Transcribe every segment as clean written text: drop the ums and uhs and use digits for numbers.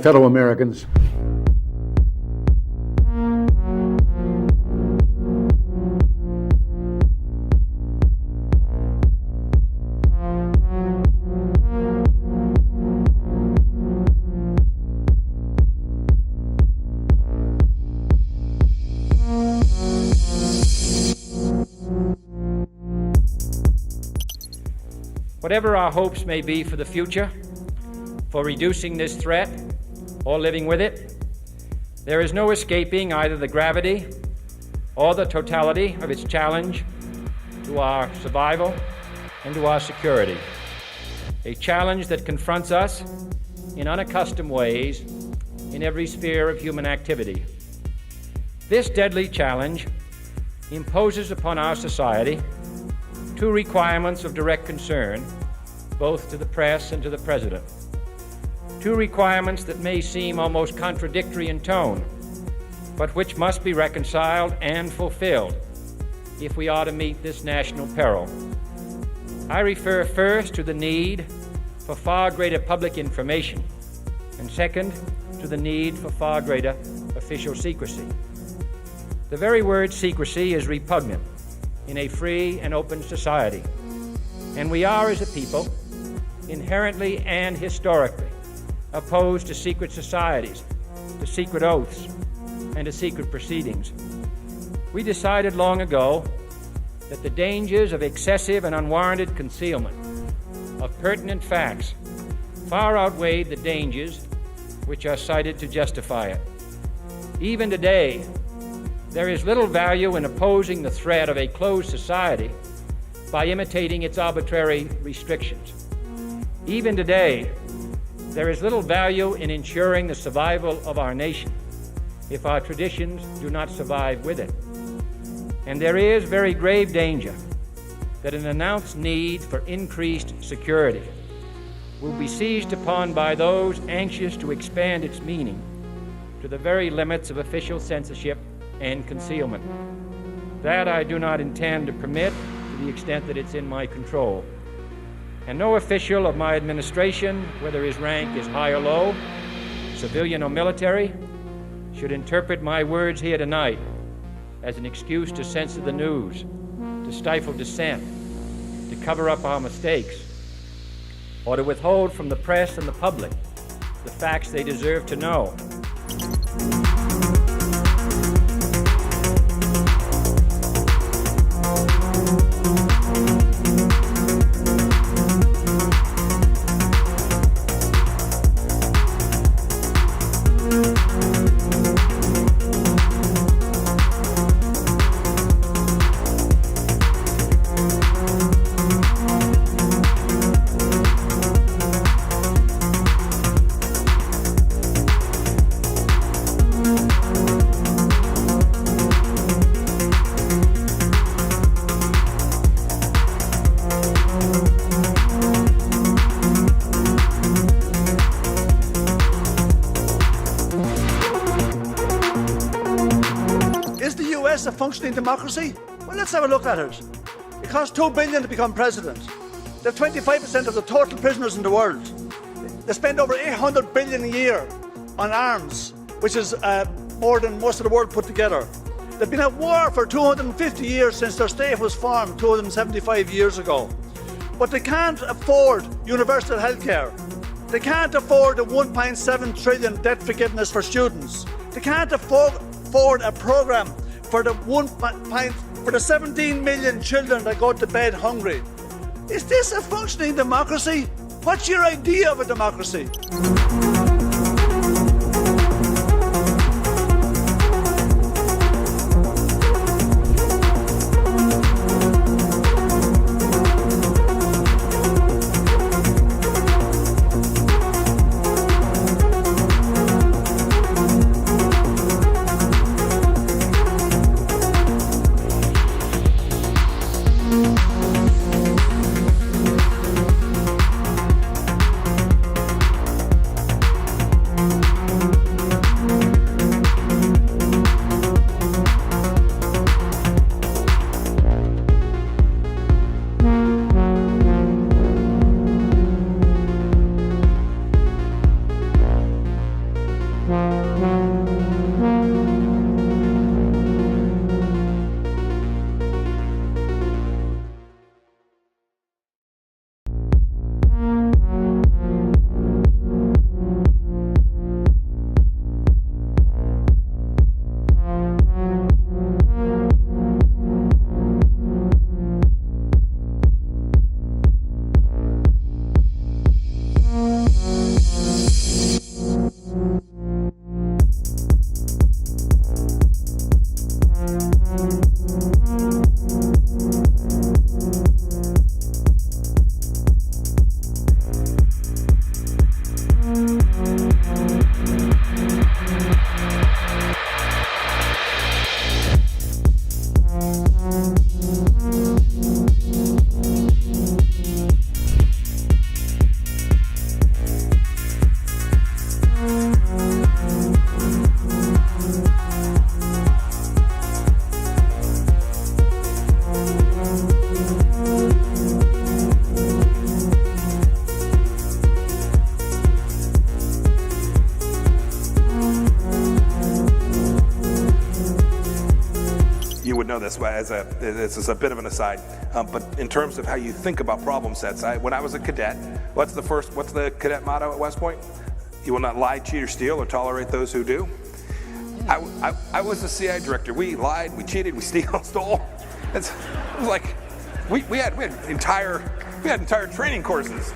fellow Americans. Whatever our hopes may be for the future, for reducing this threat or living with it, there is no escaping either the gravity or the totality of its challenge to our survival and to our security. A challenge that confronts us in unaccustomed ways in every sphere of human activity. This deadly challenge imposes upon our society two requirements of direct concern, both to the press and to the President. Two requirements that may seem almost contradictory in tone, but which must be reconciled and fulfilled if we are to meet this national peril. I refer first to the need for far greater public information, and second, to the need for far greater official secrecy. The very word secrecy is repugnant in a free and open society, and we are, as a people, inherently and historically opposed to secret societies, to secret oaths, and to secret proceedings. We decided long ago that the dangers of excessive and unwarranted concealment of pertinent facts far outweighed the dangers which are cited to justify it. Even today, there is little value in opposing the threat of a closed society by imitating its arbitrary restrictions. Even today, there is little value in ensuring the survival of our nation if our traditions do not survive with it. And there is very grave danger that an announced need for increased security will be seized upon by those anxious to expand its meaning to the very limits of official censorship and concealment. That I do not intend to permit to the extent that it's in my control. And no official of my administration, whether his rank is high or low, civilian or military, should interpret my words here tonight as an excuse to censor the news, to stifle dissent, to cover up our mistakes, or to withhold from the press and the public the facts they deserve to know. A functioning democracy? Well, let's have a look at it. It costs $2 billion to become president. They're 25% of the total prisoners in the world. They spend over $800 billion a year on arms, which is more than most of the world put together. They've been at war for 250 years since their state was formed 275 years ago. But they can't afford universal health care. They can't afford the $1.7 trillion debt forgiveness for students. They can't afford a programme for the 17 million children that go to bed hungry. Is this a functioning democracy? What's your idea of a democracy? This is a bit of an aside, but in terms of how you think about problem sets, when I was a cadet, what's the cadet motto at West Point? You will not lie, cheat, or steal, or tolerate those who do. I was the CI director. We lied, we cheated, we stole. It was like we had entire training courses.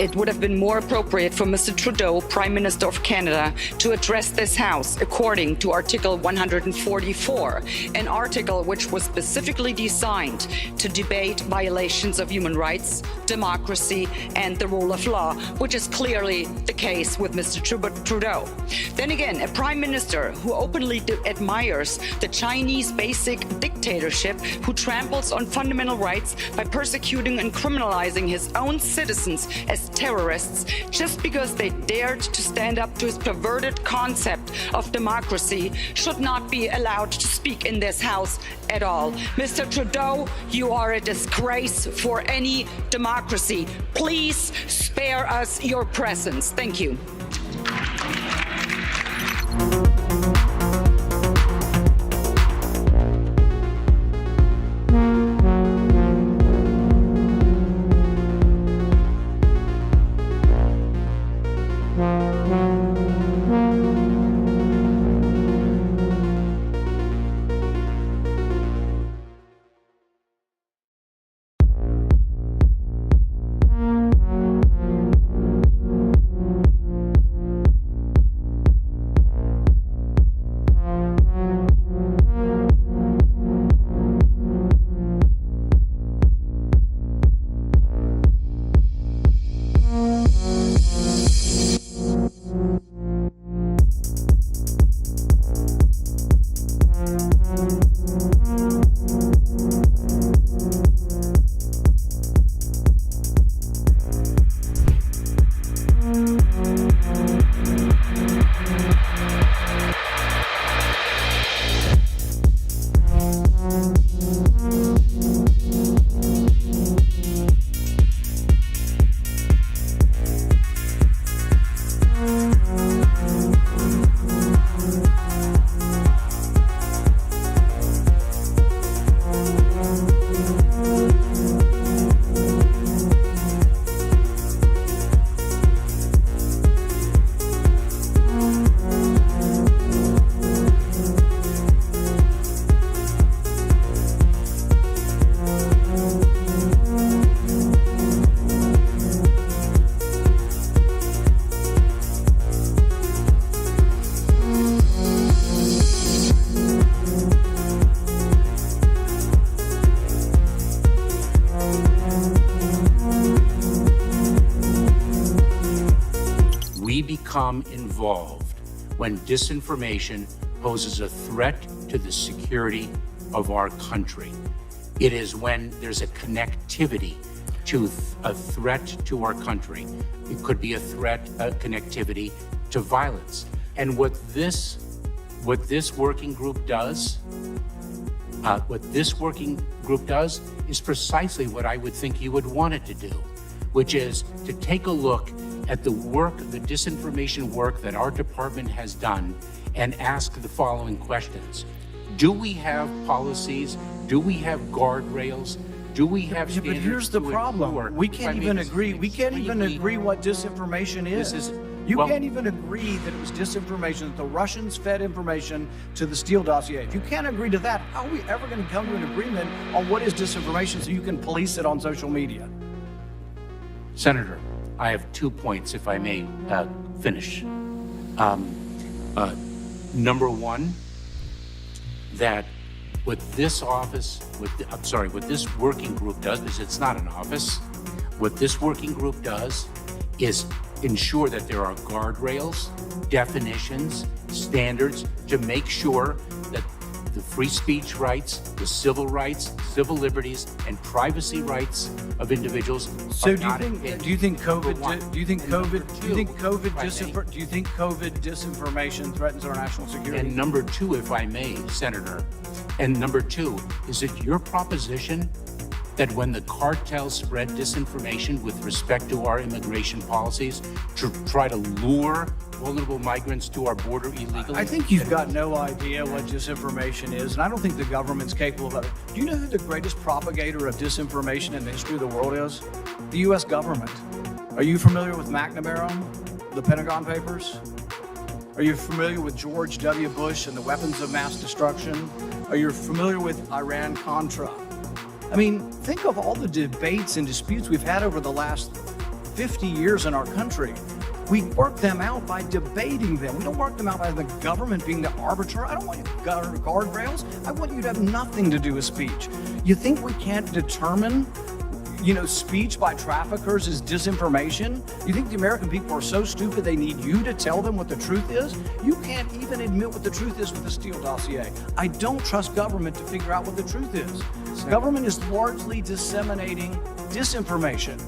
it would have been more appropriate for Mr. Trudeau, Prime Minister of Canada, to address this House according to Article 144, an article which was specifically designed to debate violations of human rights, democracy, and the rule of law, which is clearly the case with Mr. Trudeau. Then again, a Prime Minister who openly admires the Chinese basic dictatorship, who tramples on fundamental rights by persecuting and criminalizing his own citizens as terrorists just because they dared to stand up to his perverted concept of democracy, should not be allowed to speak in this House at all. Mr. Trudeau, you are a disgrace for any democracy. Please spare us your presence. Thank you. become involved when disinformation poses a threat to the security of our country. It is when there's a connectivity to a threat to our country. It could be a threat, a connectivity to violence. And what this working group does, is precisely what I would think you would want it to do, which is to take a look at the work, the disinformation work that our department has done and ask the following questions. Do we have policies? Do we have guardrails? Do we have standards? But here's the problem. Ensure? We can't even agree. We can't even agree what disinformation is. You can't even agree that it was disinformation, that the Russians fed information to the Steele dossier. If you can't agree to that, how are we ever going to come to an agreement on what is disinformation so you can police it on social media? Senator, I have 2 points, if I may finish. Number one, that what this office, what this working group does, because it's not an office, what this working group does is ensure that there are guardrails, definitions, standards to make sure that the free speech rights, the civil rights, civil liberties, and privacy rights of individuals. So do you think COVID disinformation threatens our national security? And number two, if I may, Senator, and number two, is it your proposition that when the cartels spread disinformation with respect to our immigration policies to try to lure vulnerable migrants to our border illegally? I think you've got no idea what disinformation is, and I don't think the government's capable of it. Do you know who the greatest propagator of disinformation in the history of the world is? The U.S. government. Are you familiar with McNamara, the Pentagon Papers? Are you familiar with George W. Bush and the weapons of mass destruction? Are you familiar with Iran-Contra? I mean, think of all the debates and disputes we've had over the last 50 years in our country. We work them out by debating them. We don't work them out by the government being the arbiter. I don't want you to guardrails. I want you to have nothing to do with speech. You think we can't determine, speech by traffickers is disinformation? You think the American people are so stupid they need you to tell them what the truth is? You can't even admit what the truth is with the Steele dossier. I don't trust government to figure out what the truth is. Government is largely disseminating disinformation.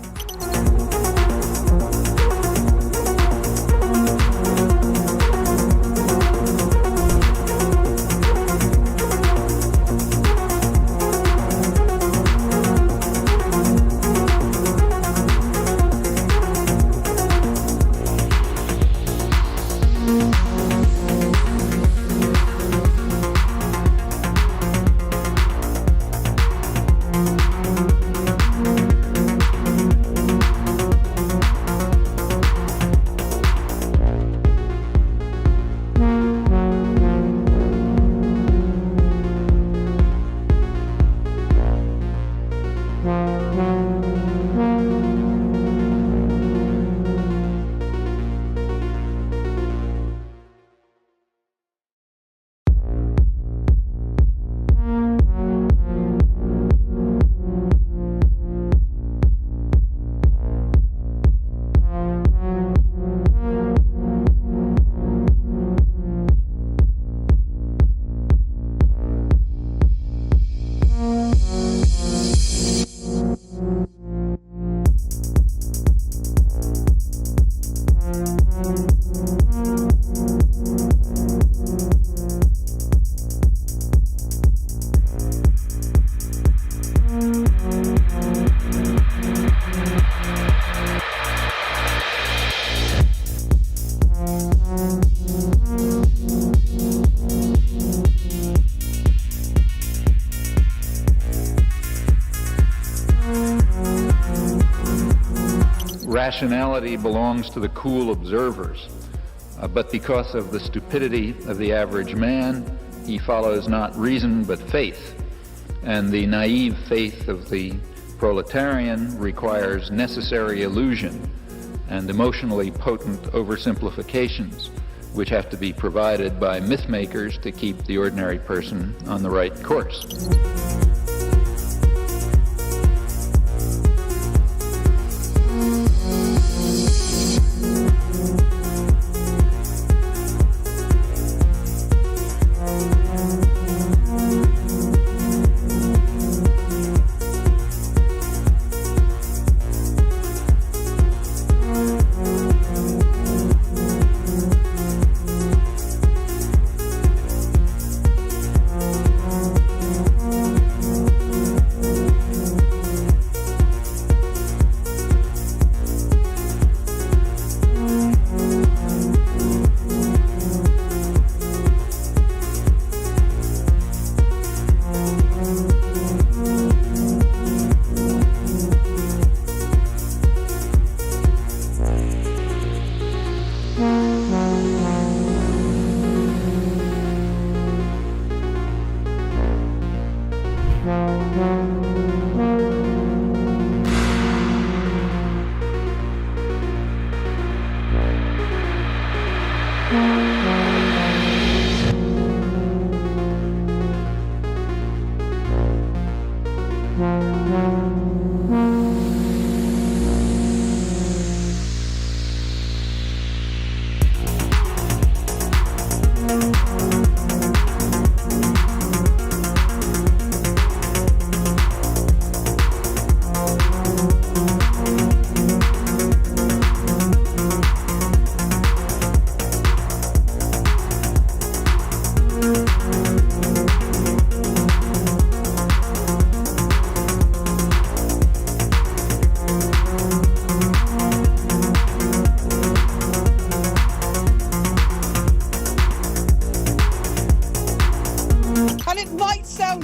Rationality belongs to the cool observers, but because of the stupidity of the average man, he follows not reason but faith, and the naive faith of the proletarian requires necessary illusion and emotionally potent oversimplifications, which have to be provided by mythmakers to keep the ordinary person on the right course.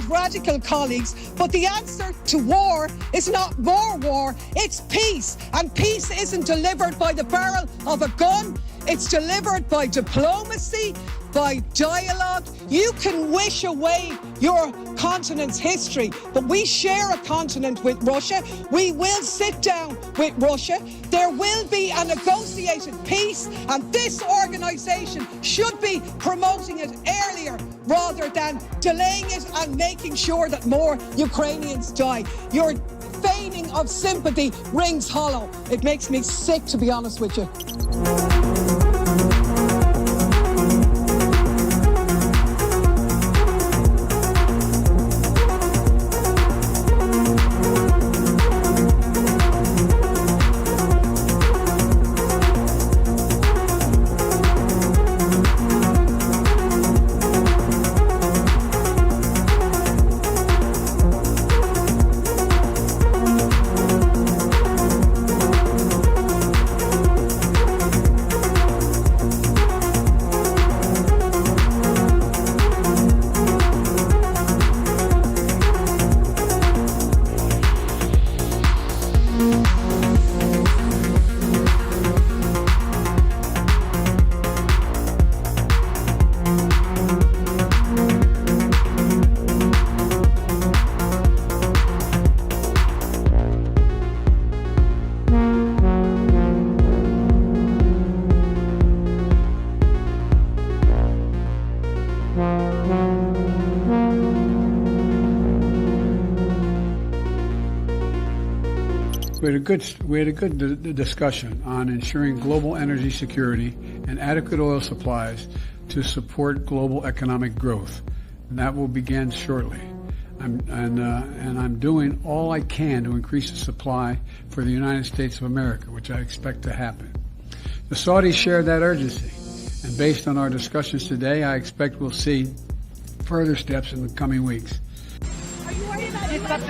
Radical colleagues, but the answer to war is not more war, it's peace. And peace isn't delivered by the barrel of a gun, it's delivered by diplomacy, by dialogue. You can wish away your continent's history, but we share a continent with Russia. We will sit down with Russia. There will be a negotiated peace, and this organisation should be promoting it earlier rather than delaying it and making sure that more Ukrainians die. Your feigning of sympathy rings hollow. It makes me sick, to be honest with you. We had a good discussion on ensuring global energy security and adequate oil supplies to support global economic growth, and that will begin shortly. I'm doing all I can to increase the supply for the United States of America, which I expect to happen. The Saudis share that urgency, and based on our discussions today, I expect we'll see further steps in the coming weeks. Are you worried about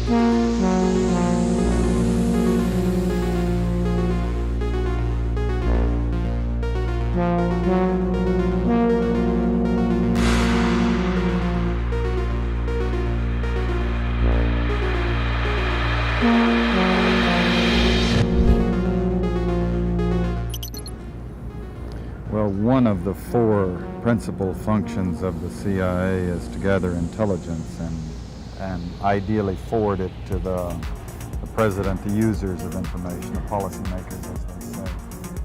Well, one of the four principal functions of the CIA is to gather intelligence and ideally forward it to the president, the users of information, the policymakers, as they say.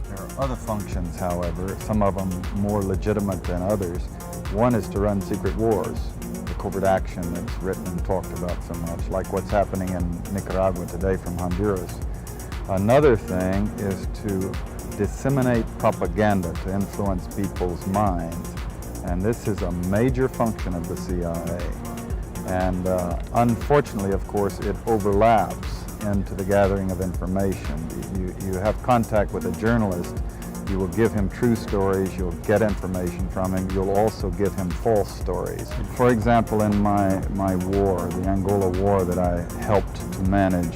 There are other functions, however, some of them more legitimate than others. One is to run secret wars, the covert action that's written and talked about so much, like what's happening in Nicaragua today from Honduras. Another thing is to disseminate propaganda to influence people's minds. And this is a major function of the CIA. And unfortunately, of course, it overlaps into the gathering of information. You have contact with a journalist, you will give him true stories, you'll get information from him, you'll also give him false stories. For example, in my war, the Angola war that I helped to manage,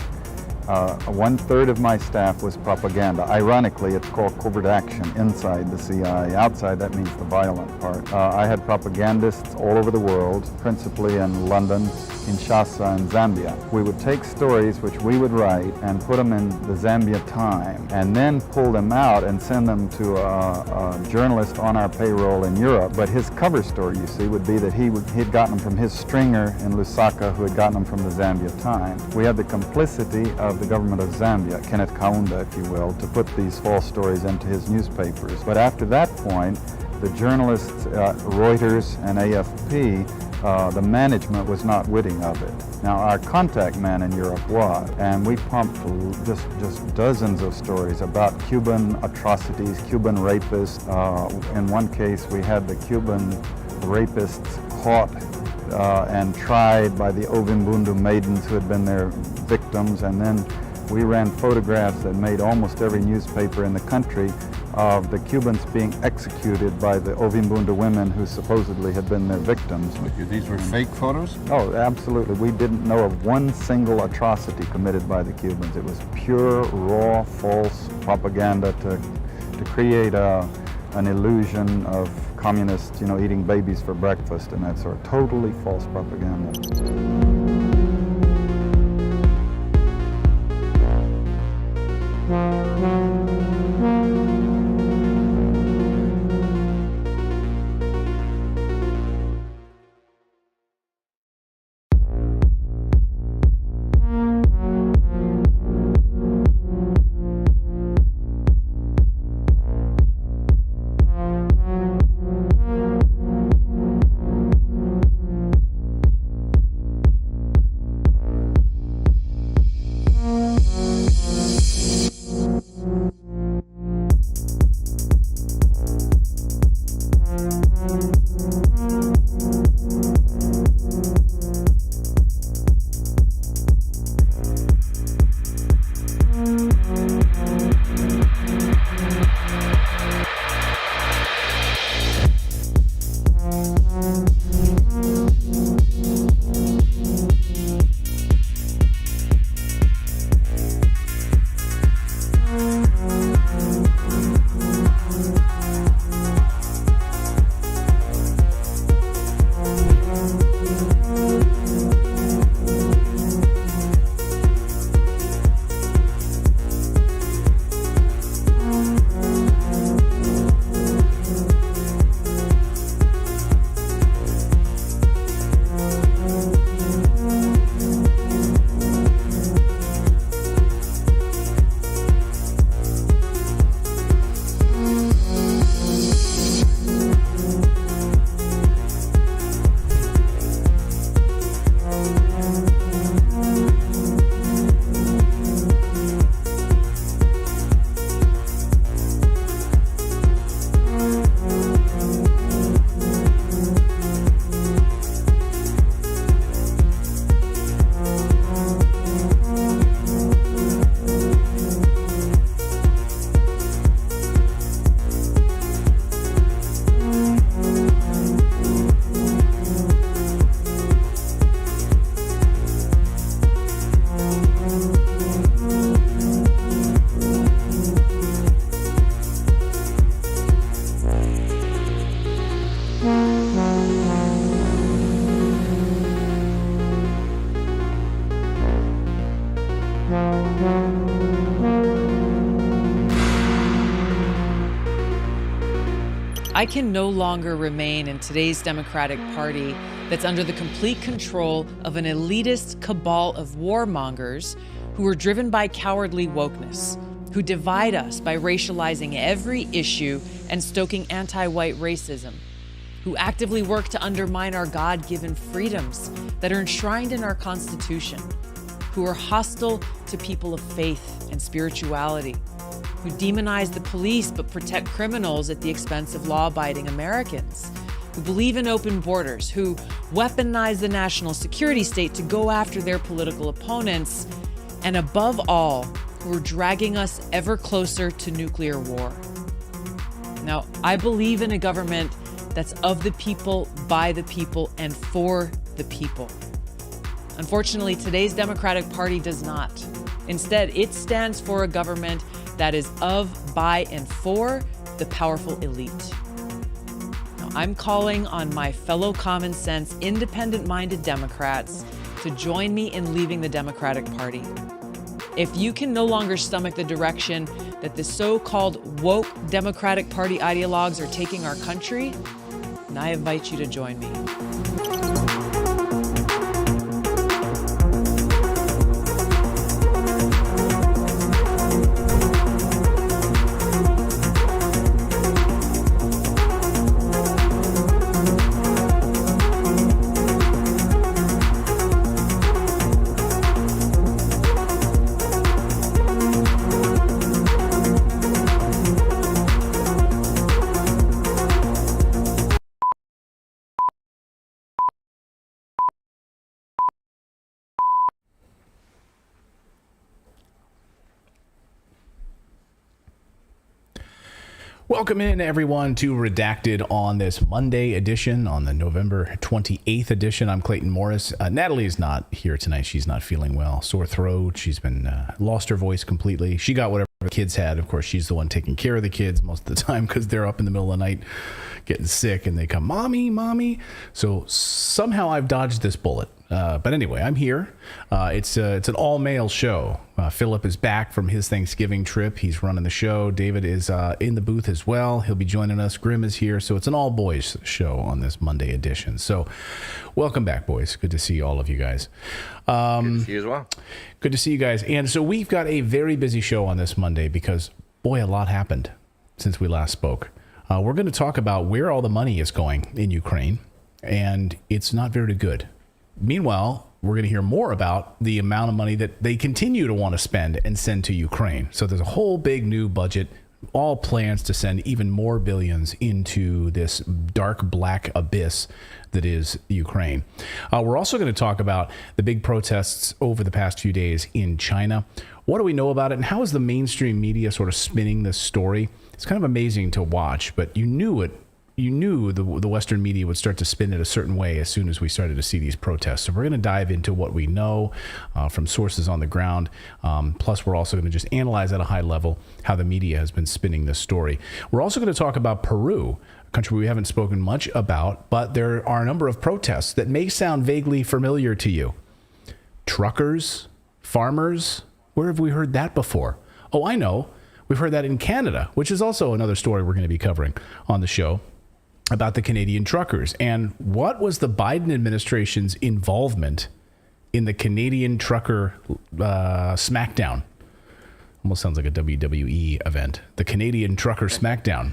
1/3 of my staff was propaganda. Ironically, it's called covert action inside the CIA. Outside, that means the violent part. I had propagandists all over the world, principally in London, Kinshasa, and Zambia. We would take stories which we would write and put them in the Zambia Time, and then pull them out and send them to a journalist on our payroll in Europe. But his cover story, you see, would be that he'd gotten them from his stringer in Lusaka, who had gotten them from the Zambia Time. We had the complicity of the government of Zambia, Kenneth Kaunda, if you will, to put these false stories into his newspapers. But after that point, the journalists, Reuters and AFP, the management was not witting of it. Now, our contact man in Europe was, and we pumped just dozens of stories about Cuban atrocities, Cuban rapists. In one case, we had the Cuban rapists caught and tried by the Ovimbundu maidens who had been their victims, and then we ran photographs that made almost every newspaper in the country of the Cubans being executed by the Ovimbundu women who supposedly had been their victims. These were fake photos? Oh, absolutely. We didn't know of one single atrocity committed by the Cubans. It was pure, raw, false propaganda to create an illusion of communists, eating babies for breakfast and that sort of totally false propaganda. I can no longer remain in today's Democratic Party that's under the complete control of an elitist cabal of warmongers who are driven by cowardly wokeness, who divide us by racializing every issue and stoking anti-white racism, who actively work to undermine our God-given freedoms that are enshrined in our Constitution, who are hostile to people of faith and spirituality, who demonize the police but protect criminals at the expense of law-abiding Americans, who believe in open borders, who weaponize the national security state to go after their political opponents, and above all, who are dragging us ever closer to nuclear war. Now, I believe in a government that's of the people, by the people, and for the people. Unfortunately, today's Democratic Party does not. Instead, it stands for a government that is of, by, and for the powerful elite. Now, I'm calling on my fellow common sense, independent-minded Democrats to join me in leaving the Democratic Party. If you can no longer stomach the direction that the so-called woke Democratic Party ideologues are taking our country, then I invite you to join me. Welcome in, everyone, to Redacted on this Monday edition, on the November 28th edition. I'm Clayton Morris. Natalie is not here tonight. She's not feeling well. Sore throat. She's been lost her voice completely. She got whatever the kids had. Of course, she's the one taking care of the kids most of the time because they're up in the middle of the night getting sick and they come, Mommy, Mommy. So somehow I've dodged this bullet. But anyway, I'm here. It's an all-male show. Philip is back from his Thanksgiving trip. He's running the show. David is in the booth as well. He'll be joining us. Grim is here. So it's an all-boys show on this Monday edition. So welcome back, boys. Good to see all of you guys. Good to see you as well. Good to see you guys. And so we've got a very busy show on this Monday because, boy, a lot happened since we last spoke. We're going to talk about where all the money is going in Ukraine, and it's not very good. Meanwhile, we're going to hear more about the amount of money that they continue to want to spend and send to Ukraine. So there's a whole big new budget, all plans to send even more billions into this dark black abyss that is Ukraine. We're also going to talk about the big protests over the past few days in China. What do we know about it, and how is the mainstream media sort of spinning this story? It's kind of amazing to watch, but you knew it. You knew the Western media would start to spin it a certain way as soon as we started to see these protests. So we're going to dive into what we know from sources on the ground. Plus, we're also going to just analyze at a high level how the media has been spinning this story. We're also going to talk about Peru, a country we haven't spoken much about, but there are a number of protests that may sound vaguely familiar to you. Truckers, farmers, where have we heard that before? Oh, I know. We've heard that in Canada, which is also another story we're going to be covering on the show, about the Canadian truckers. And what was the Biden administration's involvement in the Canadian trucker smackdown? Almost sounds like a WWE event. The Canadian trucker smackdown.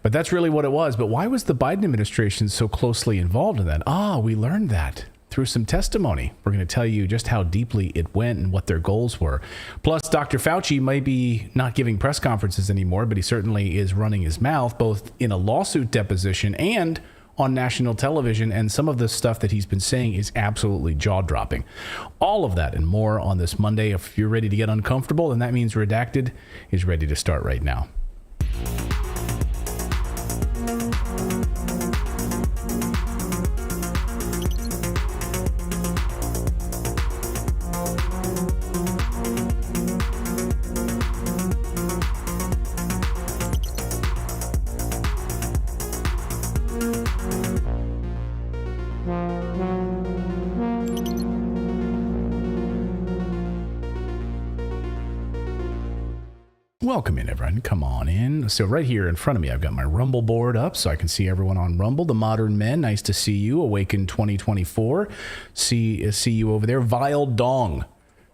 But that's really what it was. But why was the Biden administration so closely involved in that? We learned that through some testimony. We're going to tell you just how deeply it went and what their goals were. Plus, Dr. Fauci might be not giving press conferences anymore, but he certainly is running his mouth, both in a lawsuit deposition and on national television. And some of the stuff that he's been saying is absolutely jaw-dropping. All of that and more on this Monday. If you're ready to get uncomfortable, then that means Redacted is ready to start right now. Welcome in, everyone. Come on in. So right here in front of me, I've got my Rumble board up so I can see everyone on Rumble. The Modern Men, nice to see you. Awaken 2024. See you over there. Vile Dong.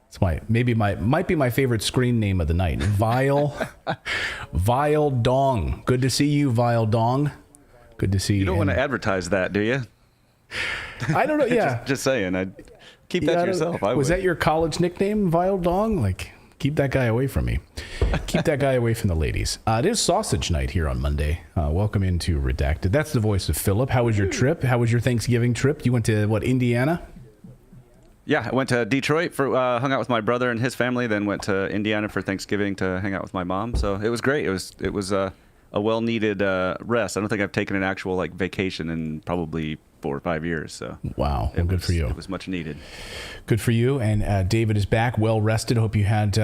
It's might be my favorite screen name of the night. Vile Dong. Good to see you, Vile Dong. Good to see you. You don't want to advertise that, do you? I don't know. Yeah. just saying. I'd keep that to yourself. Was that your college nickname, Vile Dong? Like, keep that guy away from me. Keep that guy away from the ladies. It is sausage night here on Monday. Welcome into Redacted. That's the voice of Philip. How was your trip? How was your Thanksgiving trip? You went to, Indiana? Yeah, I went to Detroit for hung out with my brother and his family, then went to Indiana for Thanksgiving to hang out with my mom. So it was great. It was a well-needed rest. I don't think I've taken an actual vacation in probably 4 or 5 years. So wow, well, good for you. It was much needed. Good for you. And David is back, well rested. Hope you had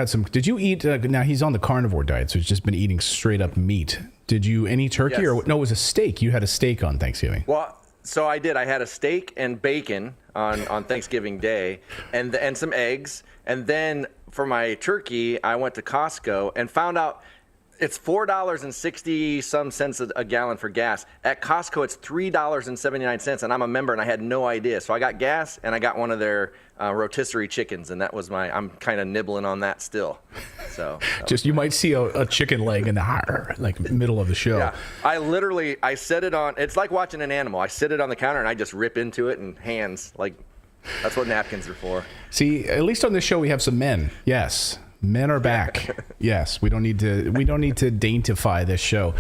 some. Did you eat? Now he's on the carnivore diet, so he's just been eating straight up meat. Did you any turkey or no? It was a steak. You had a steak on Thanksgiving. Well, so I did. I had a steak and bacon on Thanksgiving Day, and some eggs. And then for my turkey, I went to Costco and found out it's $4.60 some cents a gallon for gas. At Costco, it's $3.79, and I'm a member, and I had no idea. So I got gas, and I got one of their rotisserie chickens, and that was I'm kind of nibbling on that still. So just you might see a chicken leg in the middle of the show. Yeah, I set it on. It's like watching an animal. I sit it on the counter, and I just rip into it, and hands that's what napkins are for. See, at least on this show, we have some men. Yes. Men are back. Yes, we don't need to daintify this show.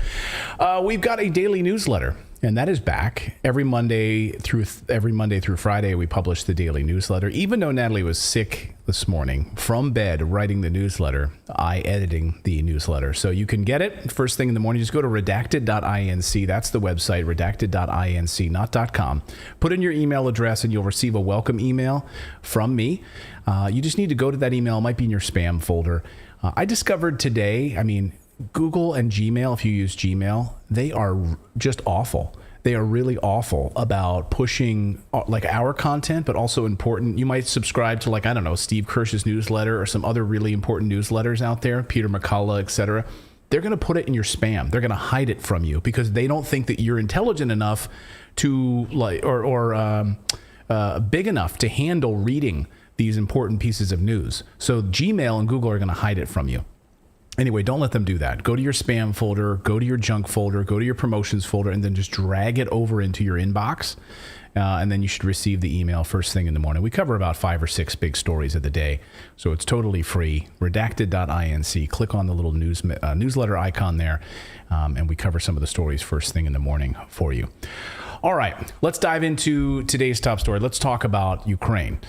We've got a daily newsletter, and that is back every Monday through Friday. We publish the daily newsletter. Even though Natalie was sick this morning, from bed writing the newsletter, I editing the newsletter. So you can get it first thing in the morning. Just go to redacted.inc. That's the website, redacted.inc, not .com. Put in your email address, and you'll receive a welcome email from me. You just need to go to that email. It might be in your spam folder. I discovered today, Google and Gmail, if you use Gmail, they are just awful. They are really awful about pushing our content, but also important. You might subscribe to Steve Kirsch's newsletter or some other really important newsletters out there, Peter McCullough, etc. They're going to put it in your spam. They're going to hide it from you because they don't think that you're intelligent enough to big enough to handle reading these important pieces of news. So Gmail and Google are going to hide it from you. Anyway, don't let them do that. Go to your spam folder, go to your junk folder, go to your promotions folder, and then just drag it over into your inbox. And then you should receive the email first thing in the morning. We cover about 5 or 6 big stories of the day, so it's totally free. Redacted.inc. Click on the little newsletter icon there, and we cover some of the stories first thing in the morning for you. All right, let's dive into today's top story. Let's talk about Ukraine.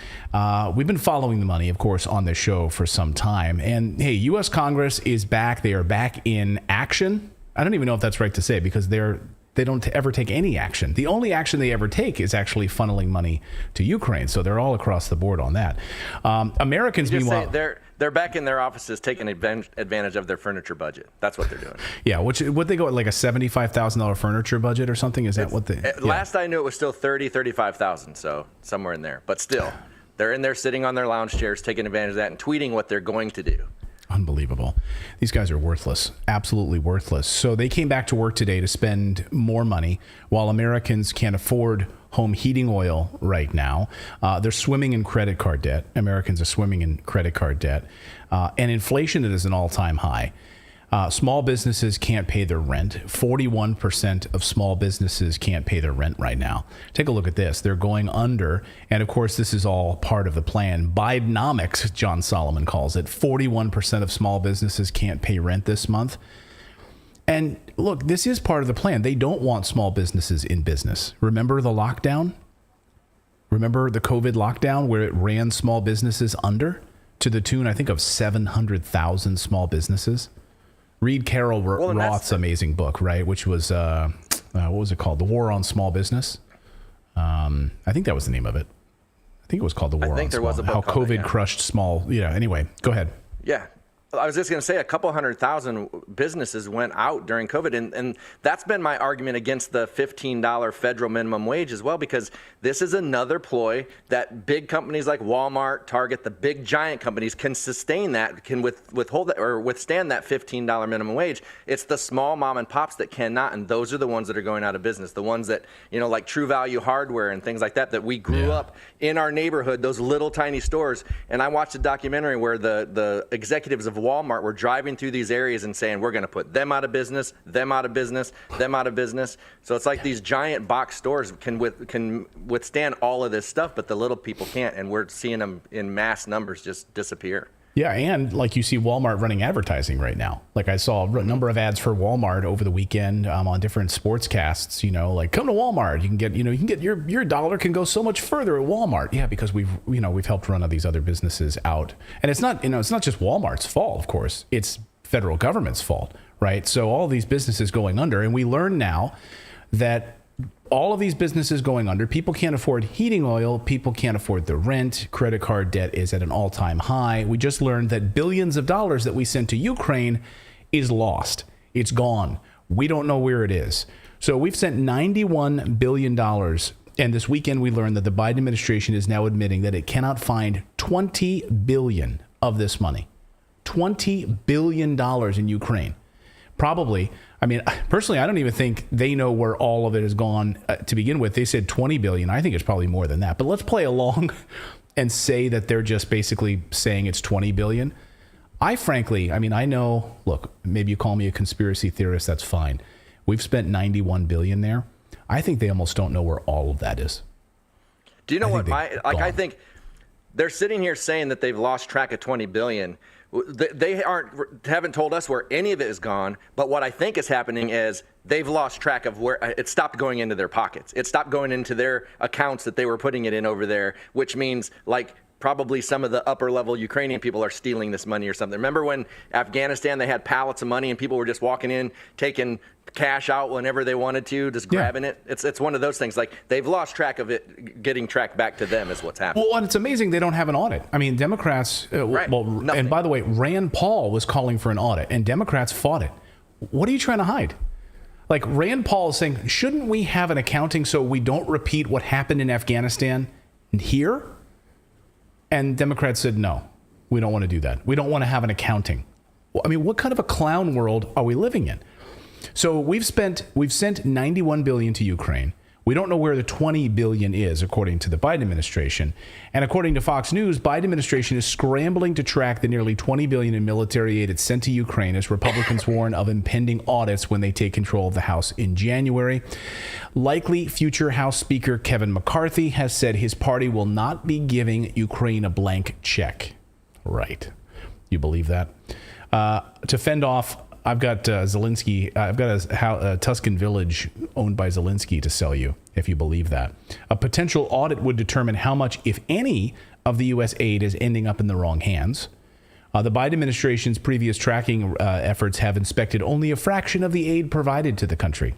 We've been following the money, of course, on this show for some time. And hey, U.S. Congress is back. They are back in action. I don't even know if that's right to say because they don't ever take any action. The only action they ever take is actually funneling money to Ukraine. So they're all across the board on that. Americans, meanwhile, they're back in their offices taking advantage of their furniture budget. That's what they're doing. Yeah, what they go at, like a $75,000 furniture budget or something? Is that what they? Yeah. Last I knew, it was still $35,000. So somewhere in there, but still, they're in there sitting on their lounge chairs, taking advantage of that and tweeting what they're going to do. Unbelievable. These guys are worthless, absolutely worthless. So they came back to work today to spend more money while Americans can't afford home heating oil right now. They're swimming in credit card debt. Americans are swimming in credit card debt. And inflation is an all-time high. Small businesses can't pay their rent. 41% of small businesses can't pay their rent right now. Take a look at this. They're going under. And of course, this is all part of the plan. Bidenomics, John Solomon calls it. 41% of small businesses can't pay rent this month. And look, this is part of the plan. They don't want small businesses in business. Remember the lockdown? Remember the COVID lockdown where it ran small businesses under to the tune, I think, of 700,000 small businesses? Read Carol Roth's amazing book, right? Which was, what was it called? The War on Small Business. I think that was the name of it. I think it was called The War on Small. How COVID crushed small. Yeah. Anyway, go ahead. Yeah. I was just going to say a couple 100,000 businesses went out during COVID. And that's been my argument against the $15 federal minimum wage as well, because this is another ploy that big companies like Walmart, Target, the big giant companies can sustain that, can withhold that or withstand that $15 minimum wage. It's the small mom and pops that cannot. And those are the ones that are going out of business. The ones that, like True Value Hardware and things like that we grew up in our neighborhood, those little tiny stores. And I watched a documentary where the executives of Walmart were driving through these areas and saying, we're going to put them out of business, them out of business, them out of business. So it's like these giant box stores can withstand all of this stuff, but the little people can't. And we're seeing them in mass numbers just disappear. Yeah, and like you see Walmart running advertising right now. Like I saw a number of ads for Walmart over the weekend on different sportscasts. Like come to Walmart. You can get your dollar can go so much further at Walmart. Yeah, because we've helped run all these other businesses out, and it's not just Walmart's fault. Of course, it's federal government's fault, right? So all these businesses going under, and we learn now that all of these businesses going under, people can't afford heating oil, people can't afford the rent, credit card debt is at an all-time high. We just learned that billions of dollars that we sent to Ukraine is lost. It's gone. We don't know where it is. So we've sent $91 billion, and this weekend we learned that the Biden administration is now admitting that it cannot find $20 billion of this money. $20 billion in Ukraine. Probably, personally, I don't even think they know where all of it has gone to begin with. They said 20 billion. I think it's probably more than that. But let's play along and say that they're just basically saying it's 20 billion. I know, look, maybe you call me a conspiracy theorist. That's fine. We've spent 91 billion there. I think they almost don't know where all of that is. Do you know what I think they're sitting here saying that they've lost track of 20 billion. They haven't told us where any of it is gone, but what I think is happening is they've lost track of where it stopped going into their pockets. It stopped going into their accounts that they were putting it in over there, which means probably some of the upper level Ukrainian people are stealing this money or something. Remember when Afghanistan, they had pallets of money and people were just walking in, taking cash out whenever they wanted to, just grabbing it. It's one of those things. Like they've lost track of it, getting tracked back to them is what's happening. Well, and it's amazing they don't have an audit. Democrats, and by the way, Rand Paul was calling for an audit and Democrats fought it. What are you trying to hide? Like Rand Paul is saying, shouldn't we have an accounting so we don't repeat what happened in Afghanistan here? And Democrats said, no, we don't want to do that. We don't want to have an accounting. What kind of a clown world are we living in? So we've sent 91 billion to Ukraine. We don't know where the 20 billion is, according to the Biden administration. And according to Fox News, Biden administration is scrambling to track the nearly 20 billion in military aid it sent to Ukraine as Republicans warn of impending audits when they take control of the House in January. Likely future House Speaker Kevin McCarthy has said his party will not be giving Ukraine a blank check. Right. You believe that? To fend off, I've got Zelensky. I've got a Tuscan village owned by Zelensky to sell you, if you believe that. A potential audit would determine how much, if any, of the U.S. aid is ending up in the wrong hands. The Biden administration's previous tracking efforts have inspected only a fraction of the aid provided to the country.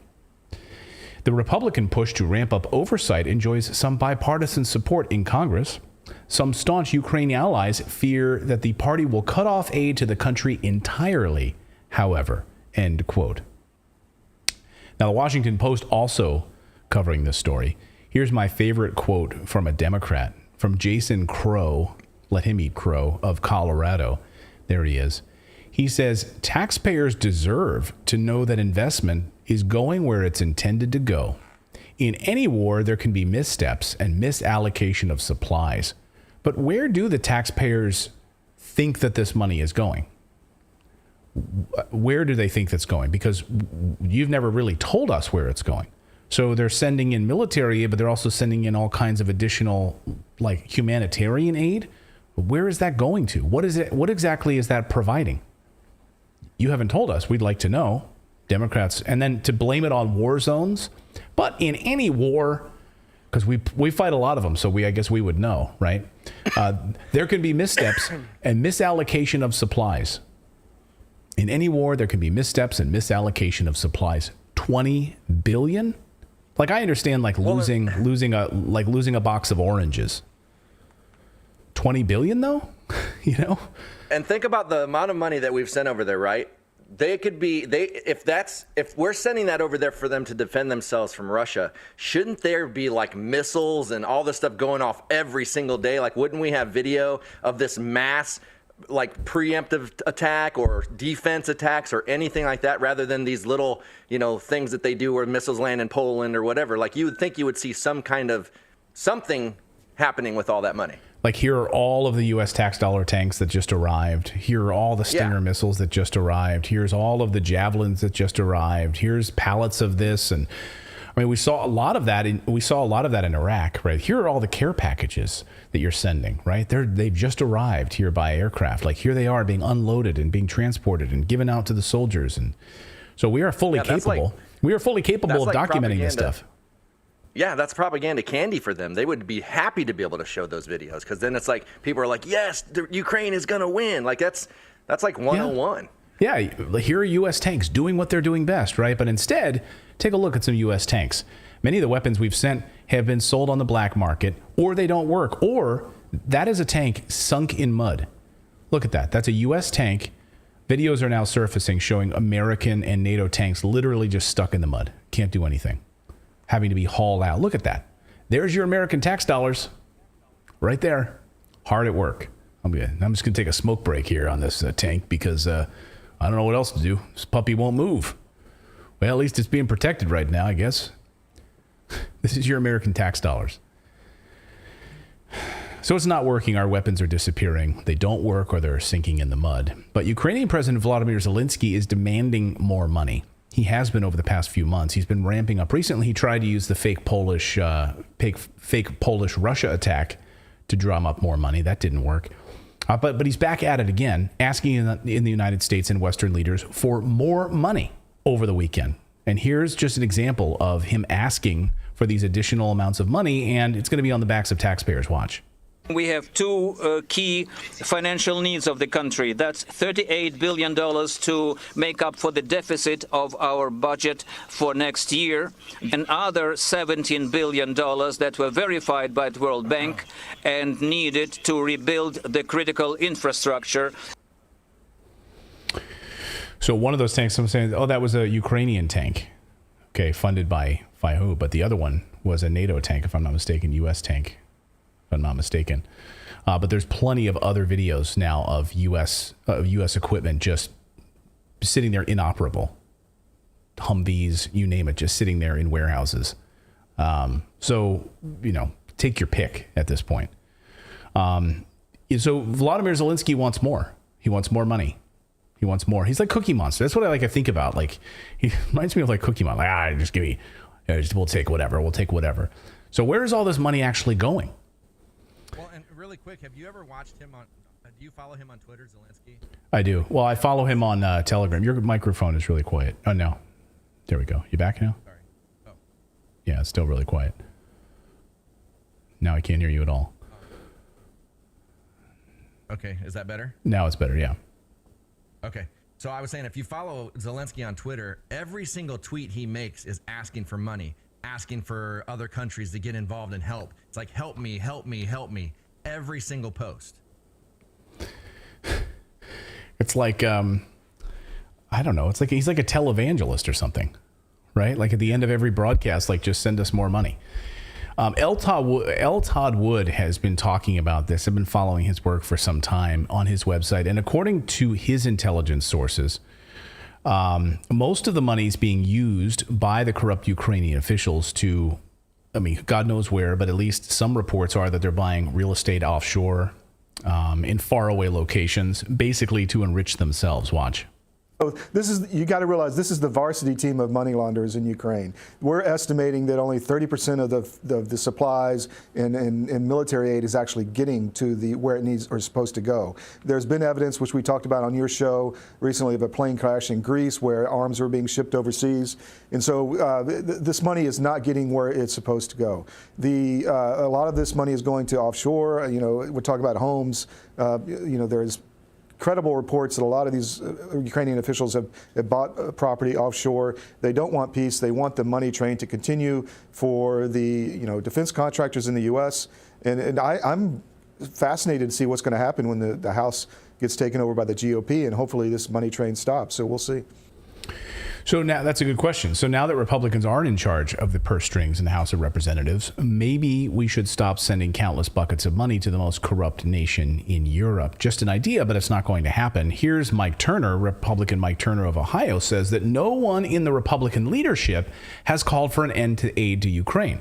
The Republican push to ramp up oversight enjoys some bipartisan support in Congress. Some staunch Ukrainian allies fear that the party will cut off aid to the country entirely, however, end quote. Now, the Washington Post also covering this story. Here's my favorite quote from a Democrat, from Jason Crow, let him eat crow, of Colorado. There he is. He says, taxpayers deserve to know that investment is going where it's intended to go. In any war, there can be missteps and misallocation of supplies. But where do the taxpayers think that this money is going? Where do they think that's going? Because you've never really told us where it's going. So they're sending in military aid, but they're also sending in all kinds of additional, humanitarian aid. Where is that going to? What is it? What exactly is that providing? You haven't told us. We'd like to know. Democrats, and then to blame it on war zones. But in any war, because we fight a lot of them, so I guess we would know, right? There can be missteps and misallocation of supplies. In any war, there can be missteps and misallocation of supplies. 20 billion? I understand losing a box of oranges. 20 billion though? you know? And think about the amount of money that we've sent over there, right? If we're sending that over there for them to defend themselves from Russia, shouldn't there be like missiles and all this stuff going off every single day? Like, wouldn't we have video of this mass like preemptive attack or defense attacks or anything like that, rather than these little, things that they do where missiles land in Poland or whatever? Like, you would think you would see some kind of something happening with all that money. Like, here are all of the U.S. tax dollar tanks that just arrived. Here are all the Stinger missiles that just arrived. Here's all of the Javelins that just arrived. Here's pallets of this. And I mean, we saw a lot of that in Iraq, right? Here are all the care packages that you're sending, right? They've just arrived here by aircraft. Like, here they are being unloaded and being transported and given out to the soldiers. And so we are fully capable. We are fully capable of documenting this stuff. Yeah, that's propaganda candy for them. They would be happy to be able to show those videos, because then it's like people are like, yes, Ukraine is going to win. Like, that's like 101. Yeah, here are U.S. tanks doing what they're doing best, right? But instead, take a look at some U.S. tanks. Many of the weapons we've sent have been sold on the black market, or they don't work, or that is a tank sunk in mud. Look at that. That's a U.S. tank. Videos are now surfacing showing American and NATO tanks literally just stuck in the mud. Can't do anything. Having to be hauled out. Look at that. There's your American tax dollars right there. Hard at work. I'm just going to take a smoke break here on this tank because I don't know what else to do. This puppy won't move. Well, at least it's being protected right now, I guess. This is your American tax dollars. So it's not working. Our weapons are disappearing. They don't work, or they're sinking in the mud. But Ukrainian President Volodymyr Zelensky is demanding more money. He has been over the past few months. He's been ramping up. Recently, he tried to use the fake Polish Russia attack to drum up more money. That didn't work. But he's back at it again, asking in the United States and Western leaders for more money over the weekend. And here's just an example of him asking for these additional amounts of money, and it's going to be on the backs of taxpayers. Watch. We have two key financial needs of the country. That's $38 billion to make up for the deficit of our budget for next year, and other $17 billion that were verified by the World Bank and needed to rebuild the critical infrastructure. So one of those tanks, I'm saying, that was a Ukrainian tank. Okay, funded by who? But the other one was a NATO tank, if I'm not mistaken, U.S. tank. I'm not mistaken. But there's plenty of other videos now of U.S. equipment just sitting there inoperable. Humvees, you name it, just sitting there in warehouses. So, take your pick at this point. So Volodymyr Zelensky wants more. He wants more money. He wants more. He's like Cookie Monster. That's what I think about. Like, he reminds me of like Cookie Monster. Like, just give me, we'll take whatever. We'll take whatever. So where is all this money actually going? Well, and really quick, have you ever watched him on, do you follow him on Twitter, Zelensky? I do. Well, I follow him on Telegram. Your microphone is really quiet. Oh, no. There we go. You back now? Sorry. Oh. Yeah, it's still really quiet. Now I can't hear you at all. Okay, is that better? Now it's better, yeah. Okay. So I was saying, if you follow Zelensky on Twitter, every single tweet he makes is asking for money, asking for other countries to get involved and help. It's like, help me, help me, help me. Every single post. It's like, I don't know. It's like he's like a televangelist or something, right? Like at the end of every broadcast, like, just send us more money. L. Todd Wood has been talking about this. I've been following his work for some time on his website. And according to his intelligence sources, most of the money is being used by the corrupt Ukrainian officials to, God knows where, but at least some reports are that they're buying real estate offshore in faraway locations, basically to enrich themselves. Watch. So you got to realize this is the varsity team of money launderers in Ukraine. We're estimating that only 30% of the supplies and military aid is actually getting to where it needs or is supposed to go. There's been evidence, which we talked about on your show recently, of a plane crash in Greece where arms were being shipped overseas. And so this money is not getting where it's supposed to go. A lot of this money is going to offshore. We're talking about homes. There's credible reports that a lot of these Ukrainian officials have bought property offshore. They don't want peace. They want the money train to continue for the defense contractors in the U.S. And I'm fascinated to see what's going to happen when the House gets taken over by the GOP, and hopefully this money train stops. So we'll see. So now that's a good question. So now that Republicans aren't in charge of the purse strings in the House of Representatives, maybe we should stop sending countless buckets of money to the most corrupt nation in Europe. Just an idea, but it's not going to happen. Here's Mike Turner, Republican Mike Turner of Ohio, says that no one in the Republican leadership has called for an end to aid to Ukraine.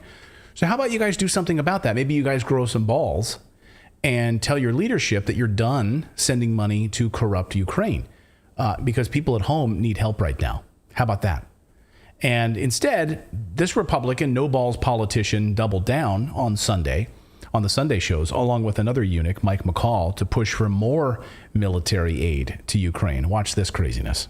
So how about you guys do something about that? Maybe you guys grow some balls and tell your leadership that you're done sending money to corrupt Ukraine because people at home need help right now. How about that? And instead, this Republican no-balls politician doubled down on Sunday, on the Sunday shows, along with another eunuch, Mike McCall, to push for more military aid to Ukraine. Watch this craziness.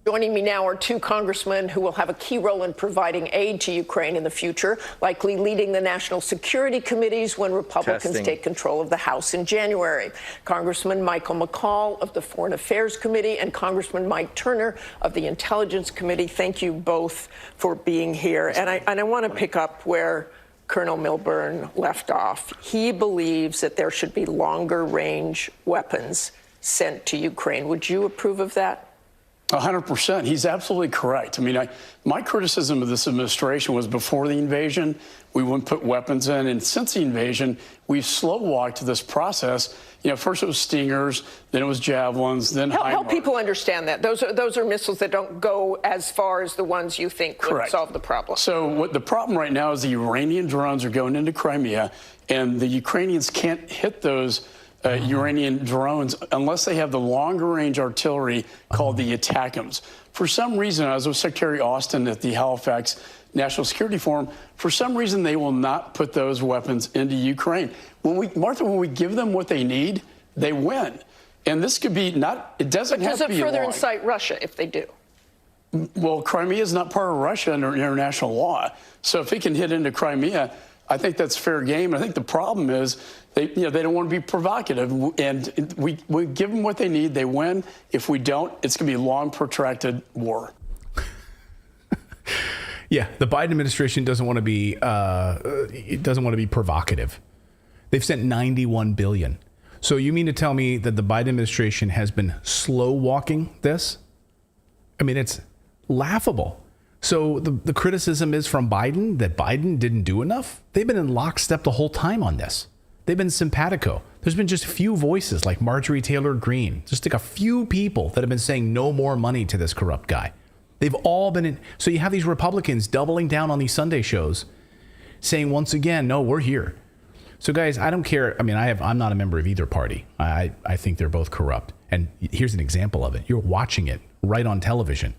Joining me now are two congressmen who will have a key role in providing aid to Ukraine in the future, likely leading the national security committees when Republicans take control of the House in January. Congressman Michael McCall of the Foreign Affairs Committee and Congressman Mike Turner of the Intelligence Committee. Thank you both for being here. And I want to pick up where Colonel Milburn left off. He believes that there should be longer range weapons sent to Ukraine. Would you approve of that? 100%. He's absolutely correct. I mean, my criticism of this administration was before the invasion, we wouldn't put weapons in. And since the invasion, we've slow walked this process. You know, first it was Stingers, then it was Javelins, then Help people understand that. Those are missiles that don't go as far as the ones you think would solve the problem. So what the problem right now is the Iranian drones are going into Crimea, and the Ukrainians can't hit those Iranian drones unless they have the longer range artillery called the ATACMS. For some reason, I was with Secretary Austin at the Halifax National Security Forum. For some reason, they will not put those weapons into Ukraine. When we give them what they need, they win. And this could be it doesn't have to be Does it further incite Russia if they do? Well, Crimea is not part of Russia under international law. So if it can hit into Crimea, I think that's fair game. I think the problem is they don't want to be provocative, and we give them what they need. They win. If we don't, it's going to be a long, protracted war. Yeah, the Biden administration doesn't want to be provocative. They've sent $91 billion. So you mean to tell me that the Biden administration has been slow walking this? I mean, it's laughable. So the criticism is from Biden that Biden didn't do enough? They've been in lockstep the whole time on this. They've been simpatico. There's been just few voices like Marjorie Taylor Greene, just like a few people that have been saying no more money to this corrupt guy. They've all been in. So you have these Republicans doubling down on these Sunday shows saying once again, no, we're here. So guys, I don't care. I mean, I'm not a member of either party. I think they're both corrupt. And here's an example of it. You're watching it right on television.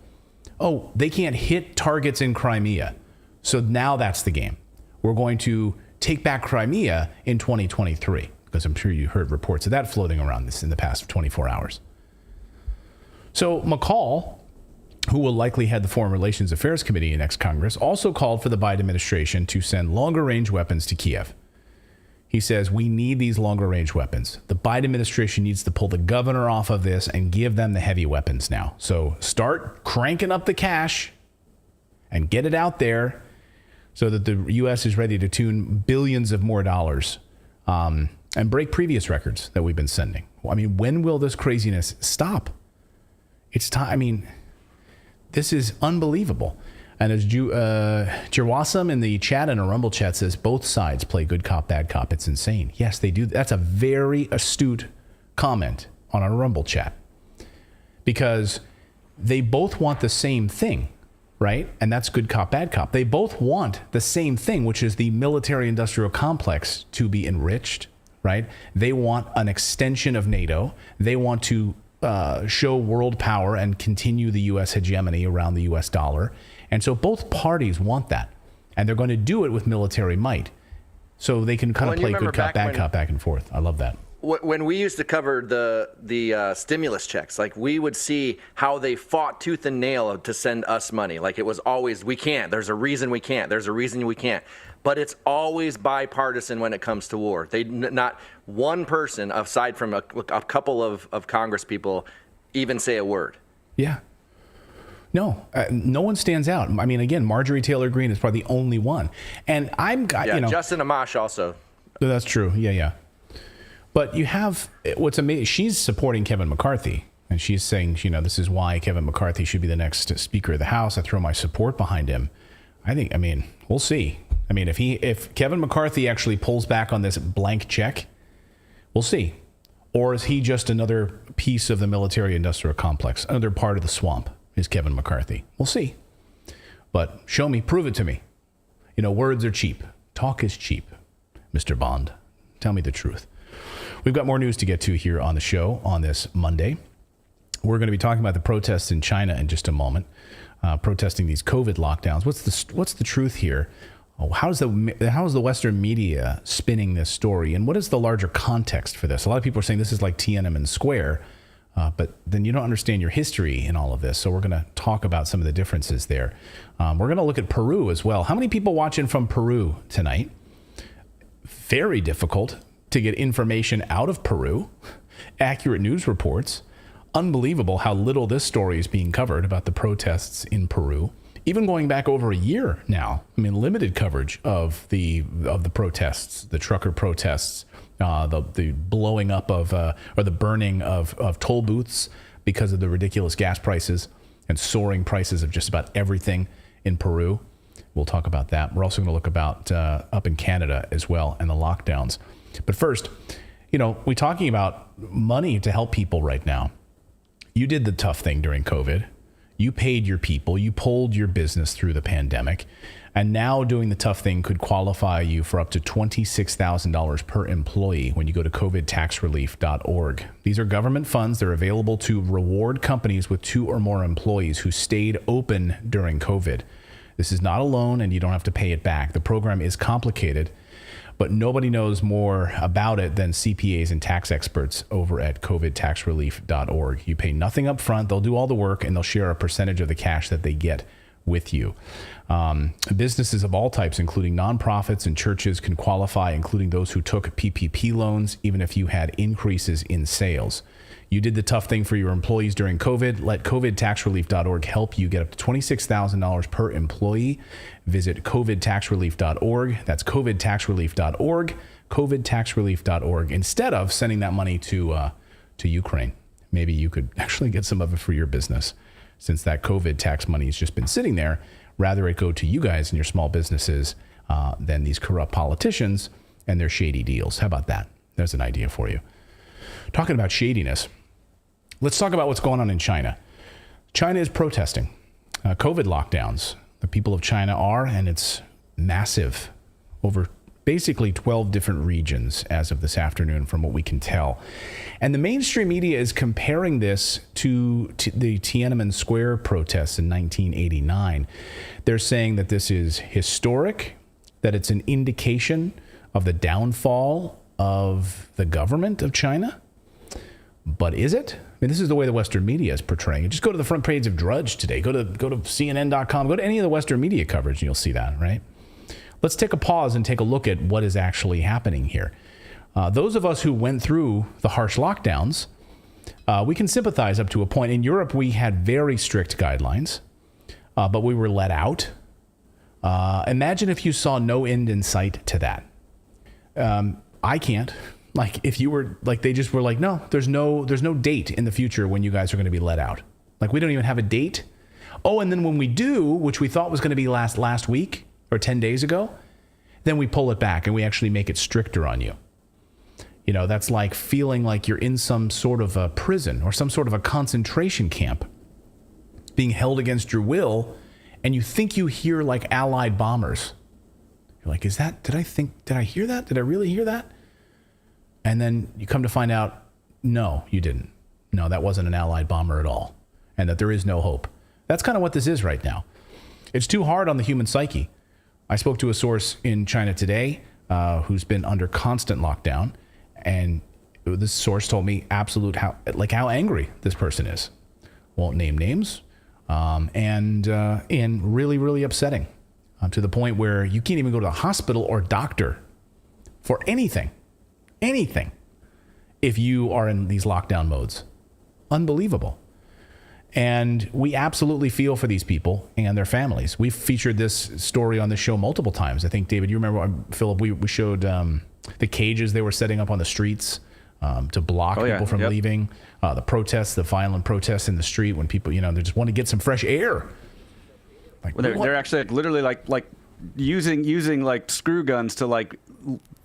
Oh, they can't hit targets in Crimea. So now that's the game. We're going to take back Crimea in 2023, because I'm sure you heard reports of that floating around this in the past 24 hours. So McCall, who will likely head the Foreign Relations Affairs Committee in next Congress, also called for the Biden administration to send longer range weapons to Kiev. He says, we need these longer range weapons. The Biden administration needs to pull the governor off of this and give them the heavy weapons now. So start cranking up the cash and get it out there so that the U.S. is ready to tune billions of more dollars and break previous records that we've been sending. I mean, when will this craziness stop? It's time. I mean, this is unbelievable. And as Jerwasam in the chat and a Rumble chat says, both sides play good cop, bad cop. It's insane. Yes, they do. That's a very astute comment on our Rumble chat, because they both want the same thing, right? And that's good cop, bad cop. They both want the same thing, which is the military-industrial complex to be enriched, right? They want an extension of NATO. They want to show world power and continue the U.S. hegemony around the U.S. dollar. And so both parties want that, and they're going to do it with military might. So they can kind of play good cop, bad cop back and forth. I love that. When we used to cover the stimulus checks, like we would see how they fought tooth and nail to send us money. Like it was always, we can't. There's a reason we can't. There's a reason we can't. But it's always bipartisan when it comes to war. Not one person, aside from a couple of Congress people, even say a word. Yeah. No, no one stands out. I mean, again, Marjorie Taylor Greene is probably the only one. And Justin Amash also. That's true. Yeah. But you have what's amazing. She's supporting Kevin McCarthy, and she's saying, this is why Kevin McCarthy should be the next Speaker of the House. I throw my support behind him. We'll see. If Kevin McCarthy actually pulls back on this blank check, we'll see. Or is he just another piece of the military-industrial complex? Another part of the swamp is Kevin McCarthy. We'll see. But show me, prove it to me. Words are cheap. Talk is cheap. Mr. Bond, tell me the truth. We've got more news to get to here on the show on this Monday. We're going to be talking about the protests in China in just a moment, protesting these COVID lockdowns. What's the truth here? How is the Western media spinning this story, and what is the larger context for this? A lot of people are saying this is like Tiananmen Square, but then you don't understand your history in all of this. So we're going to talk about some of the differences there. We're going to look at Peru as well. How many people watching from Peru tonight? Very difficult to get information out of Peru. Accurate news reports. Unbelievable how little this story is being covered about the protests in Peru. Even going back over a year now. Limited coverage of the protests, the trucker protests, the blowing up of or the burning of toll booths because of the ridiculous gas prices and soaring prices of just about everything in Peru. We'll talk about that. We're also going to look about up in Canada as well and the lockdowns. But first, we're talking about money to help people right now. You did the tough thing during COVID. You paid your people. You pulled your business through the pandemic. And now doing the tough thing could qualify you for up to $26,000 per employee when you go to covidtaxrelief.org. These are government funds. They're available to reward companies with 2 or more employees who stayed open during COVID. This is not a loan, and you don't have to pay it back. The program is complicated, but nobody knows more about it than CPAs and tax experts over at covidtaxrelief.org. You pay nothing up front. They'll do all the work, and they'll share a percentage of the cash that they get with you. Businesses of all types, including nonprofits and churches, can qualify, including those who took PPP loans, even if you had increases in sales. You did the tough thing for your employees during COVID. Let covidtaxrelief.org help you get up to $26,000 per employee. Visit covidtaxrelief.org. That's covidtaxrelief.org, covidtaxrelief.org. Instead of sending that money to Ukraine, maybe you could actually get some of it for your business. Since that COVID tax money has just been sitting there, rather it go to you guys and your small businesses than these corrupt politicians and their shady deals. How about that? There's an idea for you. Talking about shadiness, let's talk about what's going on in China. China is protesting COVID lockdowns. The people of China are, and it's massive, over basically 12 different regions as of this afternoon from what we can tell. And the mainstream media is comparing this to the Tiananmen Square protests in 1989. They're saying that this is historic, that it's an indication of the downfall of the government of China. But is it? This is the way the Western media is portraying it. Just go to the front page of Drudge today. Go to CNN.com. Go to any of the Western media coverage and you'll see that, right? Let's take a pause and take a look at what is actually happening here. Those of us who went through the harsh lockdowns, we can sympathize up to a point. In Europe, we had very strict guidelines, but we were let out. Imagine if you saw no end in sight to that. I can't. Like if you were like, they just were like, no, there's no date in the future when you guys are going to be let out. Like we don't even have a date. Oh, and then when we do, which we thought was going to be last week or 10 days ago, then we pull it back and we actually make it stricter on you. That's like feeling like you're in some sort of a prison or some sort of a concentration camp being held against your will. And you think you hear like Allied bombers. You're like, did I hear that? Did I really hear that? And then you come to find out, no, you didn't. No, that wasn't an Allied bomber at all. And that there is no hope. That's kind of what this is right now. It's too hard on the human psyche. I spoke to a source in China today who's been under constant lockdown. And this source told me how angry this person is. Won't name names. And really, really upsetting to the point where you can't even go to the hospital or doctor for anything, if you are in these lockdown modes. Unbelievable. And we absolutely feel for these people and their families. We've featured this story on the show multiple times. I think, David, you remember, Philip, we showed the cages they were setting up on the streets to block people from leaving. The protests, the violent protests in the street when people, they just want to get some fresh air. Like, well, they're actually literally like using like screw guns to like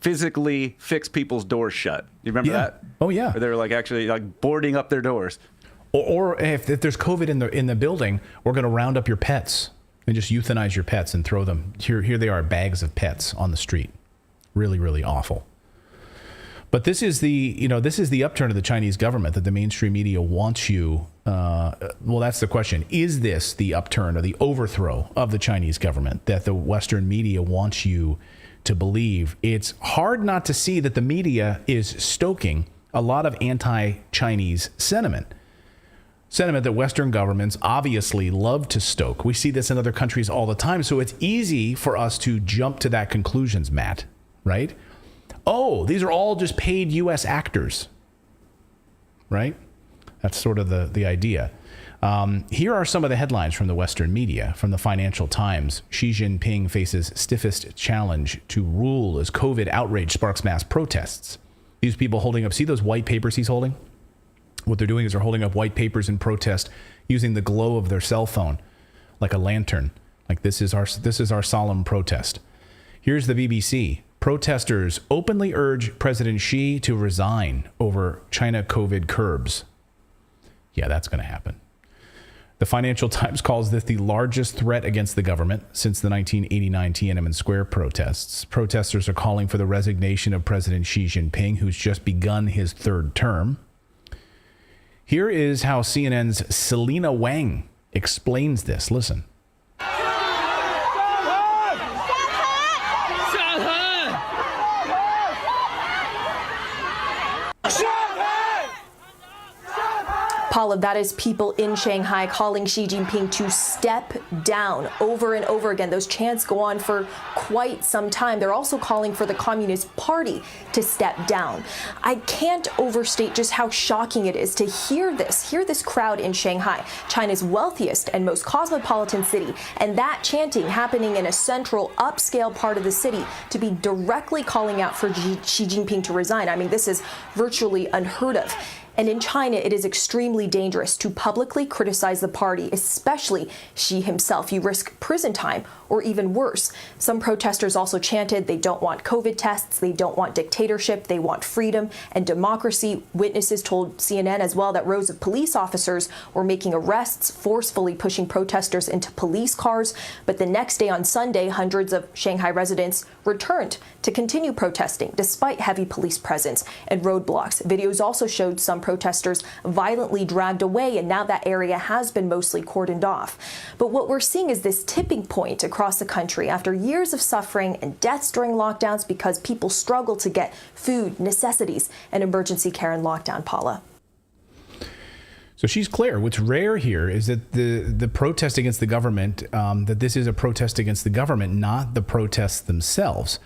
physically fix people's doors shut. You remember that? Oh yeah. Or they're like actually like boarding up their doors. Or if there's COVID in the building, we're going to round up your pets and just euthanize your pets and throw them. Here they are, bags of pets on the street. Really, really awful. But this is the upturn of the Chinese government that the mainstream media wants you. Well, that's the question. Is this the upturn or the overthrow of the Chinese government that the Western media wants you to believe? It's hard not to see that the media is stoking a lot of anti-Chinese sentiment that Western governments obviously love to stoke. We see this in other countries all the time. So it's easy for us to jump to that conclusions, Matt, right? Oh, these are all just paid U.S. actors, right? That's sort of the idea. Here are some of the headlines from the Western media. From the Financial Times, Xi Jinping faces stiffest challenge to rule as COVID outrage sparks mass protests. These people holding up, see those white papers he's holding? What they're doing is they're holding up white papers in protest using the glow of their cell phone like a lantern. Like this is our solemn protest. Here's the BBC. Protesters openly urge President Xi to resign over China COVID curbs. Yeah, that's going to happen. The Financial Times calls this the largest threat against the government since the 1989 Tiananmen Square protests. Protesters are calling for the resignation of President Xi Jinping, who's just begun his third term. Here is how CNN's Selena Wang explains this. Listen. Paula, that is people in Shanghai calling Xi Jinping to step down over and over again. Those chants go on for quite some time. They're also calling for the Communist Party to step down. I can't overstate just how shocking it is to hear this crowd in Shanghai, China's wealthiest and most cosmopolitan city, and that chanting happening in a central upscale part of the city to be directly calling out for Xi Jinping to resign. I mean, this is virtually unheard of. And in China, it is extremely dangerous to publicly criticize the party, especially Xi himself. You risk prison time or even worse. Some protesters also chanted they don't want COVID tests, they don't want dictatorship, they want freedom and democracy. Witnesses told CNN as well that rows of police officers were making arrests, forcefully pushing protesters into police cars. But the next day on Sunday, hundreds of Shanghai residents returned to continue protesting despite heavy police presence and roadblocks. Videos also showed some protesters violently dragged away, and now that area has been mostly cordoned off. But what we're seeing is this tipping point across the country after years of suffering and deaths during lockdowns because people struggle to get food, necessities, and emergency care in lockdown, Paula. So she's clear. What's rare here is that the protest against the government, that this is a protest against the government, not the protests themselves.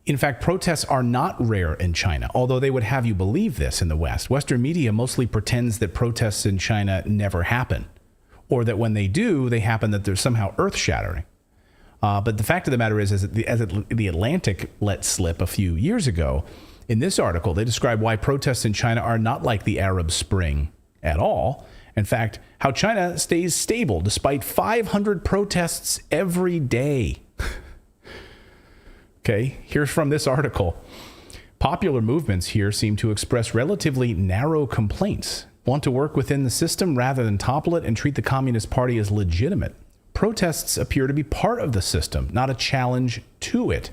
In fact, protests are not rare in China, although they would have you believe this in the West. Western media mostly pretends that protests in China never happen, or that when they do, they happen that they're somehow earth-shattering. But the fact of the matter is as the Atlantic let slip a few years ago, in this article, they describe why protests in China are not like the Arab Spring at all. In fact, how China stays stable despite 500 protests every day. Okay, here's from this article. Popular movements here seem to express relatively narrow complaints, want to work within the system rather than topple it and treat the Communist Party as legitimate. Protests appear to be part of the system, not a challenge to it,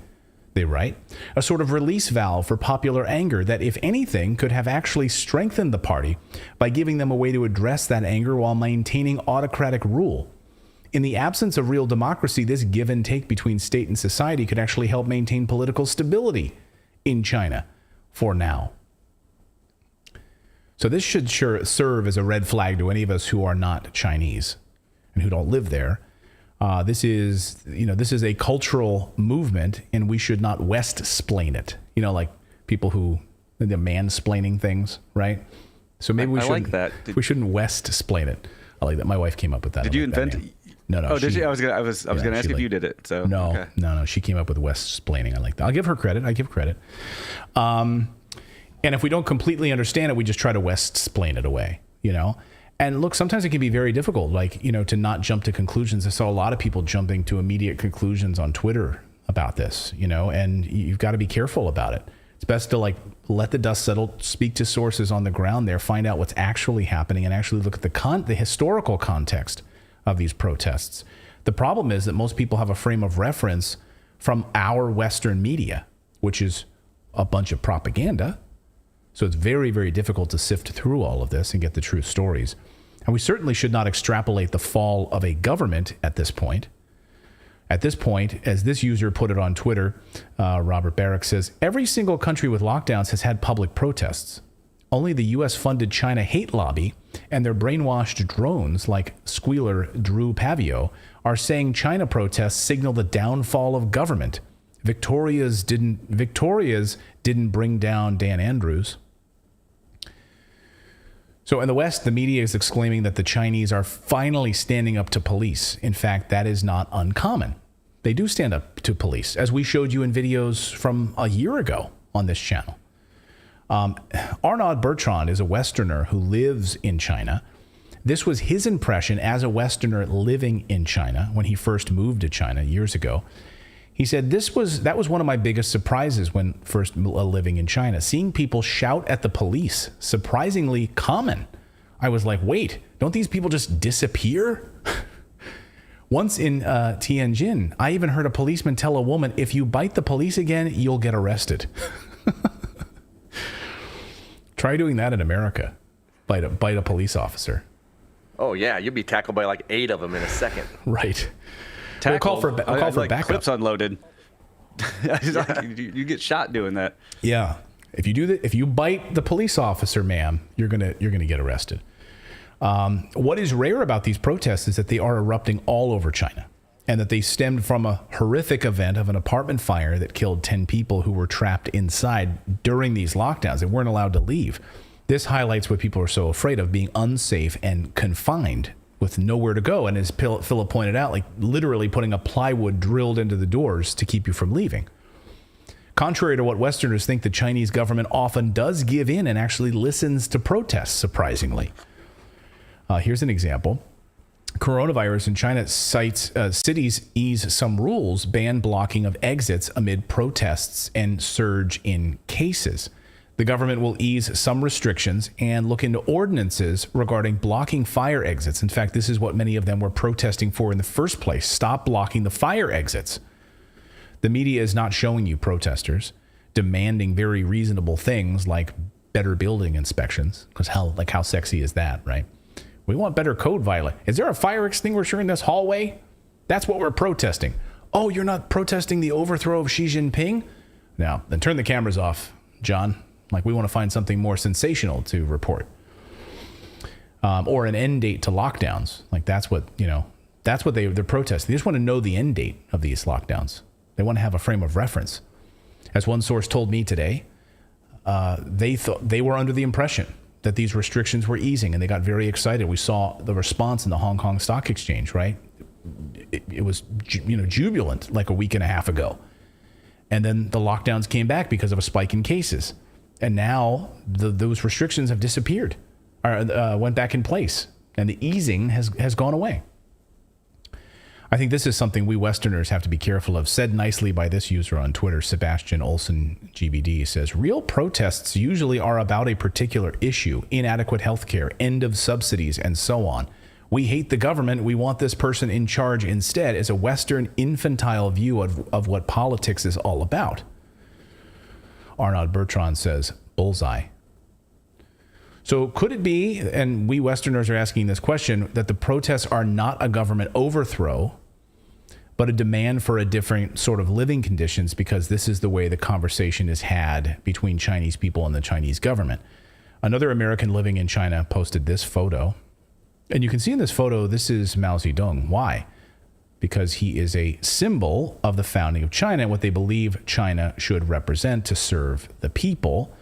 they write. A sort of release valve for popular anger that, if anything, could have actually strengthened the party by giving them a way to address that anger while maintaining autocratic rule. In the absence of real democracy, this give and take between state and society could actually help maintain political stability in China for now. So this should sure serve as a red flag to any of us who are not Chinese and who don't live there. This is a cultural movement, and we should not West-splain it. You know, like people who the mansplaining things, right? So maybe we shouldn't. Like that. We shouldn't West-splain it. I like that. My wife came up with that. Did you invent it? No. Oh, did you? I was gonna ask if you did it. So no, okay. no. She came up with West-splaining. I like that. I'll give her credit. And if we don't completely understand it, we just try to West-splain it away, you know? And look, sometimes it can be very difficult, like, you know, to not jump to conclusions. I saw a lot of people jumping to immediate conclusions on Twitter about this, you know, and you've got to be careful about it. It's best to like let the dust settle, speak to sources on the ground there, find out what's actually happening, and actually look at the historical context of these protests. The problem is that most people have a frame of reference from our Western media, which is a bunch of propaganda. So it's very, very difficult to sift through all of this and get the true stories. And we certainly should not extrapolate the fall of a government at this point. At this point, as this user put it on Twitter, Robert Barrick says, every single country with lockdowns has had public protests. Only the U.S.-funded China hate lobby and their brainwashed drones like squealer Drew Pavio are saying China protests signal the downfall of government. Victoria's didn't bring down Dan Andrews. So in the West, the media is exclaiming that the Chinese are finally standing up to police. In fact, that is not uncommon. They do stand up to police, as we showed you in videos from a year ago on this channel. Arnaud Bertrand is a Westerner who lives in China. This was his impression as a Westerner living in China when he first moved to China years ago. He said, that was one of my biggest surprises when first living in China. Seeing people shout at the police, surprisingly common. I was like, wait, don't these people just disappear? Once in Tianjin, I even heard a policeman tell a woman, if you bite the police again, you'll get arrested. Try doing that in America. Bite a police officer. Oh, yeah, you'd be tackled by like 8 of them in a second. Right. We'll call for backup. Clips unloaded. You get shot doing that. Yeah. If you do that, if you bite the police officer, ma'am, you're gonna get arrested. What is rare about these protests is that they are erupting all over China, and that they stemmed from a horrific event of an apartment fire that killed 10 people who were trapped inside during these lockdowns. They weren't allowed to leave. This highlights what people are so afraid of, being unsafe and confined with nowhere to go. And as Philip pointed out, like literally putting a plywood drilled into the doors to keep you from leaving. Contrary to what Westerners think, the Chinese government often does give in and actually listens to protests, surprisingly. Here's an example. Coronavirus in China cites cities ease some rules, ban blocking of exits amid protests and surge in cases. The government will ease some restrictions and look into ordinances regarding blocking fire exits. In fact, this is what many of them were protesting for in the first place. Stop blocking the fire exits. The media is not showing you protesters demanding very reasonable things like better building inspections, because how sexy is that, right? We want better code violation. Is there a fire extinguisher in this hallway? That's what we're protesting. Oh, you're not protesting the overthrow of Xi Jinping? Now, then turn the cameras off, John. Like, we want to find something more sensational to report. Or an end date to lockdowns. Like, that's what they're protesting. They just want to know the end date of these lockdowns. They want to have a frame of reference. As one source told me today, they were under the impression that these restrictions were easing, and they got very excited. We saw the response in the Hong Kong Stock Exchange, right? It was jubilant like a week and a half ago. And then the lockdowns came back because of a spike in cases. And now those restrictions have disappeared, or went back in place, and the easing has gone away. I think this is something we Westerners have to be careful of. Said nicely by this user on Twitter, Sebastian Olsen GBD, says, real protests usually are about a particular issue, inadequate healthcare, end of subsidies, and so on. We hate the government. We want this person in charge instead, is a Western infantile view of what politics is all about. Arnaud Bertrand says, bullseye. So could it be, and we Westerners are asking this question, that the protests are not a government overthrow, but a demand for a different sort of living conditions, because this is the way the conversation is had between Chinese people and the Chinese government? Another American living in China posted this photo. And you can see in this photo, this is Mao Zedong. Why? Because he is a symbol of the founding of China, what they believe China should represent to serve the people,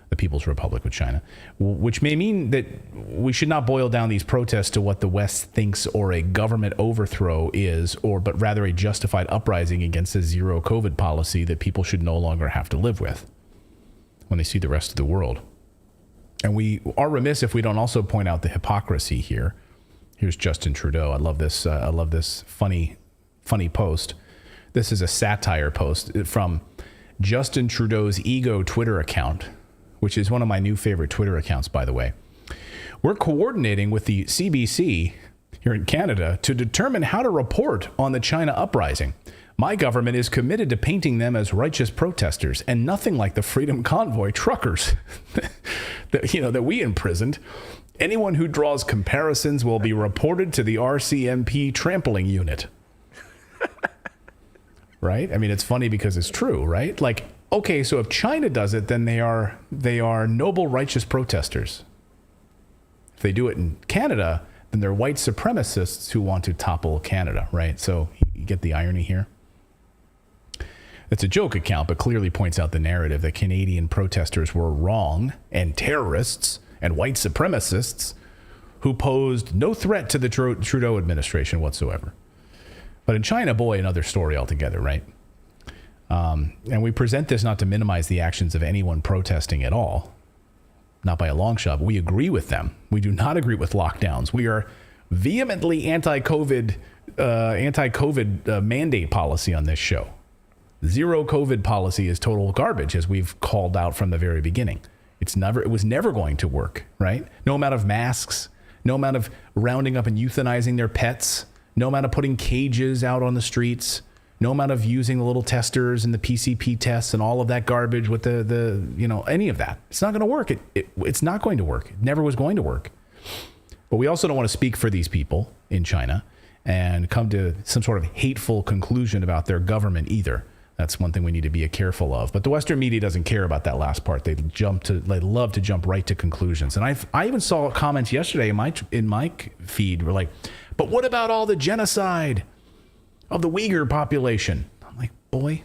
the People's Republic of China, which may mean that we should not boil down these protests to what the West thinks or a government overthrow is, but rather a justified uprising against a zero COVID policy that people should no longer have to live with. when they see the rest of the world. And we are remiss if we don't also point out the hypocrisy here. Here's Justin Trudeau. I love this funny post. This is a satire post from Justin Trudeau's Ego Twitter account, which is one of my new favorite Twitter accounts, by the way. We're coordinating with the CBC here in Canada to determine how to report on the China uprising. My government is committed to painting them as righteous protesters and nothing like the Freedom Convoy truckers that we imprisoned. Anyone who draws comparisons will be reported to the RCMP trampling unit. Right? I mean, it's funny because it's true, right? Like, okay, so if China does it, then they are noble, righteous protesters. If they do it in Canada, then they're white supremacists who want to topple Canada, right? So you get the irony here. It's a joke account, but clearly points out the narrative that Canadian protesters were wrong and terrorists and white supremacists who posed no threat to the Trudeau administration whatsoever. But in China, boy, another story altogether, right? And we present this not to minimize the actions of anyone protesting at all. Not by a long shot. We agree with them. We do not agree with lockdowns. We are vehemently anti-COVID mandate policy on this show. Zero COVID policy is total garbage, as we've called out from the very beginning. It was never going to work, right? No amount of masks, no amount of rounding up and euthanizing their pets, no amount of putting cages out on the streets, no amount of using the little testers and the PCP tests and all of that garbage with any of that. It's not going to work. It's not going to work. It never was going to work. But we also don't want to speak for these people in China and come to some sort of hateful conclusion about their government either. That's one thing we need to be careful of. But the Western media doesn't care about that last part. They love to jump right to conclusions. And I even saw comments yesterday in my feed were like, but what about all the genocide of the Uyghur population? I'm like, boy,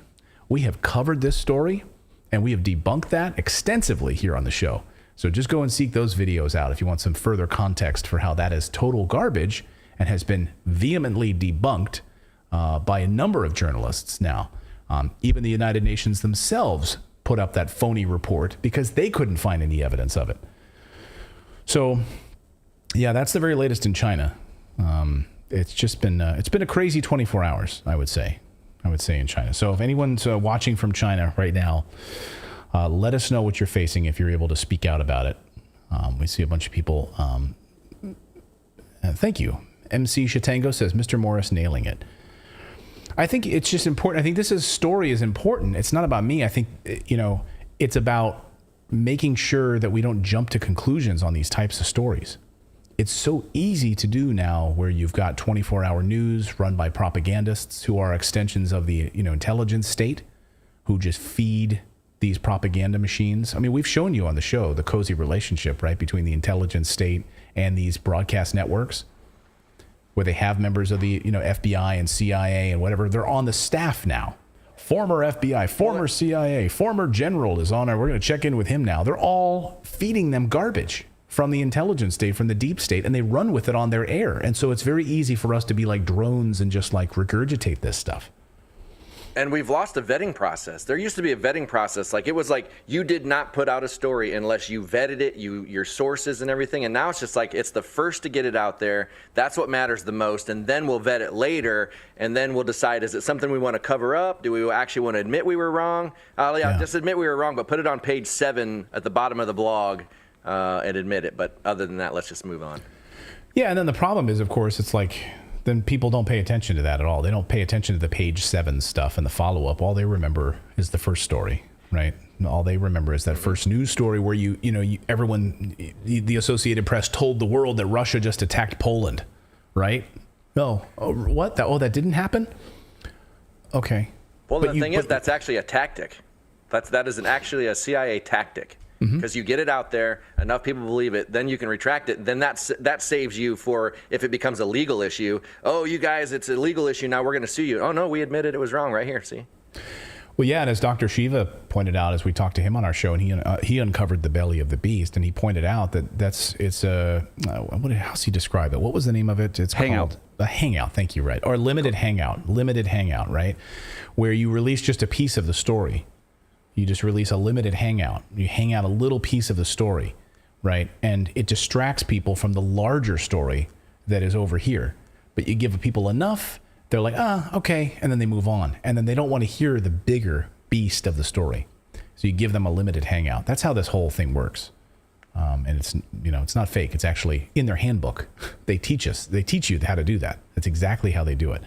we have covered this story and we have debunked that extensively here on the show. So just go and seek those videos out if you want some further context for how that is total garbage and has been vehemently debunked by a number of journalists now. Even the United Nations themselves put up that phony report because they couldn't find any evidence of it. So, yeah, that's the very latest in China. It's just been a crazy 24 hours, I would say in China. So if anyone's watching from China right now, let us know what you're facing if you're able to speak out about it. We see a bunch of people. Thank you. MC Shatango says, Mr. Morris nailing it. I think it's just important. I think this story is important. It's not about me. I think, it's about making sure that we don't jump to conclusions on these types of stories. It's so easy to do now where you've got 24-hour news run by propagandists who are extensions of the intelligence state who just feed these propaganda machines. I mean, we've shown you on the show the cozy relationship, right, between the intelligence state and these broadcast networks, where they have members of the FBI and CIA and whatever. They're on the staff now. Former FBI, former CIA, former general is on our. We're going to check in with him now. They're all feeding them garbage from the intelligence state, from the deep state, and they run with it on their air. And so it's very easy for us to be like drones and just like regurgitate this stuff. And we've lost a vetting process. There used to be a vetting process. Like, it was like you did not put out a story unless you vetted it, your sources and everything. And now it's just like it's the first to get it out there. That's what matters the most. And then we'll vet it later. And then we'll decide, is it something we want to cover up? Do we actually want to admit we were wrong? Just admit we were wrong, but put it on page 7 at the bottom of the blog and admit it. But other than that, let's just move on. Yeah, and then the problem is, of course, it's like, then people don't pay attention to that at all. They don't pay attention to the page 7 stuff and the follow-up. All they remember is the first story, right? All they remember is that first news story where everyone, the Associated Press told the world that Russia just attacked Poland, right? No. Oh, what? That didn't happen? Okay. Well, the thing is, that's actually a tactic. That is actually a CIA tactic. Because you get it out there, enough people believe it, then you can retract it. Then that saves you for if it becomes a legal issue. Oh, you guys, it's a legal issue. Now we're going to sue you. Oh, no, we admitted it was wrong right here. See? Well, yeah, and as Dr. Shiva pointed out, as we talked to him on our show, and he uncovered the belly of the beast, and he pointed out that it's a how's he describe it? What was the name of it? It's Hangout. A hangout. Thank you. Right, or limited hangout, right? Where you release just a piece of the story. You just release a limited hangout. You hang out a little piece of the story, right? And it distracts people from the larger story that is over here. But you give people enough, they're like, okay, and then they move on. And then they don't want to hear the bigger beast of the story. So you give them a limited hangout. That's how this whole thing works. And it's not fake. It's actually in their handbook. They teach you how to do that. That's exactly how they do it.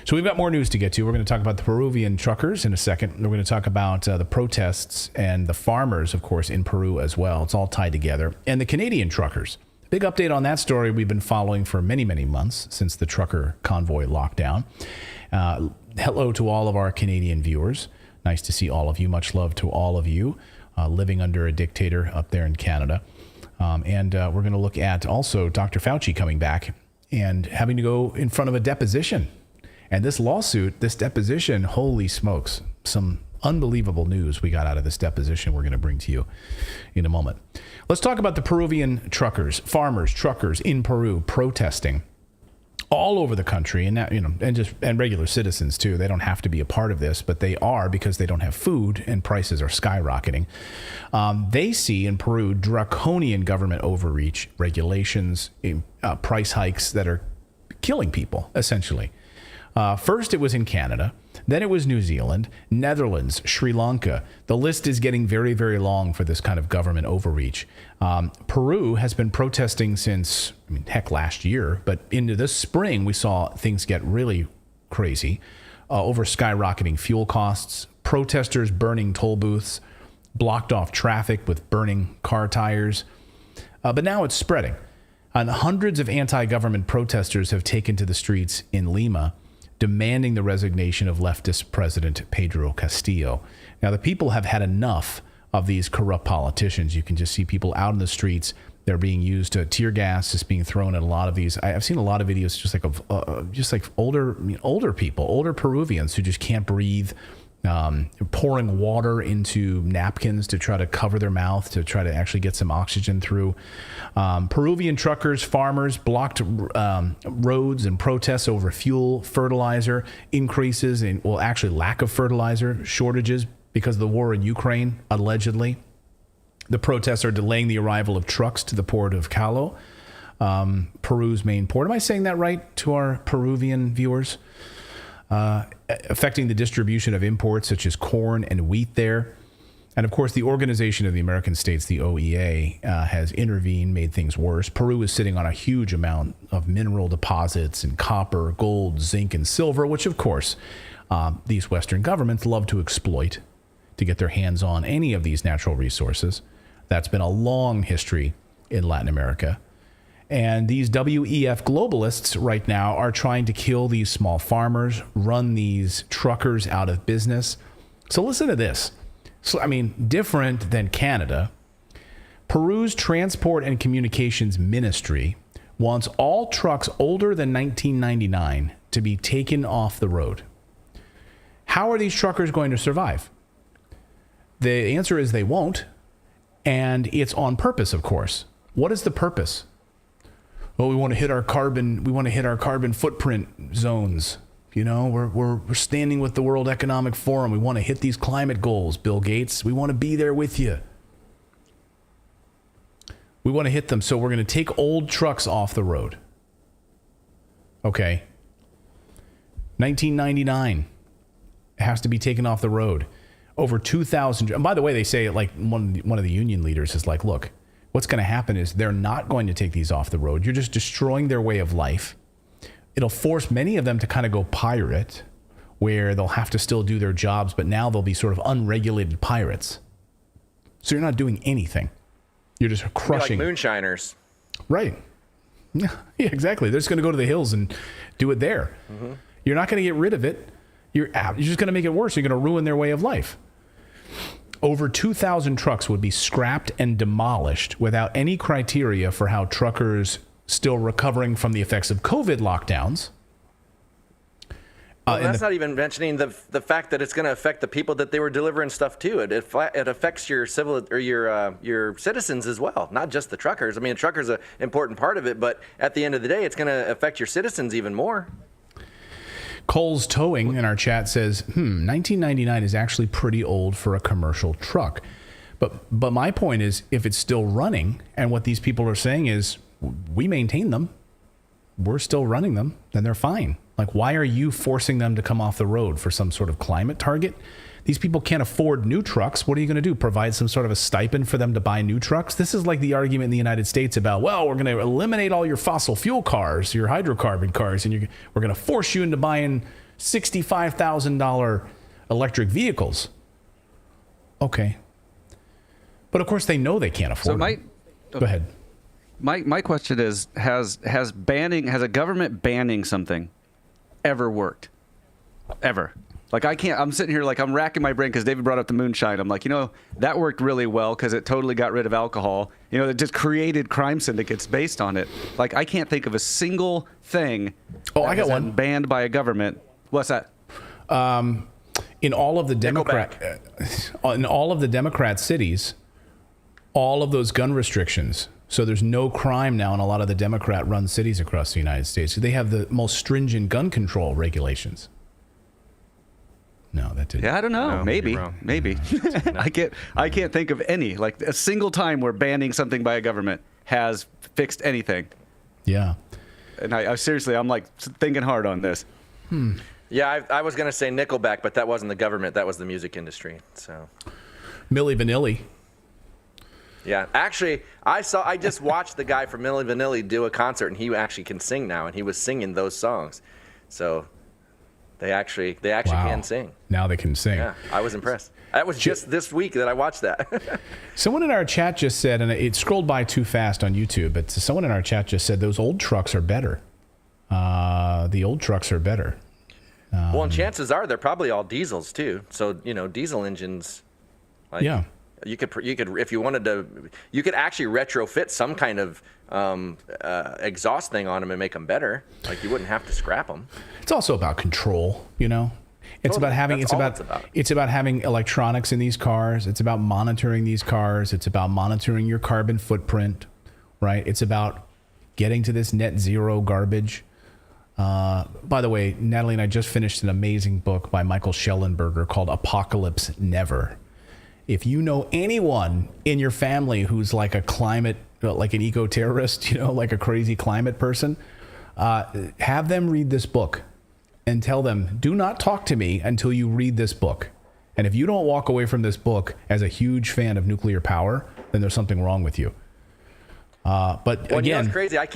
So we've got more news to get to. We're going to talk about the Peruvian truckers in a second. We're going to talk about the protests and the farmers, of course, in Peru as well. It's all tied together. And the Canadian truckers. Big update on that story we've been following for many, many months since the trucker convoy lockdown. Hello to all of our Canadian viewers. Nice to see all of you. Much love to all of you living under a dictator up there in Canada. And we're going to look at also Dr. Fauci coming back and having to go in front of a deposition. And this lawsuit, this deposition, holy smokes, some unbelievable news we got out of this deposition we're going to bring to you in a moment. Let's talk about the Peruvian truckers, farmers, truckers in Peru protesting all over the country, and and regular citizens too. They don't have to be a part of this, but they are because they don't have food and prices are skyrocketing. They see in Peru draconian government overreach, regulations, price hikes that are killing people, essentially. First, it was in Canada. Then it was New Zealand, Netherlands, Sri Lanka. The list is getting very, very long for this kind of government overreach. Peru has been protesting since, last year, but into this spring, we saw things get really crazy over skyrocketing fuel costs, protesters burning toll booths, blocked off traffic with burning car tires. But now it's spreading. And hundreds of anti-government protesters have taken to the streets in Lima, demanding the resignation of leftist President Pedro Castillo. Now, the people have had enough of these corrupt politicians. You can just see people out in the streets. They're being used to tear gas, just being thrown at a lot of these. I've seen a lot of videos just like older people, older Peruvians who just can't breathe, pouring water into napkins to try to cover their mouth, to try to actually get some oxygen through. Peruvian truckers, farmers blocked roads and protests over fuel, fertilizer, increases in, actually lack of fertilizer, shortages because of the war in Ukraine, allegedly. The protests are delaying the arrival of trucks to the port of Callao, Peru's main port. Am I saying that right to our Peruvian viewers? Affecting the distribution of imports such as corn and wheat there. And of course, the Organization of the American States, the OEA, has intervened, made things worse. Peru is sitting on a huge amount of mineral deposits in copper, gold, zinc, and silver, which of course, these Western governments love to exploit to get their hands on any of these natural resources. That's been a long history in Latin America. And these WEF globalists right now are trying to kill these small farmers, run these truckers out of business. So listen to this. So, different than Canada, Peru's Transport and Communications Ministry wants all trucks older than 1999 to be taken off the road. How are these truckers going to survive? The answer is they won't. And it's on purpose, of course. What is the purpose? Well, we want to hit our carbon footprint zones. We're standing with the World Economic Forum. We want to hit these climate goals, Bill Gates. We want to be there with you. We want to hit them, so we're going to take old trucks off the road. Okay. 1999 has to be taken off the road. Over 2,000. And by the way, they say, like, one of the union leaders is like, look, what's going to happen is they're not going to take these off the road. You're just destroying their way of life. It'll force many of them to kind of go pirate, where they'll have to still do their jobs, but now they'll be sort of unregulated pirates. So you're not doing anything. You're just crushing. Like moonshiners. Right. Yeah, exactly. They're just going to go to the hills and do it there. Mm-hmm. You're not going to get rid of it. You're just going to make it worse. You're going to ruin their way of life. Over 2,000 trucks would be scrapped and demolished without any criteria for how truckers still recovering from the effects of COVID lockdowns. Well, that's not even mentioning the fact that it's going to affect the people that they were delivering stuff to. It affects your civil or your citizens as well, not just the truckers. The truckers are an important part of it, but at the end of the day, it's going to affect your citizens even more. Cole's Towing in our chat says, 1999 is actually pretty old for a commercial truck. But my point is, if it's still running, and what these people are saying is, we maintain them, we're still running them, then they're fine. Like, why are you forcing them to come off the road for some sort of climate target? These people can't afford new trucks. What are you going to do? Provide some sort of a stipend for them to buy new trucks? This is like the argument in the United States about, well, we're going to eliminate all your fossil fuel cars, your hydrocarbon cars, and we're going to force you into buying $65,000 electric vehicles. Okay. But of course they know they can't afford them. Go ahead. My question is, has a government banning something ever worked? Ever? Like, I'm sitting here like I'm racking my brain because David brought up the moonshine. I'm like, that worked really well because it totally got rid of alcohol. It just created crime syndicates based on it. Like, I can't think of a single thing I got one banned by a government. What's that? In all of the Democrat cities, all of those gun restrictions. So there's no crime now in a lot of the Democrat-run cities across the United States. They have the most stringent gun control regulations. No, that didn't. Yeah, I don't know. No, maybe. I can't think of any, like a single time where banning something by a government has fixed anything. Yeah. And I seriously, I'm like thinking hard on this. Yeah, I was going to say Nickelback, but that wasn't the government. That was the music industry. So. Milli Vanilli. Yeah, actually, I just watched the guy from Milli Vanilli do a concert, and he actually can sing now, and he was singing those songs. So. They actually can sing. Now they can sing. Yeah, I was impressed. That was just this week that I watched that. Someone in our chat just said, and it scrolled by too fast on YouTube, but someone in our chat just said those old trucks are better. The old trucks are better. Well, and chances are they're probably all diesels too. So diesel engines. Yeah. You could if you wanted to, you could actually retrofit some kind of exhaust thing on them and make them better. Like you wouldn't have to scrap them. It's also about control, It's about having it's about having electronics in these cars. It's about monitoring these cars. It's about monitoring your carbon footprint, right? It's about getting to this net zero garbage. By the way, Natalie and I just finished an amazing book by Michael Schellenberger called Apocalypse Never. If you know anyone in your family who's like like an eco-terrorist, like a crazy climate person, have them read this book and tell them, do not talk to me until you read this book. And if you don't walk away from this book as a huge fan of nuclear power, then there's something wrong with you. But again, it's crazy. I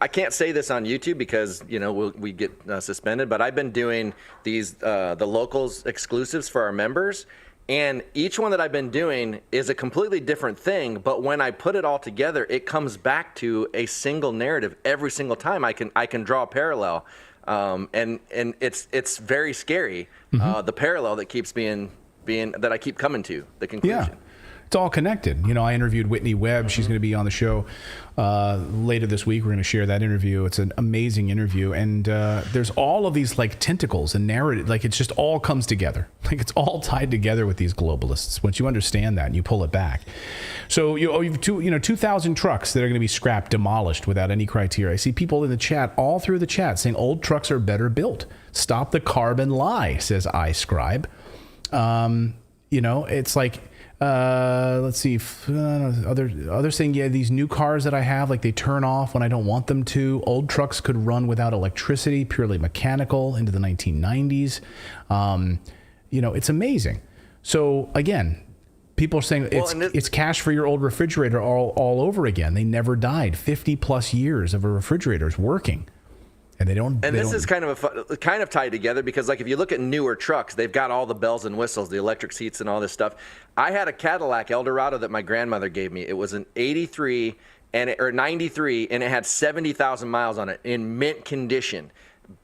can't say this on YouTube because we get suspended. But I've been doing these the locals exclusives for our members. And each one that I've been doing is a completely different thing, but when I put it all together, it comes back to a single narrative every single time. I can draw a parallel, and it's very scary. The parallel that keeps being that I keep coming to the conclusion. Yeah. It's all connected. I interviewed Whitney Webb. She's going to be on the show later this week. We're going to share that interview. It's an amazing interview. And there's all of these like tentacles and narrative. Like it's just all comes together. Like it's all tied together with these globalists. Once you understand that and you pull it back. So you have 2,000 trucks that are going to be scrapped, demolished without any criteria. I see people in the chat, all through the chat, saying old trucks are better built. Stop the carbon lie, says iScribe. It's like... let's see. Others saying, yeah, these new cars that I have, like they turn off when I don't want them to. Old trucks could run without electricity, purely mechanical, into the 1990s. It's amazing. So again, people are saying it's cash for your old refrigerator all over again. They never died. 50 plus years of a refrigerator's working. And they don't. And this is kind of tied together because, like, if you look at newer trucks, they've got all the bells and whistles, the electric seats, and all this stuff. I had a Cadillac Eldorado that my grandmother gave me. It was an '83 or '93, and it had 70,000 miles on it in mint condition,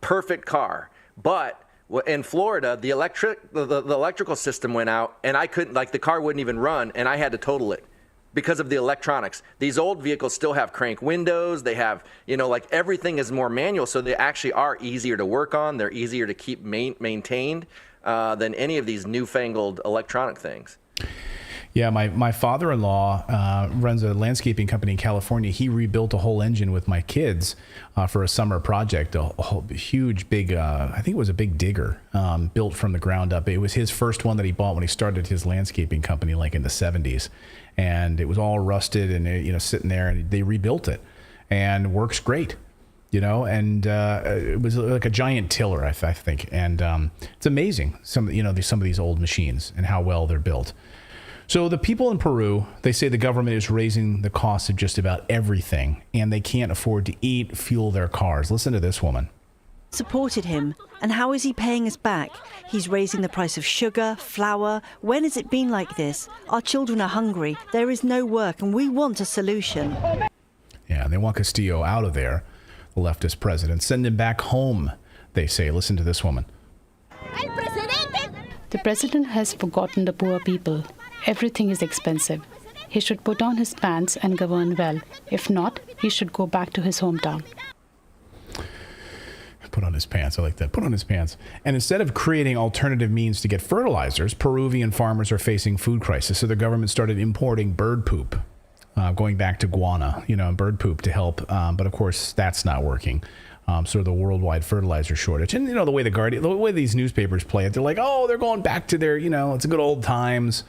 perfect car. But in Florida, the electrical system went out, and I couldn't. Like, the car wouldn't even run, and I had to total it. Because of the electronics. These old vehicles still have crank windows. They have, everything is more manual, so they actually are easier to work on. They're easier to keep maintained than any of these newfangled electronic things. Yeah, my father-in-law runs a landscaping company in California. He rebuilt a whole engine with my kids for a summer project, a whole huge, big, I think it was a big digger built from the ground up. It was his first one that he bought when he started his landscaping company like in the 70s. And it was all rusted and, sitting there, and they rebuilt it and works great. And it was like a giant tiller, I think. And it's amazing, some of these old machines and how well they're built. So the people in Peru, they say the government is raising the cost of just about everything, and they can't afford to eat, fuel their cars. Listen to this woman. Supported him, and how is he paying us back? He's raising the price of sugar, flour. When has it been like this? Our children are hungry, there is no work, and we want a solution. Yeah, they want Castillo out of there, the leftist president. Send him back home, they say. Listen to this woman. The president has forgotten the poor people. Everything is expensive. He should put on his pants and govern well. If not, he should go back to his hometown. Put on his pants. I like that. Put on his pants. And instead of creating alternative means to get fertilizers, Peruvian farmers are facing food crisis. So the government started importing bird poop, going back to guana, bird poop to help. But of course, that's not working. So the worldwide fertilizer shortage. And the way the way these newspapers play it, they're like, oh, they're going back to their, it's a good old times,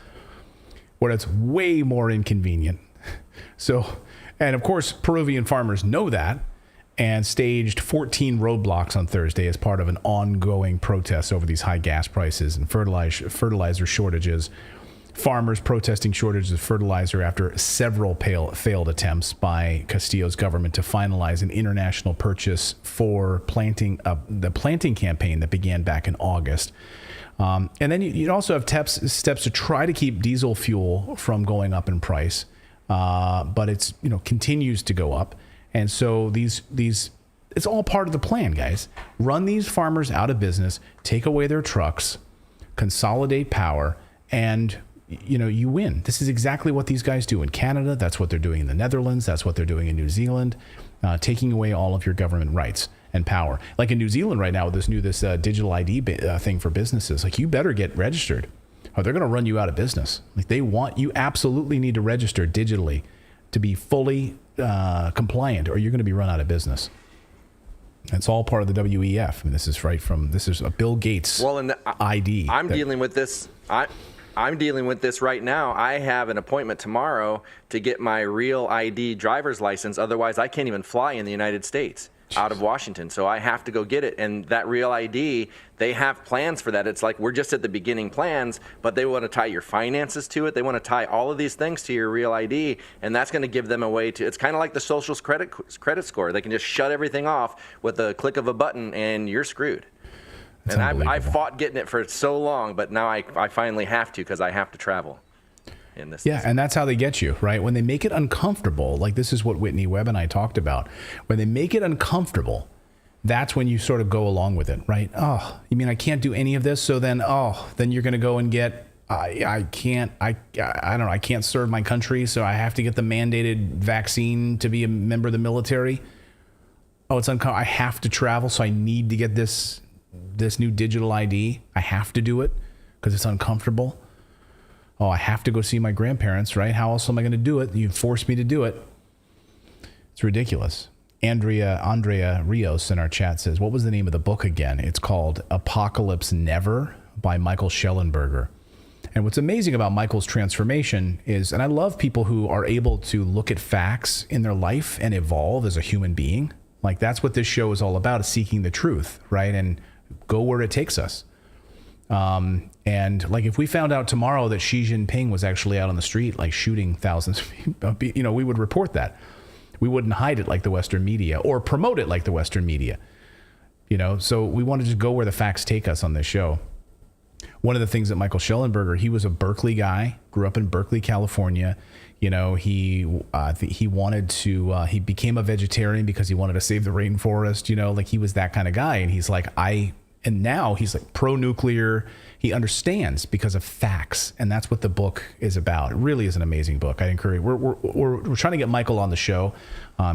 where it's way more inconvenient. So, and of course, Peruvian farmers know that and staged 14 roadblocks on Thursday as part of an ongoing protest over these high gas prices and fertilizer shortages. Farmers protesting shortages of fertilizer after several failed attempts by Castillo's government to finalize an international purchase for the planting campaign that began back in August. And then you also have steps to try to keep diesel fuel from going up in price, but it's continues to go up, and so these it's all part of the plan, guys. Run these farmers out of business, take away their trucks, consolidate power, and you win. This is exactly what these guys do in Canada. That's what they're doing in the Netherlands. That's what they're doing in New Zealand, taking away all of your government rights and power. Like in New Zealand right now with this digital ID thing for businesses, like you better get registered or they're going to run you out of business. Like you absolutely need to register digitally to be fully compliant or you're going to be run out of business. It's all part of the WEF. I mean, this is a Bill Gates ID. I'm dealing with this. I'm dealing with this right now. I have an appointment tomorrow to get my real ID driver's license. Otherwise, I can't even fly in the United States out of Washington. So I have to go get it. And that real ID, they have plans for that. It's like we're just at the beginning plans, but they want to tie your finances to it. They want to tie all of these things to your real ID. And that's going to give them a way to, it's kind of like the social credit score. They can just shut everything off with a click of a button and you're screwed. And I fought getting it for so long, but now I finally have to because I have to travel. In this. Yeah, and that's how they get you, right? When they make it uncomfortable, like this is what Whitney Webb and I talked about. When they make it uncomfortable, that's when you sort of go along with it, right? Oh, you mean I can't do any of this? So then you're going to go and get, I don't know, I can't serve my country, so I have to get the mandated vaccine to be a member of the military. Oh, it's uncomfortable. I have to travel, so I need to get this new digital ID. I have to do it because it's uncomfortable. Oh, I have to go see my grandparents, right? How else am I going to do it? You forced me to do it. It's ridiculous. Andrea Rios in our chat says, what was the name of the book again? It's called Apocalypse Never by Michael Schellenberger. And what's amazing about Michael's transformation is, and I love people who are able to look at facts in their life and evolve as a human being. Like that's what this show is all about, is seeking the truth, right? And go where it takes us. And like if we found out tomorrow that Xi Jinping was actually out on the street, like shooting thousands of people, we would report that. We wouldn't hide it like the Western media or promote it like the Western media, so we wanted to go where the facts take us on this show. One of the things that Michael Schellenberger, he was a Berkeley guy, grew up in Berkeley, California. He wanted to, he became a vegetarian because he wanted to save the rainforest, like he was that kind of guy. And he's like, and now he's like pro-nuclear. He understands because of facts. And that's what the book is about. It really is an amazing book. I encourage, we're trying to get Michael on the show.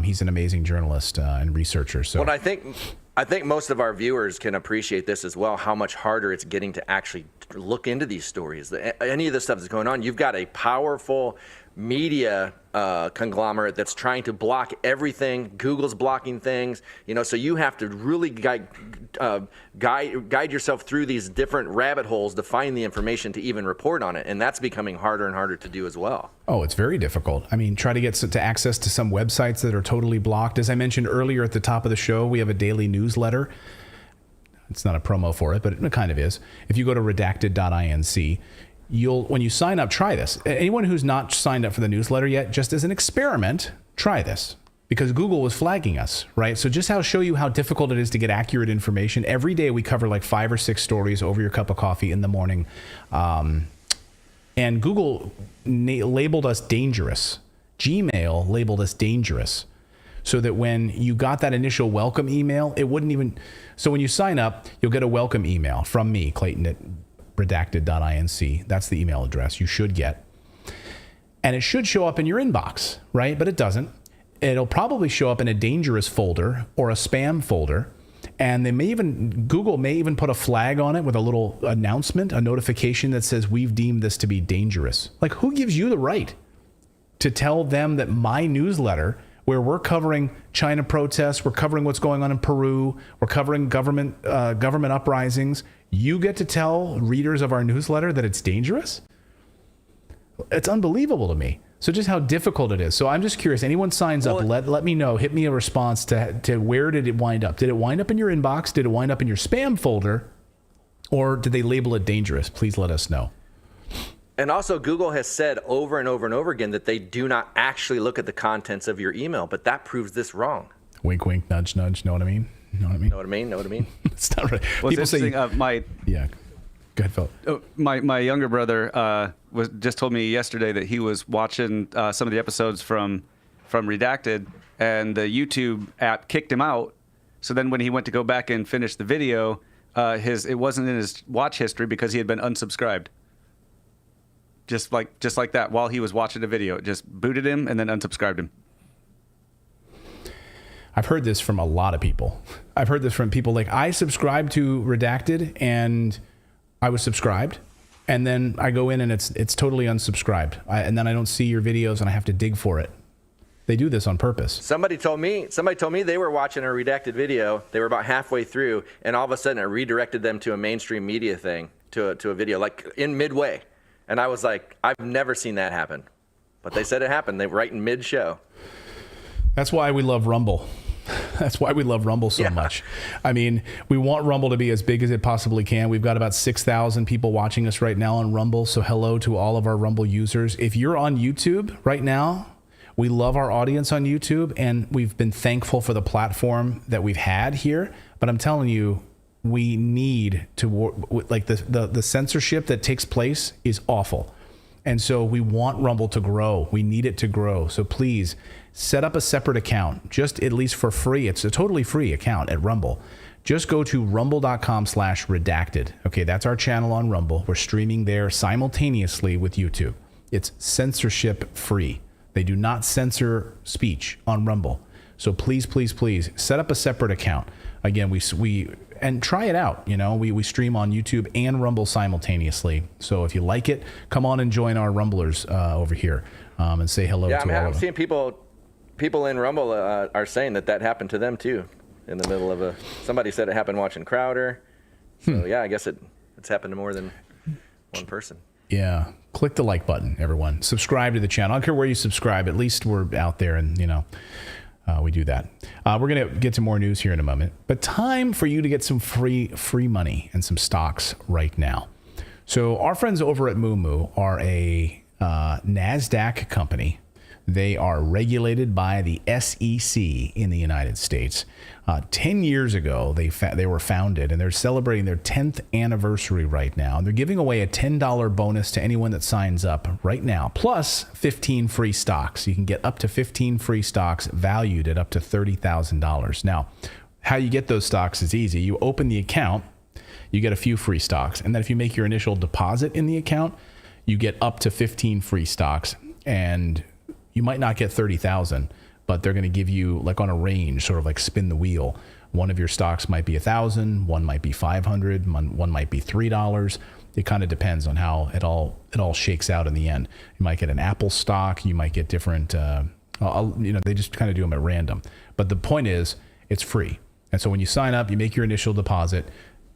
He's an amazing journalist and researcher. So what I think I think most of our viewers can appreciate this as well, how much harder it's getting to actually look into these stories. Any of the stuff that's going on, you've got a powerful media conglomerate that's trying to block everything. Google's blocking things, so you have to really guide yourself through these different rabbit holes to find the information to even report on it. And that's becoming harder and harder to do as well. Oh, it's very difficult. I mean, try to get to access to some websites that are totally blocked. As I mentioned earlier at the top of the show, we have a daily newsletter. It's not a promo for it, but it kind of is. If you go to Redacted.inc, when you sign up, try this. Anyone who's not signed up for the newsletter yet, just as an experiment, try this. Because Google was flagging us, right? So just show you how difficult it is to get accurate information. Every day we cover like 5 or 6 stories over your cup of coffee in the morning. And Google labeled us dangerous. Gmail labeled us dangerous. So that when you got that initial welcome email, it wouldn't even... So when you sign up, you'll get a welcome email from me, Clayton at Redacted.inc. That's the email address you should get. And it should show up in your inbox, right? But it doesn't. It'll probably show up in a dangerous folder or a spam folder. And Google may even put a flag on it with a little announcement, a notification that says, we've deemed this to be dangerous. Like, who gives you the right to tell them that my newsletter, where we're covering China protests, we're covering what's going on in Peru, we're covering government uprisings, you get to tell readers of our newsletter that it's dangerous? It's unbelievable to me. So just how difficult it is. So I'm just curious, anyone signs up, let me know, hit me a response to where did it wind up? Did it wind up in your inbox? Did it wind up in your spam folder? Or did they label it dangerous? Please let us know. And also, Google has said over and over and over again that they do not actually look at the contents of your email, but that proves this wrong. Wink, wink, nudge, nudge. Know what I mean? Know what I mean? It's not right. Well, People say, yeah. Go ahead, Phil. My younger brother just told me yesterday that he was watching some of the episodes from Redacted, and the YouTube app kicked him out. So then when he went to go back and finish the video, it wasn't in his watch history because he had been unsubscribed. Just like that, while he was watching the video, it just booted him and then unsubscribed him. I've heard this from a lot of people. I've heard this from people like, I subscribed to Redacted and I was subscribed, and then I go in and it's totally unsubscribed, and then I don't see your videos and I have to dig for it. They do this on purpose. Somebody told me they were watching a Redacted video. They were about halfway through, and all of a sudden it redirected them to a mainstream media thing, to a video, like in midway. And I was like, I've never seen that happen. But they said it happened. They were right in mid-show. That's why we love Rumble. That's why we love Rumble so much. I mean, we want Rumble to be as big as it possibly can. We've got about 6,000 people watching us right now on Rumble. So hello to all of our Rumble users. If you're on YouTube right now, we love our audience on YouTube, and we've been thankful for the platform that we've had here. But I'm telling you, we need to, like, the censorship that takes place is awful. And so we want Rumble to grow. We need it to grow. So please set up a separate account, just at least for free. It's a totally free account at Rumble. Just go to rumble.com/redacted. Okay, that's our channel on Rumble. We're streaming there simultaneously with YouTube. It's censorship free. They do not censor speech on Rumble. So please, please, please set up a separate account. Again, we and try it out. You know, we stream on YouTube and Rumble simultaneously. So if you like it, come on and join our Rumblers over here and say hello to all of them. I'm seeing people in Rumble are saying that happened to them too, in the middle of somebody said it happened watching Crowder. So yeah, I guess it's happened to more than one person. Yeah. Click the like button, everyone. Subscribe to the channel. I don't care where you subscribe. At least we're out there, and we do that. We're going to get to more news here in a moment, but time for you to get some free money and some stocks right now. So our friends over at Moo are a NASDAQ company. They are regulated by the SEC in the United States. 10 years ago, they were founded, and they're celebrating their 10th anniversary right now. And they're giving away a $10 bonus to anyone that signs up right now, plus 15 free stocks. You can get up to 15 free stocks valued at up to $30,000. Now, how you get those stocks is easy. You open the account, you get a few free stocks. And then if you make your initial deposit in the account, you get up to 15 free stocks. And you might not get 30,000, but they're going to give you like on a range, sort of like spin the wheel. One of your stocks might be $1,000, one might be $500, one might be $3. It kind of depends on how it all shakes out in the end. You might get an Apple stock, you might get different, they just kind of do them at random. But the point is, it's free. And so when you sign up, you make your initial deposit,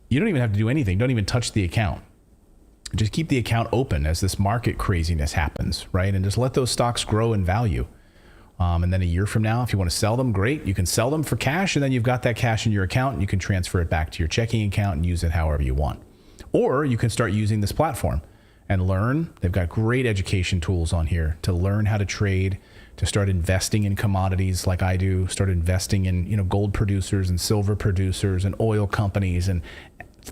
you don't even have to do anything. Don't even touch the account. Just keep the account open as this market craziness happens, right? And just let those stocks grow in value. And then a year from now, if you want to sell them, great. You can sell them for cash, and then you've got that cash in your account, and you can transfer it back to your checking account and use it however you want. Or you can start using this platform and learn. They've got great education tools on here to learn how to trade, to start investing in commodities like I do, start investing in gold producers and silver producers and oil companies and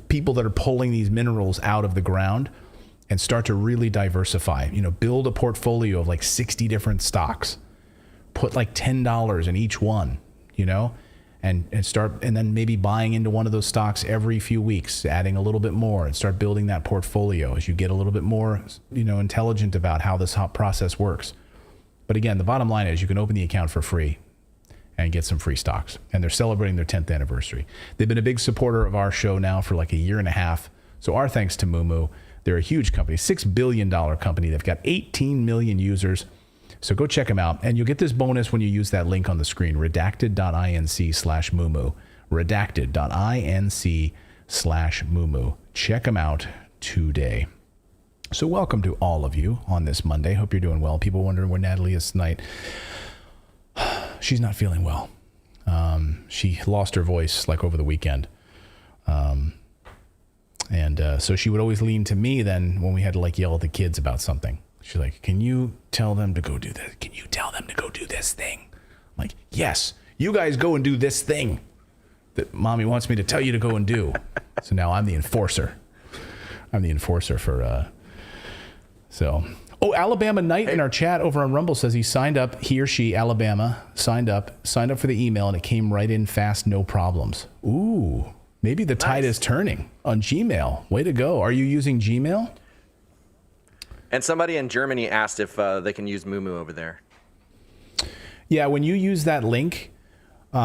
people that are pulling these minerals out of the ground, and start to really diversify. Build a portfolio of like 60 different stocks. Put like $10 in each one, and start, and then maybe buying into one of those stocks every few weeks, adding a little bit more, and start building that portfolio as you get a little bit more, intelligent about how this process works. But again, the bottom line is you can open the account for free and get some free stocks. And they're celebrating their 10th anniversary. They've been a big supporter of our show now for like a year and a half. So our thanks to Moomoo. They're a huge company, $6 billion company. They've got 18 million users. So go check them out. And you'll get this bonus when you use that link on the screen, redacted.inc/Moomoo. Redacted.inc/Moomoo. Check them out today. So welcome to all of you on this Monday. Hope you're doing well. People wondering where Natalie is tonight. She's not feeling well. She lost her voice like over the weekend. So she would always lean to me then when we had to like yell at the kids about something. She's like, can you tell them to go do this? Can you tell them to go do this thing? I'm like, yes, you guys go and do this thing that mommy wants me to tell you to go and do. So now I'm the enforcer. I'm the enforcer for, Oh, Alabama Knight in our chat over on Rumble says he signed up, he or she, Alabama, signed up for the email, and it came right in fast, no problems. Ooh, maybe the tide is turning on Gmail. Way to go. Are you using Gmail? And somebody in Germany asked if they can use Moomoo over there. Yeah, when you use that link,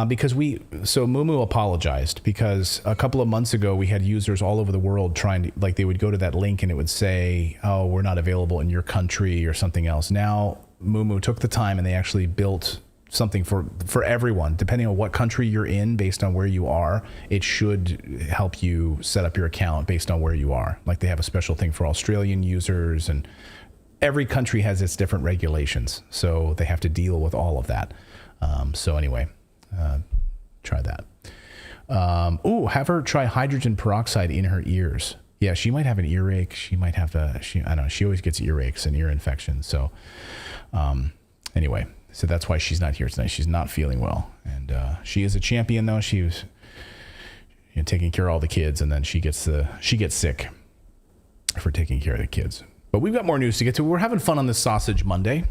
because Moomoo apologized because a couple of months ago we had users all over the world trying to, like, they would go to that link and it would say, oh, we're not available in your country or something else. Now Moomoo took the time and they actually built something for everyone, depending on what country you're in, based on where you are. It should help you set up your account based on where you are. Like they have a special thing for Australian users, and every country has its different regulations. So they have to deal with all of that. Try that. Have her try hydrogen peroxide in her ears. Yeah, she might have an earache. She might have I don't know. She always gets earaches and ear infections. So so that's why she's not here tonight. She's not feeling well. And she is a champion, though. She was taking care of all the kids, and then she gets sick for taking care of the kids. But we've got more news to get to. We're having fun on this Sausage Monday.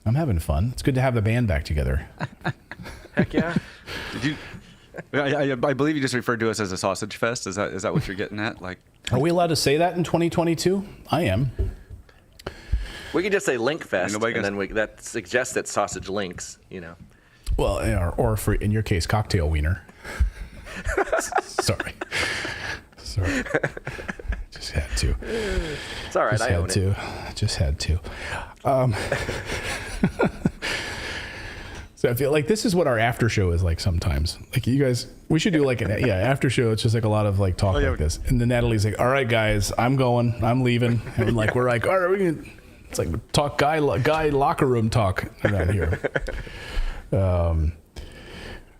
I'm having fun. It's good to have the band back together. Heck yeah. I believe you just referred to us as a sausage fest. Is that what you're getting at? Like, are we allowed to say that in 2022? I am. We could just say Link Fest, and then that suggests that sausage links, Well, or for, in your case, cocktail wiener. Sorry. Just had to. It's all right. I own it. Just had to. So I feel like this is what our after show is like sometimes. Like you guys, we should do like after show. It's just like a lot of like talk like this. And then Natalie's like, all right, guys, I'm going. I'm leaving. And like we're like, all right, it's like talk guy locker room talk around here.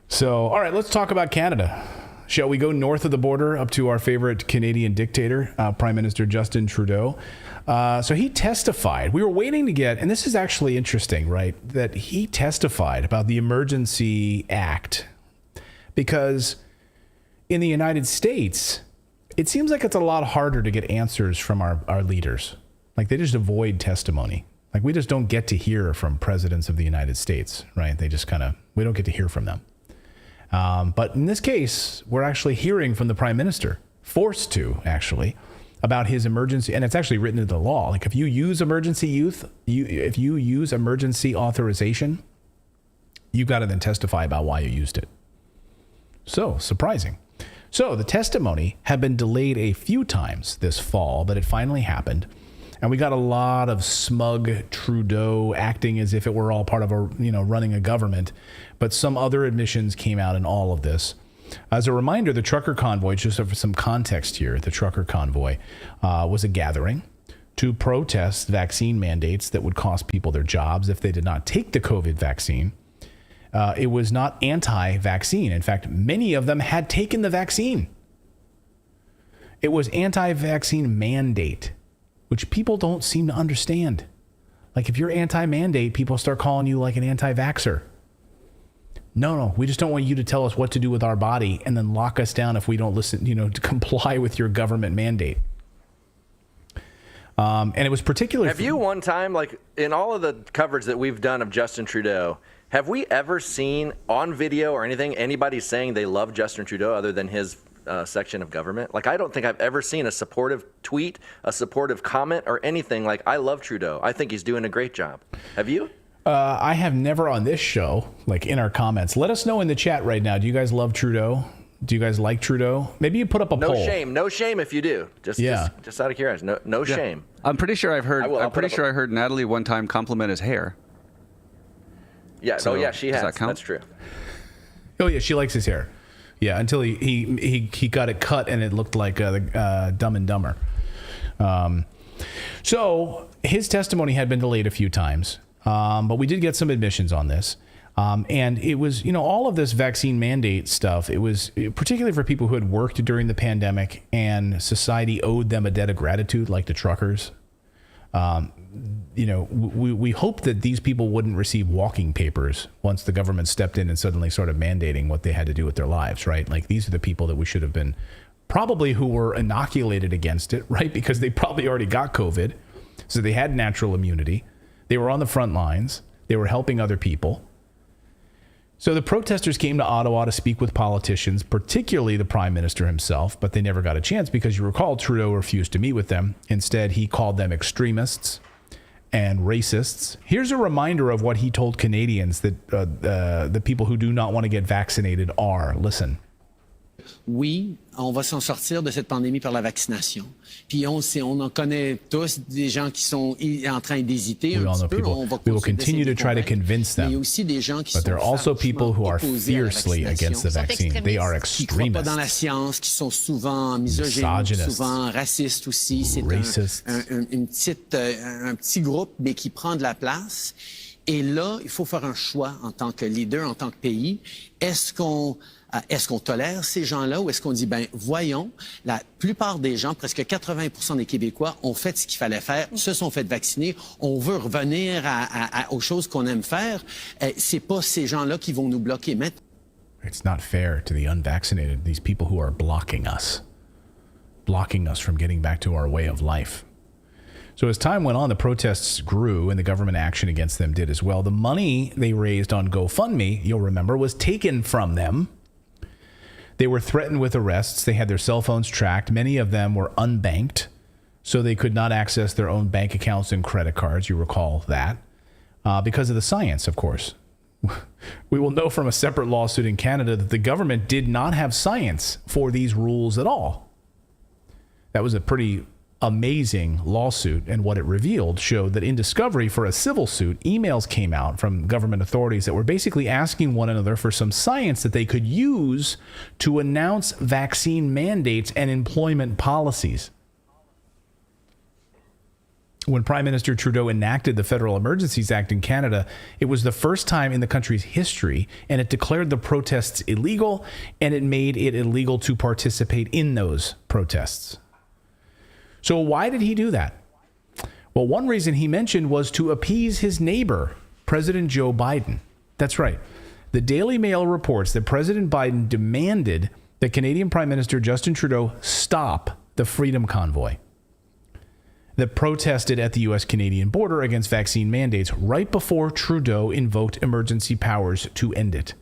So, all right, let's talk about Canada. Shall we go north of the border up to our favorite Canadian dictator, Prime Minister Justin Trudeau? So he testified. We were waiting to get, and this is actually interesting, right, that he testified about the Emergency Act, because in the United States, it seems like it's a lot harder to get answers from our leaders. Like they just avoid testimony. Like we just don't get to hear from presidents of the United States, right? They just we don't get to hear from them. But in this case, we're actually hearing from the prime minister, forced to actually, about his emergency, and it's actually written into the law. Like if you use emergency authorization, You've got to then testify about why you used it. So, surprising. So, the testimony had been delayed a few times this fall, but it finally happened. And we got a lot of smug Trudeau acting as if it were all part of running a government. But some other admissions came out in all of this. As a reminder, the trucker convoy, just for some context here, the trucker convoy was a gathering to protest vaccine mandates that would cost people their jobs if they did not take the COVID vaccine. It was not anti-vaccine. In fact, many of them had taken the vaccine. It was anti-vaccine mandate, which people don't seem to understand. Like if you're anti-mandate, people start calling you like an anti-vaxxer. No, we just don't want you to tell us what to do with our body and then lock us down if we don't listen, to comply with your government mandate. And it was particularly... Have you one time, like in all of the coverage that we've done of Justin Trudeau, have we ever seen on video or anything anybody saying they love Justin Trudeau other than his section of government? Like, I don't think I've ever seen a supportive tweet, a supportive comment, or anything like, I love Trudeau. I think he's doing a great job. Have you? I have never on this show, like in our comments. Let us know in the chat right now. Do you guys love Trudeau? Do you guys like Trudeau? Maybe you put up a poll. No shame if you do. Just out of curiosity. No shame. I'm pretty sure I heard Natalie one time compliment his hair. Yeah. So, she has. Does that count? That's true. Oh yeah, she likes his hair. Yeah, until he got it cut and it looked like Dumb and Dumber. So his testimony had been delayed a few times, but we did get some admissions on this. And it was, all of this vaccine mandate stuff, it was particularly for people who had worked during the pandemic and society owed them a debt of gratitude, like the truckers. We hope that these people wouldn't receive walking papers once the government stepped in and suddenly started mandating what they had to do with their lives, right? Like these are the people that we should have been probably who were inoculated against it, right? Because they probably already got COVID. So they had natural immunity. They were on the front lines. They were helping other people. So the protesters came to Ottawa to speak with politicians, particularly the Prime Minister himself, but they never got a chance because you recall Trudeau refused to meet with them. Instead, he called them extremists and racists. Here's a reminder of what he told Canadians that the people who do not want to get vaccinated are. Listen. Oui, on va s'en sortir de cette pandémie par la vaccination. Puis on en connaît tous des gens qui sont en train d'hésiter un petit peu. We will continue to try to convince them. But there are also people who are fiercely against the vaccine. They are extremists. Qui ne croient pas dans la science, qui sont souvent misogynes, souvent racistes aussi. C'est un petit groupe, mais qui prend de la place. Et là, il faut faire un choix en tant que leader, en tant que pays. Est-ce qu'on tolère ces gens-là ou est-ce qu'on dit, voyons, la plupart des gens, presque 80% des Québécois ont fait ce qu'il fallait faire, se sont fait vacciner, on veut revenir aux choses qu'on aime faire. C'est pas ces gens-là qui vont nous bloquer maintenant. It's not fair to the unvaccinated, these people who are blocking us from getting back to our way of life. So as time went on, the protests grew and the government action against them did as well. The money they raised on GoFundMe, you'll remember, was taken from them. They were threatened with arrests. They had their cell phones tracked. Many of them were unbanked, so they could not access their own bank accounts and credit cards. You recall that. Because of the science, of course. We will know from a separate lawsuit in Canada that the government did not have science for these rules at all. That was a pretty amazing lawsuit, and what it revealed showed that in discovery for a civil suit, emails came out from government authorities that were basically asking one another for some science that they could use to announce vaccine mandates and employment policies. When Prime Minister Trudeau enacted the Federal Emergencies Act in Canada, it was the first time in the country's history, and it declared the protests illegal, and it made it illegal to participate in those protests. So why did he do that? Well, one reason he mentioned was to appease his neighbor, President Joe Biden. That's right. The Daily Mail reports that President Biden demanded that Canadian Prime Minister Justin Trudeau stop the Freedom Convoy that protested at the U.S.-Canadian border against vaccine mandates right before Trudeau invoked emergency powers to end it.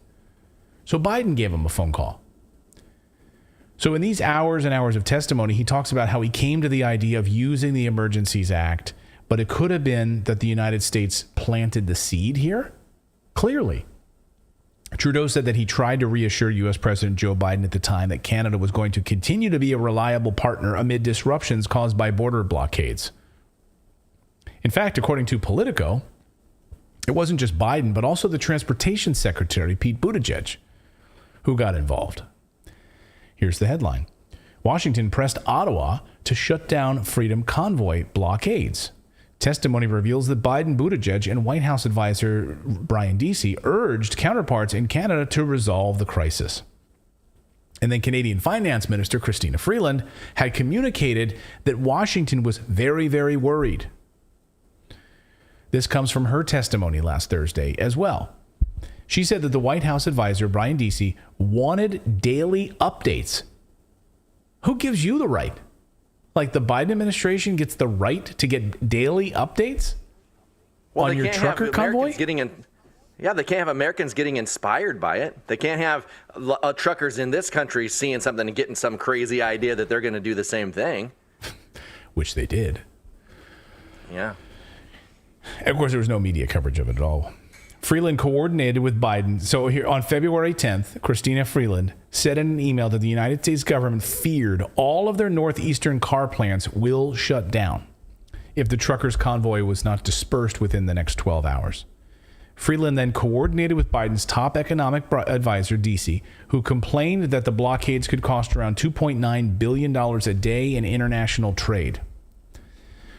So Biden gave him a phone call. So in these hours and hours of testimony, he talks about how he came to the idea of using the Emergencies Act, but it could have been that the United States planted the seed here. Clearly, Trudeau said that he tried to reassure U.S. President Joe Biden at the time that Canada was going to continue to be a reliable partner amid disruptions caused by border blockades. In fact, according to Politico, it wasn't just Biden, but also the Transportation Secretary, Pete Buttigieg, who got involved. Here's the headline. Washington pressed Ottawa to shut down Freedom Convoy blockades. Testimony reveals that Biden, Buttigieg, and White House advisor Brian Deese urged counterparts in Canada to resolve the crisis. And then Canadian Finance Minister Chrystia Freeland had communicated that Washington was very, very worried. This comes from her testimony last Thursday as well. She said that the White House advisor, Brian Deese, wanted daily updates. Who gives you the right? Like the Biden administration gets the right to get daily updates on your trucker convoy? They can't have Americans getting inspired by it. They can't have truckers in this country seeing something and getting some crazy idea that they're going to do the same thing. Which they did. Yeah. And of course, there was no media coverage of it at all. Freeland coordinated with Biden. So here on February 10th, Chrystia Freeland said in an email that the United States government feared all of their northeastern car plants will shut down if the truckers' convoy was not dispersed within the next 12 hours. Freeland then coordinated with Biden's top economic advisor, Deese, who complained that the blockades could cost around $2.9 billion a day in international trade.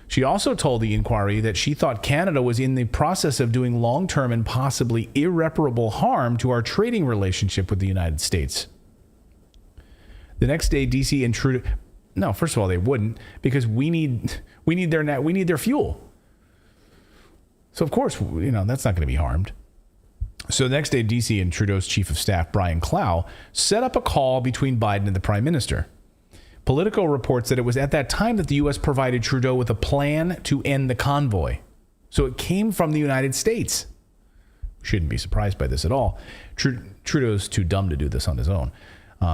She also told the inquiry that she thought Canada was in the process of doing long-term and possibly irreparable harm to our trading relationship with the United States. The next day, Deese and Trudeau... No, first of all, they wouldn't, because we need their fuel. So, of course, that's not going to be harmed. So the next day, Deese and Trudeau's chief of staff, Brian Clow, set up a call between Biden and the prime minister. Politico reports that it was at that time that the U.S. provided Trudeau with a plan to end the convoy. So it came from the United States. Shouldn't be surprised by this at all. Trudeau's too dumb to do this on his own.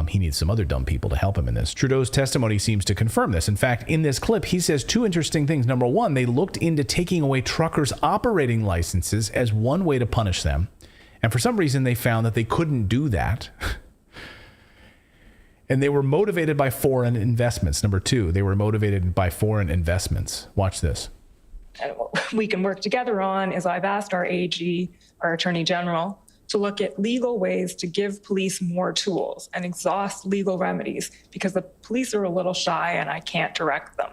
He needs some other dumb people to help him in this. Trudeau's testimony seems to confirm this. In fact, in this clip, he says two interesting things. Number one, they looked into taking away truckers' operating licenses as one way to punish them. And for some reason, they found that they couldn't do that. And they were motivated by foreign investments. Number two, they were motivated by foreign investments. Watch this. And what we can work together on is I've asked our AG, our Attorney General, to look at legal ways to give police more tools and exhaust legal remedies because the police are a little shy and I can't direct them.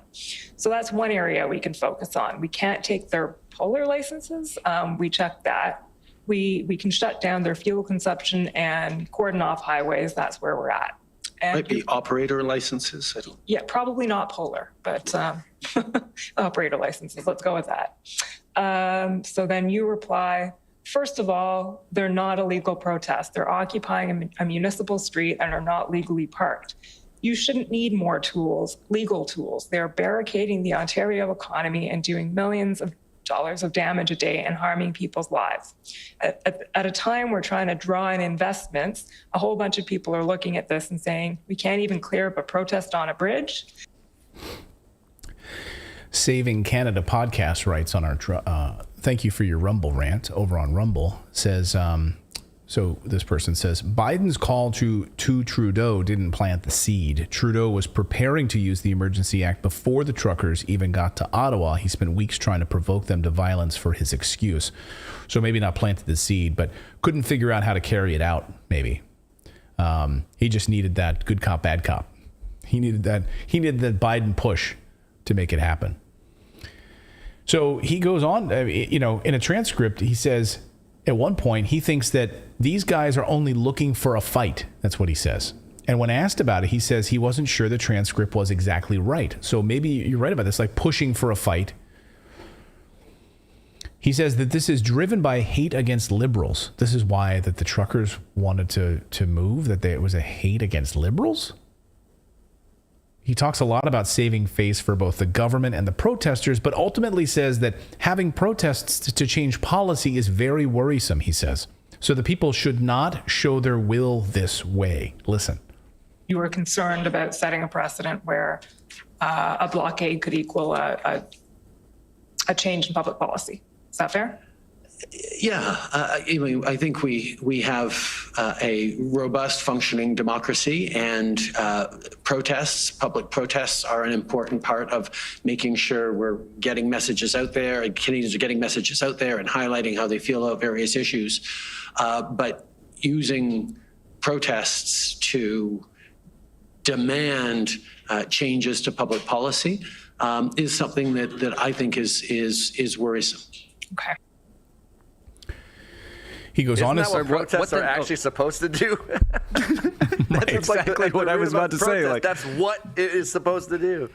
So that's one area we can focus on. We can't take their polar licenses. We checked that. We can shut down their fuel consumption and cordon off highways. That's where we're at. And might be operator licenses. Yeah, probably not polar, but operator licenses. Let's go with that. So then you reply, first of all, they're not a legal protest. They're occupying a municipal street and are not legally parked. You shouldn't need more tools, legal tools. They're barricading the Ontario economy and doing millions of dollars of damage a day and harming people's lives. At a time we're trying to draw in investments, a whole bunch of people are looking at this and saying, we can't even clear up a protest on a bridge. Saving Canada podcast writes on our thank you for your Rumble rant over on Rumble, says, so this person says, Biden's call to Trudeau didn't plant the seed. Trudeau was preparing to use the Emergency Act before the truckers even got to Ottawa. He spent weeks trying to provoke them to violence for his excuse. So maybe not planted the seed, but couldn't figure out how to carry it out, maybe. He just needed that good cop, bad cop. He needed that Biden push to make it happen. So he goes on, in a transcript, he says, at one point, he thinks that these guys are only looking for a fight. That's what he says. And when asked about it, he says he wasn't sure the transcript was exactly right. So maybe you're right about this, like pushing for a fight. He says that this is driven by hate against liberals. This is why that the truckers wanted to move, that it was a hate against liberals. He talks a lot about saving face for both the government and the protesters, but ultimately says that having protests to change policy is very worrisome, he says. So the people should not show their will this way. Listen. You were concerned about setting a precedent where a blockade could equal a change in public policy. Is that fair? I think we have a robust functioning democracy, and public protests are an important part of making sure we're getting messages out there, and Canadians are getting messages out there and highlighting how they feel about various issues. But using protests to demand changes to public policy is something that I think is worrisome. Okay. He goes Isn't on to that what protests are actually supposed to do? Right, exactly what I was about to say. Like, that's what it is supposed to do.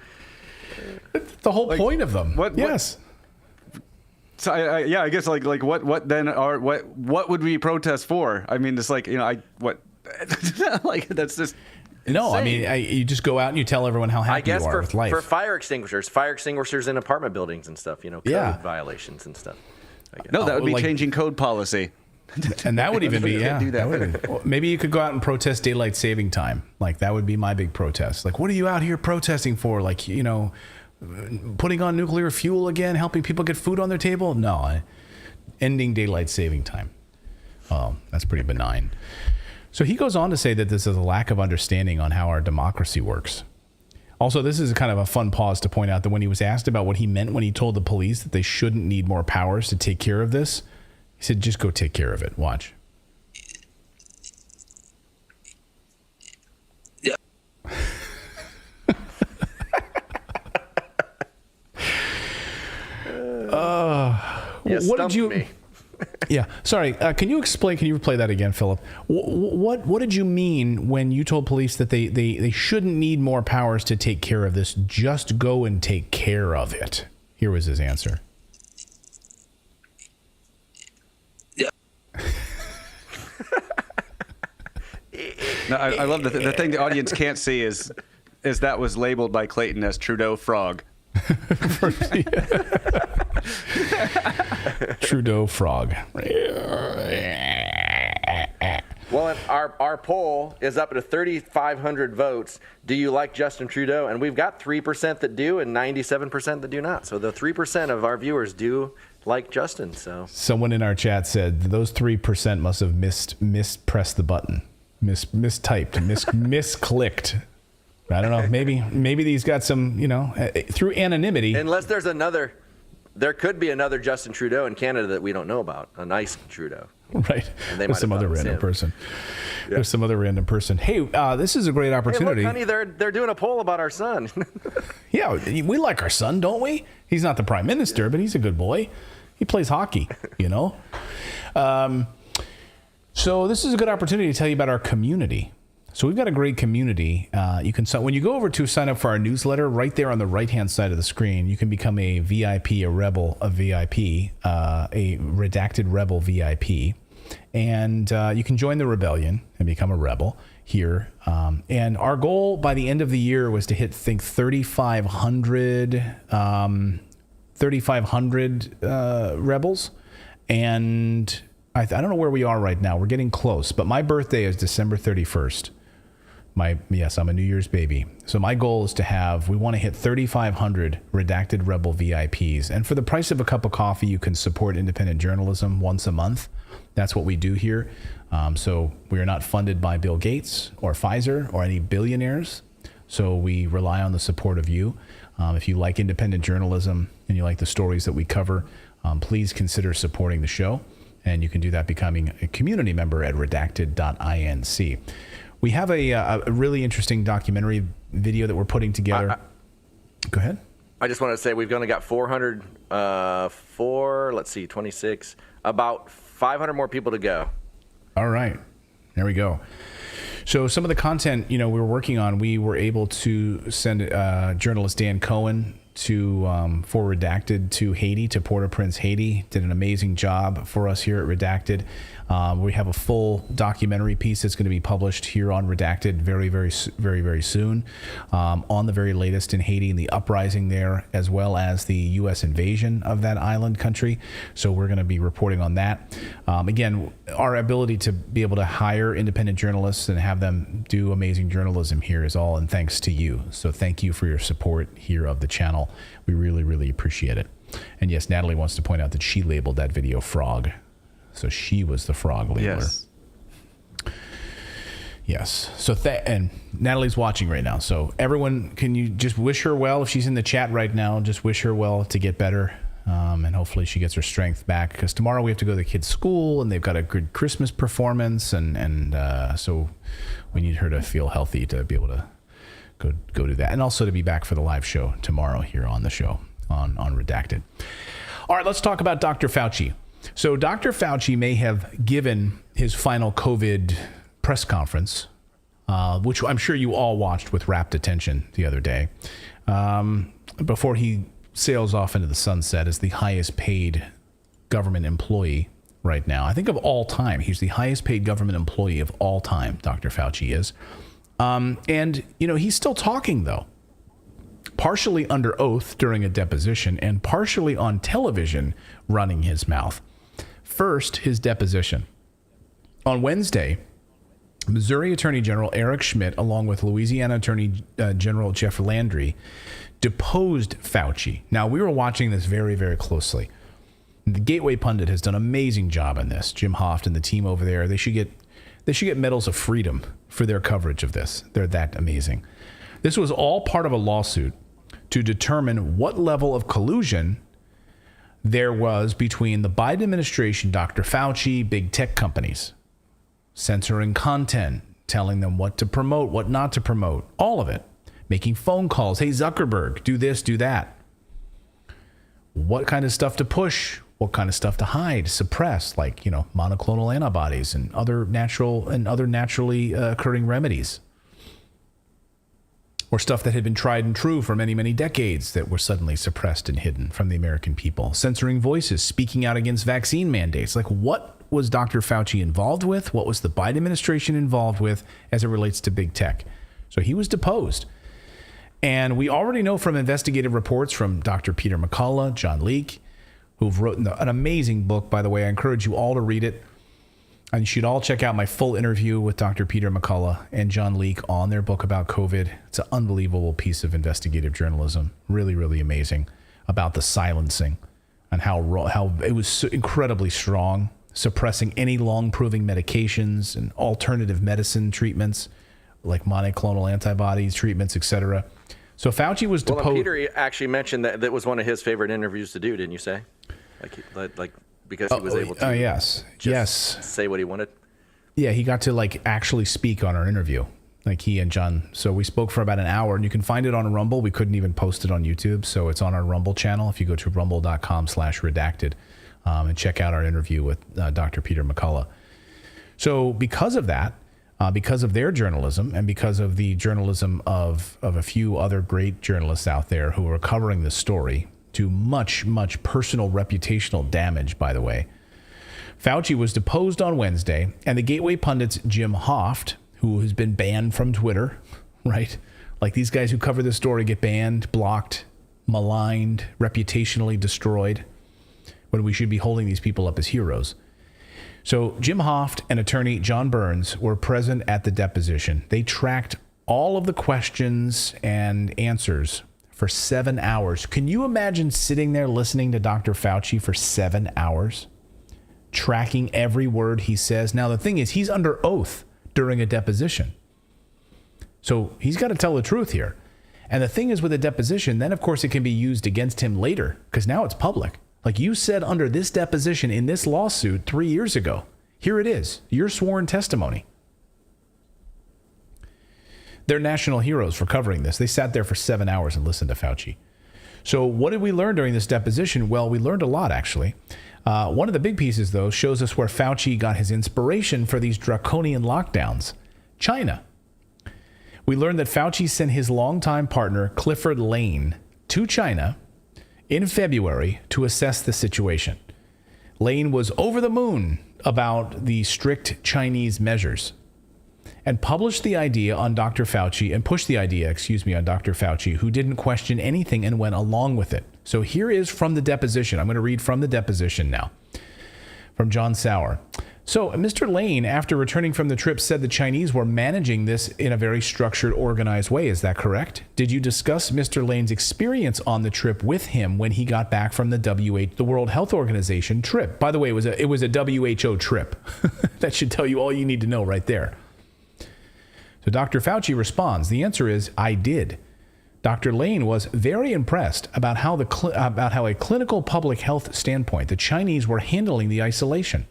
The whole point of them. Yes. So I guess what would we protest for? I mean, it's like, like that's just. No, insane. I mean, you just go out and you tell everyone how happy you are with life. For fire extinguishers in apartment buildings and stuff, code violations and stuff. No, that would be changing code policy. And that would even be, maybe you could go out and protest daylight saving time. Like, that would be my big protest. Like, what are you out here protesting for? Like, putting on nuclear fuel again, helping people get food on their table? No, ending daylight saving time. Oh, that's pretty benign. So he goes on to say that this is a lack of understanding on how our democracy works. Also, this is kind of a fun pause to point out that when he was asked about what he meant when he told the police that they shouldn't need more powers to take care of this, he said, just go take care of it. Watch. Yeah. What did you... Me. Yeah, sorry. Can you explain? Can you replay that again, Philip? What did you mean when you told police that they shouldn't need more powers to take care of this? Just go and take care of it. Here was his answer. Yeah. No, I love the thing the audience can't see is that was labeled by Clayton as Trudeau frog. Trudeau frog. Well, our poll is up to 3,500 votes. Do you like Justin Trudeau? And we've got 3% that do and 97% that do not. So the 3% of our viewers do like Justin. So someone in our chat said those 3% must have mispressed the button, mistyped, misclicked. I don't know. Maybe he's got some, through anonymity. Unless there could be another Justin Trudeau in Canada that we don't know about, a nice Trudeau. Right. And they There's some other random person. Yeah. There's some other random person. Hey, this is a great opportunity. Hey, look, honey, they're doing a poll about our son. Yeah, we like our son, don't we? He's not the prime minister, but he's a good boy. He plays hockey, So this is a good opportunity to tell you about our community. So we've got a great community. You can when you go over to sign up for our newsletter, right there on the right-hand side of the screen, you can become a VIP, a Rebel, a VIP, a Redacted Rebel VIP, and you can join the rebellion and become a rebel here. And our goal by the end of the year was to hit, 3,500 rebels, and I don't know where we are right now. We're getting close, but my birthday is December 31st. Yes, I'm a New Year's baby. So my goal is we want to hit 3,500 Redacted Rebel VIPs. And for the price of a cup of coffee, you can support independent journalism once a month. That's what we do here. So we are not funded by Bill Gates or Pfizer or any billionaires. So we rely on the support of you. If you like independent journalism and you like the stories that we cover, please consider supporting the show. And you can do that becoming a community member at Redacted.inc. We have a really interesting documentary video that we're putting together. Go ahead. I just want to say we've only got 26, about 500 more people to go. All right. There we go. So some of the content, we were working on, we were able to send journalist Dan Cohen for Redacted to Haiti, to Port-au-Prince, Haiti. Did an amazing job for us here at Redacted. We have a full documentary piece that's going to be published here on Redacted very, very, very, very soon on the very latest in Haiti and the uprising there, as well as the U.S. invasion of that island country. So we're going to be reporting on that. Again, our ability to be able to hire independent journalists and have them do amazing journalism here is all in thanks to you. So thank you for your support here of the channel. We really, really appreciate it. And yes, Natalie wants to point out that she labeled that video frog. So she was the frog labeler. Yes. Yes. So and Natalie's watching right now. So everyone, can you just wish her well? If she's in the chat right now, just wish her well to get better. And hopefully she gets her strength back, because tomorrow we have to go to the kids' school and they've got a good Christmas performance. And so we need her to feel healthy to be able to go do that. And also to be back for the live show tomorrow here on the show on Redacted. All right, let's talk about Dr. Fauci. So Dr. Fauci may have given his final COVID press conference, which I'm sure you all watched with rapt attention the other day, before he sails off into the sunset as the highest paid government employee right now. I think of all time, he's the highest paid government employee of all time, Dr. Fauci is. And, you know, he's still talking, though, partially under oath during a deposition and partially on television running his mouth. First, his deposition. On Wednesday, Missouri Attorney General Eric Schmidt, along with Louisiana Attorney General Jeff Landry, deposed Fauci. Now, we were watching this very, very closely. The Gateway Pundit has done an amazing job on this. Jim Hoft and the team over there, they should get medals of freedom for their coverage of this. They're that amazing. This was all part of a lawsuit to determine what level of collusion there was between the Biden administration, Dr. Fauci, big tech companies, censoring content, telling them what to promote, what not to promote, all of it, making phone calls. Hey, Zuckerberg, do this, do that. What kind of stuff to push, what kind of stuff to hide, suppress, like, you know, monoclonal antibodies and other naturally occurring remedies. Or stuff that had been tried and true for many, many decades that were suddenly suppressed and hidden from the American people. Censoring voices, speaking out against vaccine mandates. Like, what was Dr. Fauci involved with? What was the Biden administration involved with as it relates to big tech? So he was deposed. And we already know from investigative reports from Dr. Peter McCullough, John Leake, who've written an amazing book, by the way. I encourage you all to read it. And you should all check out my full interview with Dr. Peter McCullough and John Leake on their book about COVID. It's an unbelievable piece of investigative journalism. Really, really amazing about the silencing and how it was so incredibly strong, suppressing any long-proving medications and alternative medicine treatments like monoclonal antibodies, treatments, etc. So Fauci was deposed. Well, Peter actually mentioned that was one of his favorite interviews to do, didn't you say? Like because he was able to yes. say what he wanted. Yeah, he got to like actually speak on our interview, like he and John. So we spoke for about an hour, and you can find it on Rumble. We couldn't even post it on YouTube, so it's on our Rumble channel. If you go to rumble.com/redacted and check out our interview with Dr. Peter McCullough. So because of that, because of their journalism and because of the journalism of a few other great journalists out there who are covering this story, to much, much personal reputational damage, by the way, Fauci was deposed on Wednesday, and the Gateway Pundit's Jim Hoft, who has been banned from Twitter, right? Like these guys who cover this story get banned, blocked, maligned, reputationally destroyed, when we should be holding these people up as heroes. So Jim Hoft and attorney John Burns were present at the deposition. They tracked all of the questions and answers for 7 hours. Can you imagine sitting there listening to Dr. Fauci for 7 hours, tracking every word he says? Now, the thing is, he's under oath during a deposition. So he's got to tell the truth here. And the thing is with a deposition, then, of course, it can be used against him later because now it's public. Like you said under this deposition in this lawsuit 3 years ago. Here it is, your sworn testimony. They're national heroes for covering this. They sat there for 7 hours and listened to Fauci. So what did we learn during this deposition? Well, we learned a lot, actually. One of the big pieces, though, shows us where Fauci got his inspiration for these draconian lockdowns. China. We learned that Fauci sent his longtime partner, Clifford Lane, to China in February to assess the situation. Lane was over the moon about the strict Chinese measures and pushed the idea on Dr. Fauci, on Dr. Fauci, who didn't question anything and went along with it. So here is from the deposition. I'm going to read from the deposition now. From John Sauer. So Mr. Lane, after returning from the trip, said the Chinese were managing this in a very structured, organized way. Is that correct? Did you discuss Mr. Lane's experience on the trip with him when he got back from the World Health Organization trip? By the way, it was a WHO trip. That should tell you all you need to know right there. So Dr. Fauci responds. The answer is, I did. Dr. Lane was very impressed about how a clinical public health standpoint, the Chinese were handling the isolation,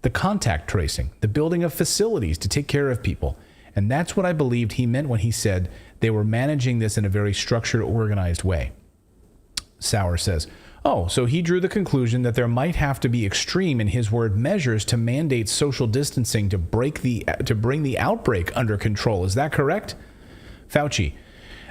the contact tracing, the building of facilities to take care of people. And that's what I believed he meant when he said they were managing this in a very structured, organized way. Sauer says, oh, so he drew the conclusion that there might have to be extreme, in his word, measures to mandate social distancing to bring the outbreak under control. Is that correct? Fauci,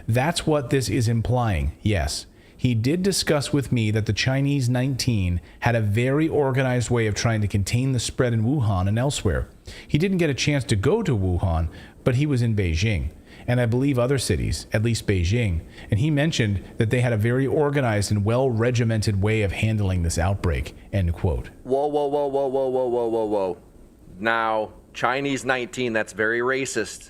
that's what this is implying. Yes. He did discuss with me that the Chinese 19 had a very organized way of trying to contain the spread in Wuhan and elsewhere. He didn't get a chance to go to Wuhan, but he was in Beijing, and I believe other cities, at least Beijing, and he mentioned that they had a very organized and well-regimented way of handling this outbreak, end quote. Whoa. Now, Chinese 19, that's very racist.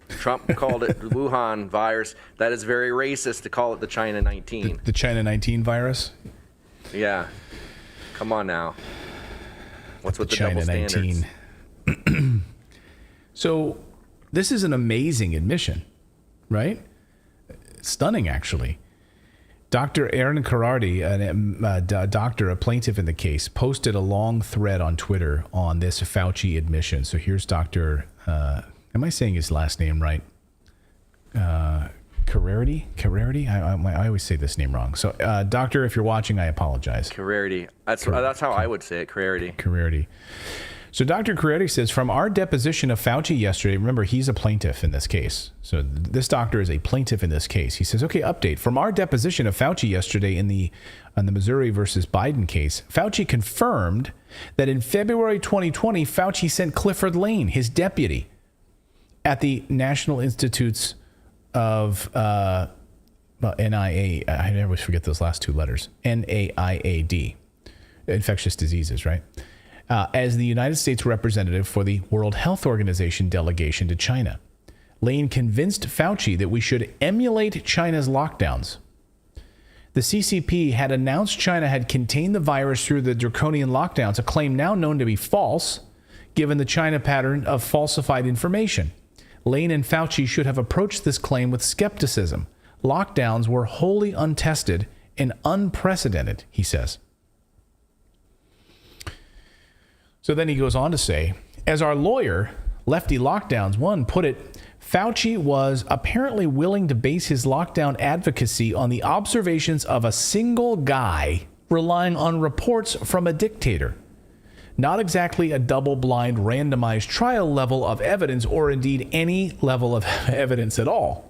Trump called it the Wuhan virus. That is very racist to call it the China 19. The China 19 virus? Yeah. Come on now. What's with the China double standards? 19. So this is an amazing admission, right? Stunning, actually. Dr. Aaron Karardi, a plaintiff in the case, posted a long thread on Twitter on this Fauci admission. So here's Dr. Am I saying his last name right? Karardi? I always say this name wrong. So, doctor, if you're watching, I apologize. Karardi. That's how I would say it, Karardi. Karardi. So Dr. Karardi says, from our deposition of Fauci yesterday, remember, he's a plaintiff in this case. So this doctor is a plaintiff in this case. He says, okay, update. From our deposition of Fauci yesterday on the Missouri versus Biden case, Fauci confirmed that in February 2020, Fauci sent Clifford Lane, his deputy, at the National Institutes of NIA, I always forget those last two letters, NAIAD, infectious diseases, right? As the United States representative for the World Health Organization delegation to China. Lane convinced Fauci that we should emulate China's lockdowns. The CCP had announced China had contained the virus through the draconian lockdowns, a claim now known to be false, given the China pattern of falsified information. Lane and Fauci should have approached this claim with skepticism. Lockdowns were wholly untested and unprecedented, he says. So then he goes on to say, as our lawyer, Lefty Lockdowns 1, put it, Fauci was apparently willing to base his lockdown advocacy on the observations of a single guy relying on reports from a dictator. Not exactly a double-blind randomized trial level of evidence, or indeed any level of evidence at all.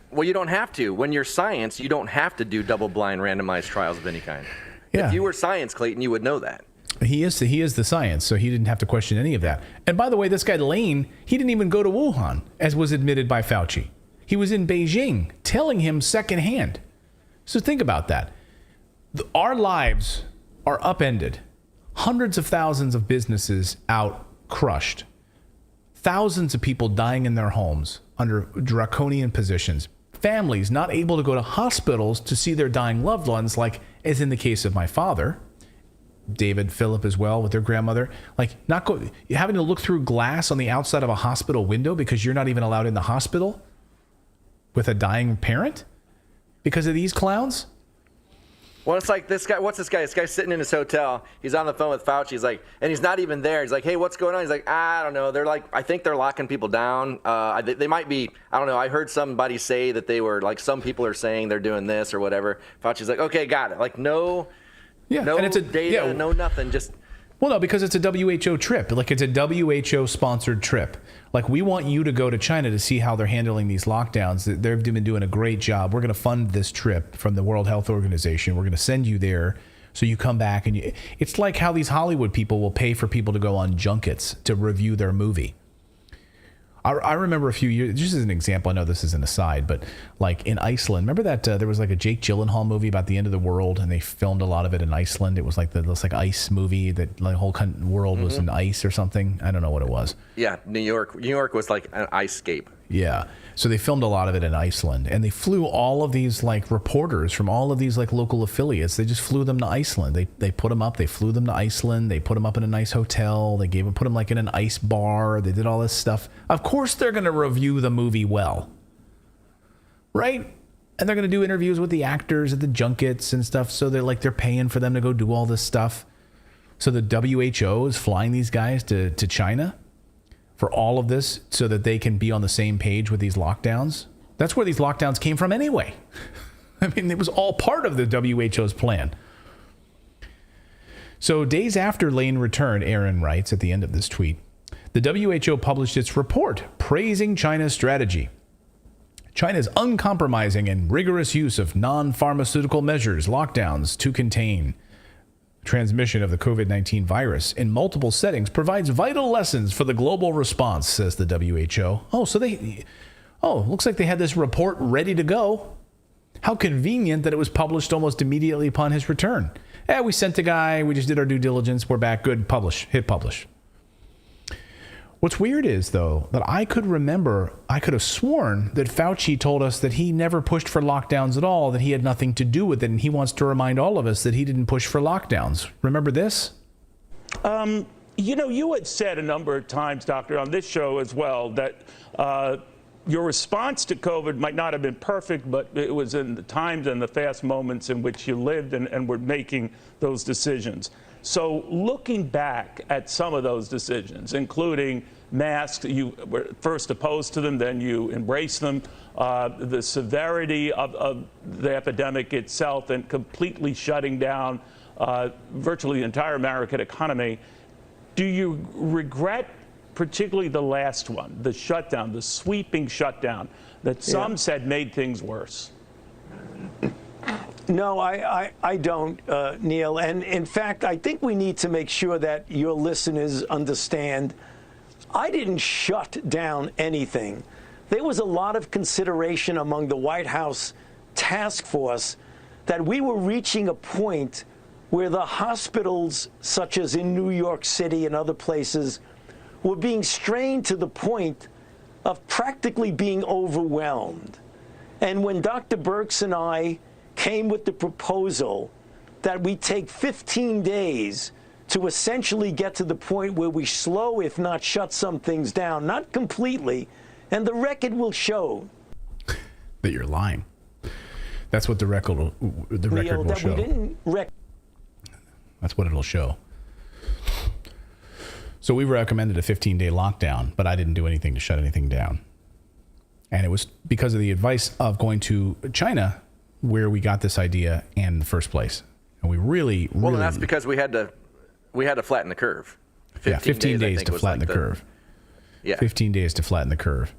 Well, you don't have to. When you're science, you don't have to do double-blind randomized trials of any kind. Yeah. If you were science, Clayton, you would know that. He is the science, so he didn't have to question any of that. And by the way, this guy Lane, he didn't even go to Wuhan, as was admitted by Fauci. He was in Beijing, telling him secondhand. So think about that. Our lives are upended. Hundreds of thousands of businesses out crushed. Thousands of people dying in their homes under draconian positions. Families not able to go to hospitals to see their dying loved ones, like as in the case of my father, David, Philip as well, with their grandmother, having to look through glass on the outside of a hospital window because you're not even allowed in the hospital with a dying parent because of these clowns. Well, it's like this guy. What's this guy? This guy's sitting in his hotel. He's on the phone with Fauci. He's like, and he's not even there. He's like, hey, what's going on? He's like, I don't know. They're like, I think they're locking people down. They might be. I don't know. I heard somebody say that they were like, some people are saying they're doing this or whatever. Fauci's like, okay, got it. Like, no data, no nothing. Just. Well, no, because it's a WHO trip. Like, it's a WHO-sponsored trip. Like, we want you to go to China to see how they're handling these lockdowns. They've been doing a great job. We're going to fund this trip from the World Health Organization. We're going to send you there so you come back. And it's like how these Hollywood people will pay for people to go on junkets to review their movie. I remember a few years, just as an example, I know this is an aside, but like in Iceland, remember that there was like a Jake Gyllenhaal movie about the end of the world, and they filmed a lot of it in Iceland. It was like this like ice movie that like the whole world was in ice or something. I don't know what it was. Yeah, New York was like an ice scape. Yeah. So they filmed a lot of it in Iceland, and they flew all of these like reporters from all of these like local affiliates. They just flew them to Iceland. They put them up. They flew them to Iceland. They put them up in a nice hotel. They put them like in an ice bar. They did all this stuff. Of course, they're going to review the movie well, right? And they're going to do interviews with the actors at the junkets and stuff. So they're paying for them to go do all this stuff. So the WHO is flying these guys to China for all of this so that they can be on the same page with these lockdowns. That's where these lockdowns came from anyway. I mean, it was all part of the WHO's plan. So days after Lane returned, Aaron writes at the end of this tweet, the WHO published its report praising China's strategy. China's uncompromising and rigorous use of non-pharmaceutical measures, lockdowns to contain transmission of the COVID-19 virus in multiple settings provides vital lessons for the global response, says the WHO. Looks like they had this report ready to go. How convenient that it was published almost immediately upon his return. We sent a guy, we just did our due diligence, we're back, good, publish, hit publish. What's weird is, though, that I could have sworn that Fauci told us that he never pushed for lockdowns at all, that he had nothing to do with it, and he wants to remind all of us that he didn't push for lockdowns. Remember this? You had said a number of times, Doctor, on this show as well, that your response to COVID might not have been perfect, but it was in the times and the fast moments in which you lived and were making those decisions. So looking back at some of those decisions, including masks, you were first opposed to them, then you embraced them, the severity of the epidemic itself and completely shutting down virtually the entire American economy. Do you regret particularly the last one, the shutdown, the sweeping shutdown that some said made things worse? No, I don't, Neil. And in fact, I think we need to make sure that your listeners understand I didn't shut down anything. There was a lot of consideration among the White House task force that we were reaching a point where the hospitals, such as in New York City and other places, were being strained to the point of practically being overwhelmed. And when Dr. Birx and I came with the proposal that we take 15 days to essentially get to the point where we slow, if not shut some things down, not completely, and the record will show that you're lying. That's what the record will show. That's what it'll show. So we recommended a 15-day lockdown, but I didn't do anything to shut anything down. And it was because of the advice of going to China where we got this idea in the first place. And we really and that's because we had to flatten the curve. 15 days to flatten the curve. Yeah. 15 days to flatten the curve.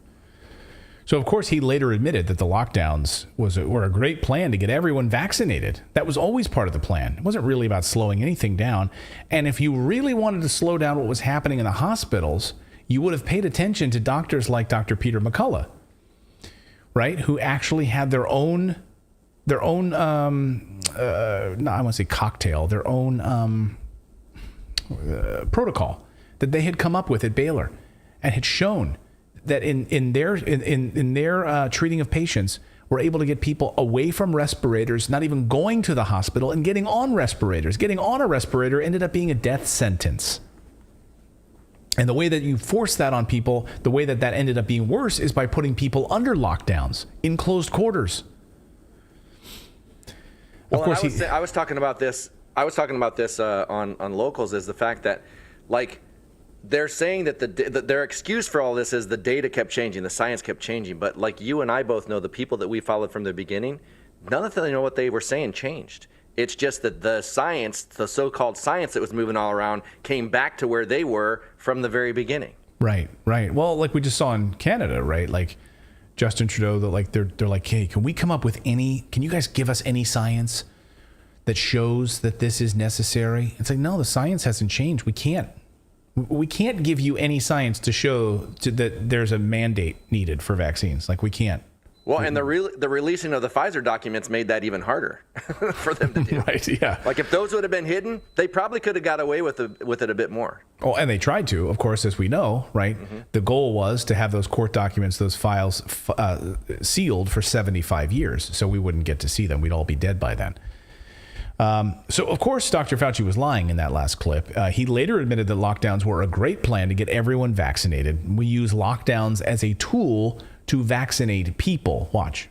So, of course, he later admitted that the lockdowns were a great plan to get everyone vaccinated. That was always part of the plan. It wasn't really about slowing anything down. And if you really wanted to slow down what was happening in the hospitals, you would have paid attention to doctors like Dr. Peter McCullough, right, who actually had their own I want to say cocktail, their own protocol that they had come up with at Baylor and had shown that in their treating of patients, were able to get people away from respirators, not even going to the hospital, and getting on respirators. Getting on a respirator ended up being a death sentence. And the way that you force that on people, the way that ended up being worse is by putting people under lockdowns in closed quarters. Well, of course, I was talking about this. On Locals is the fact that, like, they're saying that their excuse for all this is the data kept changing, the science kept changing. But like you and I both know, the people that we followed from the beginning, none of them know what they were saying changed. It's just that the science, the so-called science that was moving all around, came back to where they were from the very beginning. Right. Well, like we just saw in Canada, right? Like Justin Trudeau, they're like, hey, can you guys give us any science that shows that this is necessary? It's like, no, the science hasn't changed. We can't We can't give you any science to show that there's a mandate needed for vaccines. Like, we can't. Well, and the releasing of the Pfizer documents made that even harder for them to do. Right, yeah. Like, if those would have been hidden, they probably could have got away with it a bit more. Oh, and they tried to, of course, as we know, right? Mm-hmm. The goal was to have those court documents, those files sealed for 75 years, so we wouldn't get to see them. We'd all be dead by then. So, of course, Dr. Fauci was lying in that last clip. He later admitted that lockdowns were a great plan to get everyone vaccinated. We use lockdowns as a tool to vaccinate people. Watch.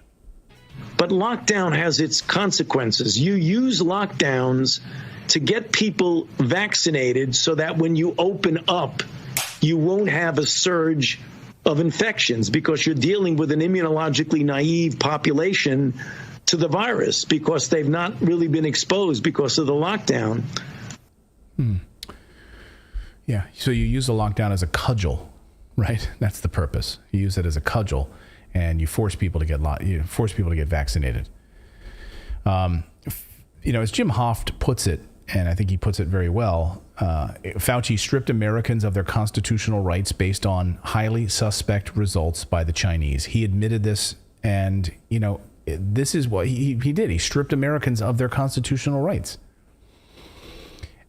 But lockdown has its consequences. You use lockdowns to get people vaccinated so that when you open up, you won't have a surge of infections because you're dealing with an immunologically naive population to the virus because they've not really been exposed because of the lockdown. Yeah, so you use the lockdown as a cudgel, right? That's the purpose. You use it as a cudgel, and you force people to get vaccinated. As Jim Hoft puts it, and I think he puts it very well, Fauci stripped Americans of their constitutional rights based on highly suspect results by the Chinese. He admitted this, and this is what he did. He stripped Americans of their constitutional rights.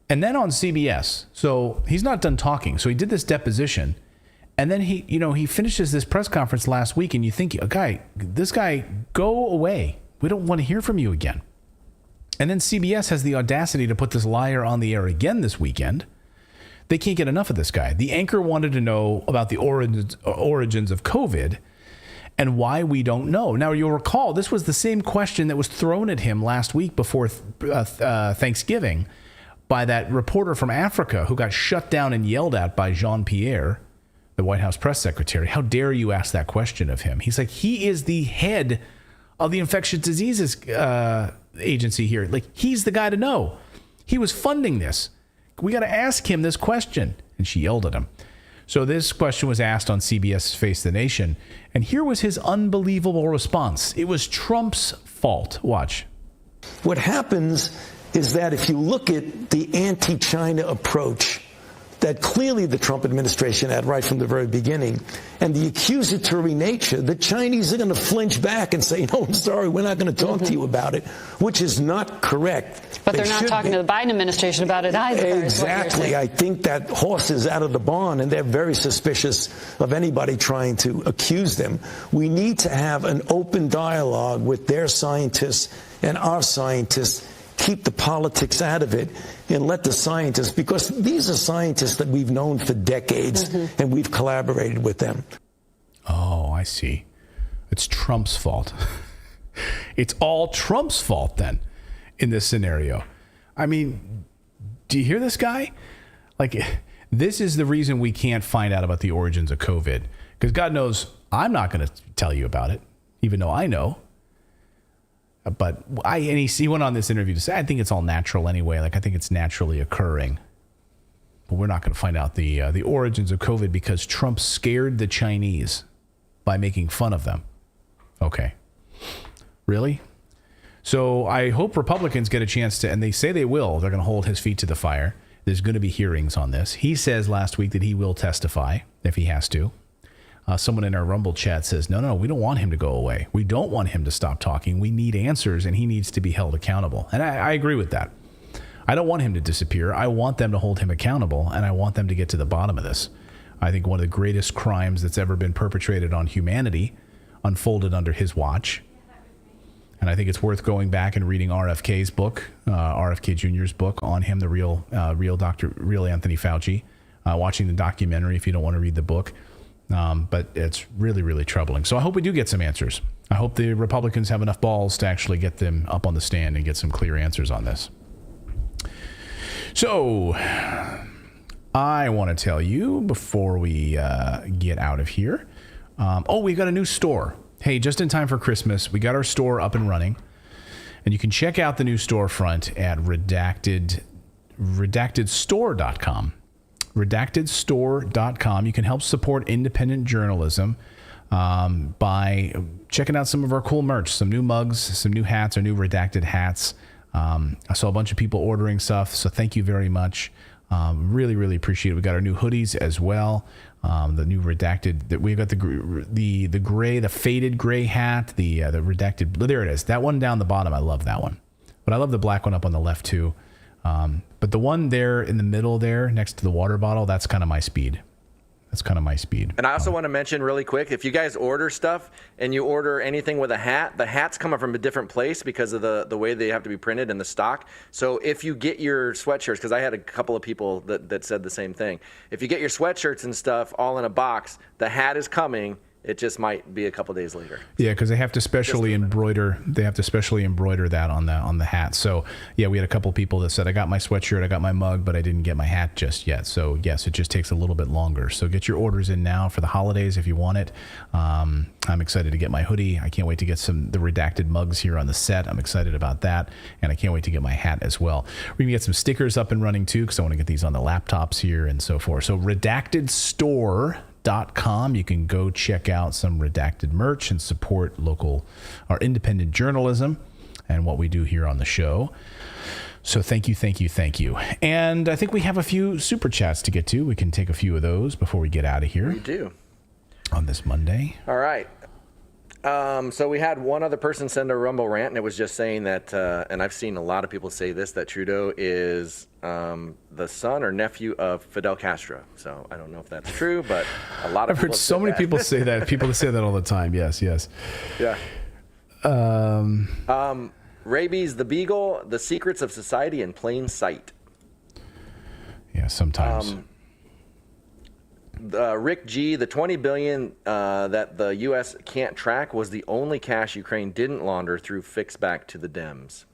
And then on CBS, so he's not done talking. So he did this deposition, and then he finishes this press conference last week, and you think, this guy, go away. We don't want to hear from you again. And then CBS has the audacity to put this liar on the air again this weekend. They can't get enough of this guy. The anchor wanted to know about the origins of COVID and why we don't know. Now, you'll recall, this was the same question that was thrown at him last week before Thanksgiving by that reporter from Africa who got shut down and yelled at by Jean-Pierre, the White House press secretary. How dare you ask that question of him? He's like, he is the head of the infectious diseases agency here. Like, he's the guy to know. He was funding this. We got to ask him this question. And she yelled at him. So this question was asked on CBS's Face the Nation, and here was his unbelievable response. It was Trump's fault. Watch. What happens is that if you look at the anti-China approach that clearly the Trump administration had right from the very beginning, and the accusatory nature, the Chinese are going to flinch back and say, no, I'm sorry, we're not going to talk to you about it, which is not correct. But they're not talking to the Biden administration about it either. Exactly. I think that horse is out of the barn, and they're very suspicious of anybody trying to accuse them. We need to have an open dialogue with their scientists and our scientists. Keep the politics out of it and let the scientists, because these are scientists that we've known for decades and we've collaborated with them. Oh, I see. It's Trump's fault. It's all Trump's fault then in this scenario. I mean, do you hear this guy? Like, this is the reason we can't find out about the origins of COVID, because God knows I'm not going to tell you about it, even though I know. But he went on this interview to say, I think it's all natural anyway. Like, I think it's naturally occurring. But we're not going to find out the origins of COVID because Trump scared the Chinese by making fun of them. Okay. Really? So I hope Republicans get a chance to, and they say they will, they're going to hold his feet to the fire. There's going to be hearings on this. He says last week that he will testify if he has to. Someone in our Rumble chat says, no, we don't want him to go away. We don't want him to stop talking. We need answers, and he needs to be held accountable. And I agree with that. I don't want him to disappear. I want them to hold him accountable, and I want them to get to the bottom of this. I think one of the greatest crimes that's ever been perpetrated on humanity unfolded under his watch. And I think it's worth going back and reading RFK's book, RFK Jr.'s book on him, the real Anthony Fauci, watching the documentary if you don't want to read the book. But it's really, really troubling. So I hope we do get some answers. I hope the Republicans have enough balls to actually get them up on the stand and get some clear answers on this. So I want to tell you before we get out of here. We got a new store. Hey, just in time for Christmas, we got our store up and running. And you can check out the new storefront at redactedstore.com. Redactedstore.com. You can help support independent journalism by checking out some of our cool merch, some new mugs, some new hats, our new redacted hats. I saw a bunch of people ordering stuff, so thank you very much. Really, really appreciate it. We got our new hoodies as well. The new redacted. We've got the gray, the faded gray hat. The redacted. There it is. That one down the bottom. I love that one. But I love the black one up on the left too. But the one there in the middle there next to the water bottle, that's kind of my speed. That's kind of my speed. And I also want to mention really quick, if you guys order stuff and you order anything with a hat, the hat's coming from a different place because of the way they have to be printed in the stock. So if you get your sweatshirts, because I had a couple of people that said the same thing. If you get your sweatshirts and stuff all in a box, the hat is coming. It just might be a couple days later. Yeah, because they have to specially embroider. They have to specially embroider that on the hat. So yeah, we had a couple people that said, "I got my sweatshirt, I got my mug, but I didn't get my hat just yet." So yes, it just takes a little bit longer. So get your orders in now for the holidays if you want it. I'm excited to get my hoodie. I can't wait to get the redacted mugs here on the set. I'm excited about that, and I can't wait to get my hat as well. We're gonna get some stickers up and running too, because I want to get these on the laptops here and so forth. So redactedstore.com. You can go check out some redacted merch and support our independent journalism and what we do here on the show. So thank you. And I think we have a few super chats to get to. We can take a few of those before we get out of here. We do. On this Monday. All right. So we had one other person send a Rumble rant, and it was just saying that, and I've seen a lot of people say this, that Trudeau is the son or nephew of Fidel Castro. So I don't know if that's true, but a lot of I've heard so many people say that. People say that all the time. Yes. Yeah. Rabies the Beagle, The Secrets of Society in Plain Sight. Yeah, sometimes. Rick G, the $20 billion that the U.S. can't track was the only cash Ukraine didn't launder through fix back to the Dems.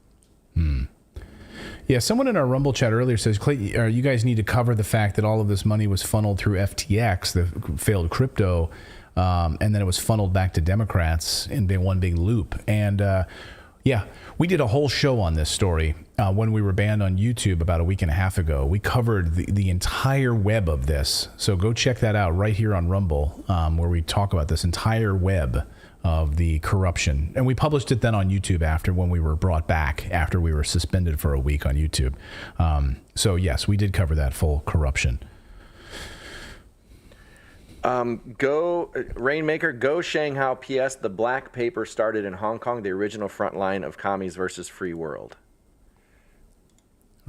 Yeah, someone in our Rumble chat earlier says, Clayton, you guys need to cover the fact that all of this money was funneled through FTX, the failed crypto, and then it was funneled back to Democrats in one big loop. And yeah, we did a whole show on this story when we were banned on YouTube about a week and a half ago. We covered the entire web of this. So go check that out right here on Rumble, where we talk about this entire web of the corruption. And we published it then on YouTube when we were brought back, after we were suspended for a week on YouTube. So yes, we did cover that full corruption. Rainmaker, go Shanghai. PS, the black paper started in Hong Kong, the original front line of commies versus free world.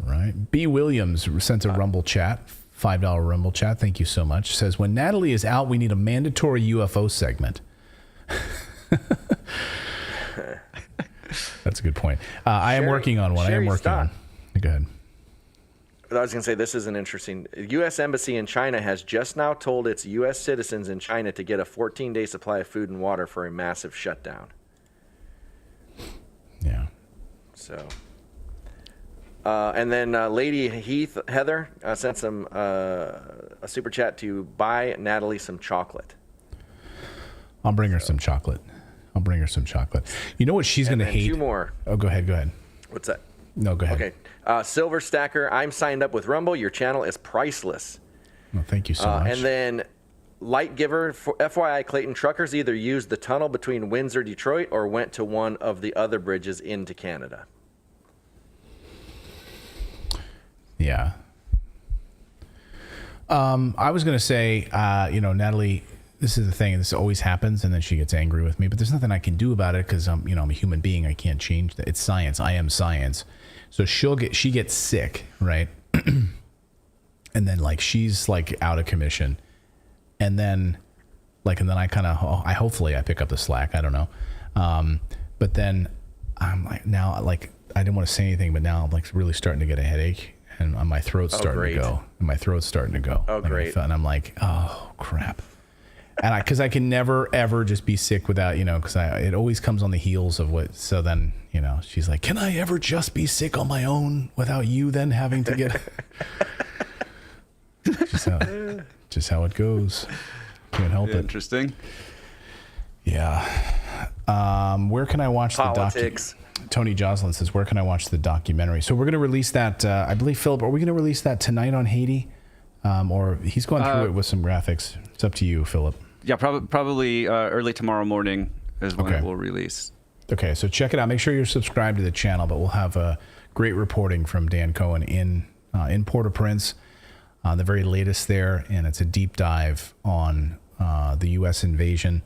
All right. B. Williams sent a Rumble chat, $5 Rumble chat. Thank you so much. Says, when Natali is out, we need a mandatory UFO segment. That's a good point. I am working on one. Go ahead. I was going to say, this is an interesting. U.S. Embassy in China has just now told its U.S. citizens in China to get a 14-day supply of food and water for a massive shutdown. Yeah. So, and then Lady Heather sent a super chat to buy Natali some chocolate. I'll bring her some chocolate. You know what she's going to hate? Two more. Oh, go ahead. What's that? No, go ahead. Okay. Silver Stacker, I'm signed up with Rumble. Your channel is priceless. Well, thank you so much. And then Light Giver, FYI, Clayton Truckers either used the tunnel between Windsor, Detroit, or went to one of the other bridges into Canada. Yeah. I was going to say, Natali, this is the thing. This always happens, and then she gets angry with me. But there's nothing I can do about it because I'm a human being. I can't change that. It's science. I am science. So she gets sick, right? And then she's out of commission, and then I kind of hopefully I pick up the slack. I don't know, but then I'm now I didn't want to say anything, but now I'm really starting to get a headache, and my throat's starting to go. Oh, great! And I'm like, oh crap. And because I can never ever just be sick without because it always comes on the heels of what. So then she's like, can I ever just be sick on my own without you then having to get? just how it goes. Can't help it. Interesting. Yeah. Where can I watch politics? Tony Joslin says, where can I watch the documentary? So we're going to release that. I believe, Philip, are we going to release that tonight on Haiti? Or he's going through it with some graphics. It's up to you, Philip. Yeah, probably early tomorrow morning is when it will release. Okay, so check it out. Make sure you're subscribed to the channel, but we'll have great reporting from Dan Cohen in Port-au-Prince. the very latest there, and it's a deep dive on the U.S. invasion,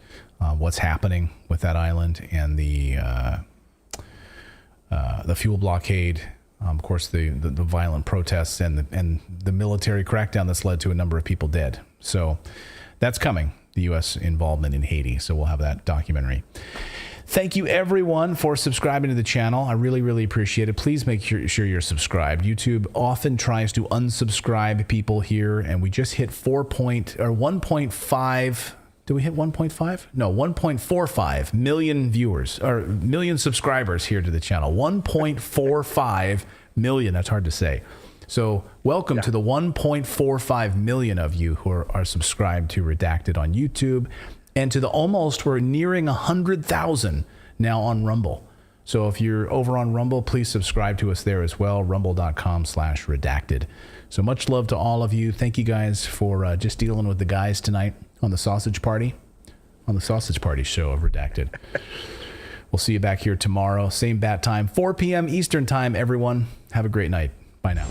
what's happening with that island, and the fuel blockade, of course, the violent protests and the military crackdown that's led to a number of people dead. So that's coming, the U.S. involvement in Haiti. So we'll have that documentary. Thank you, everyone, for subscribing to the channel. I really, really appreciate it. Please make sure you're subscribed. YouTube often tries to unsubscribe people here, and we just hit 1.5. Did we hit 1.5? No, 1.45 million viewers, or million subscribers here to the channel. 1.45 million. That's hard to say. So welcome to the 1.45 million of you who are subscribed to Redacted on YouTube, and to the we're nearing 100,000 now on Rumble. So if you're over on Rumble, please subscribe to us there as well, rumble.com/redacted. So much love to all of you. Thank you guys for just dealing with the guys tonight on the Sausage Party show of Redacted. We'll see you back here tomorrow, same bat time, 4 p.m. Eastern time, everyone. Have a great night. Bye now.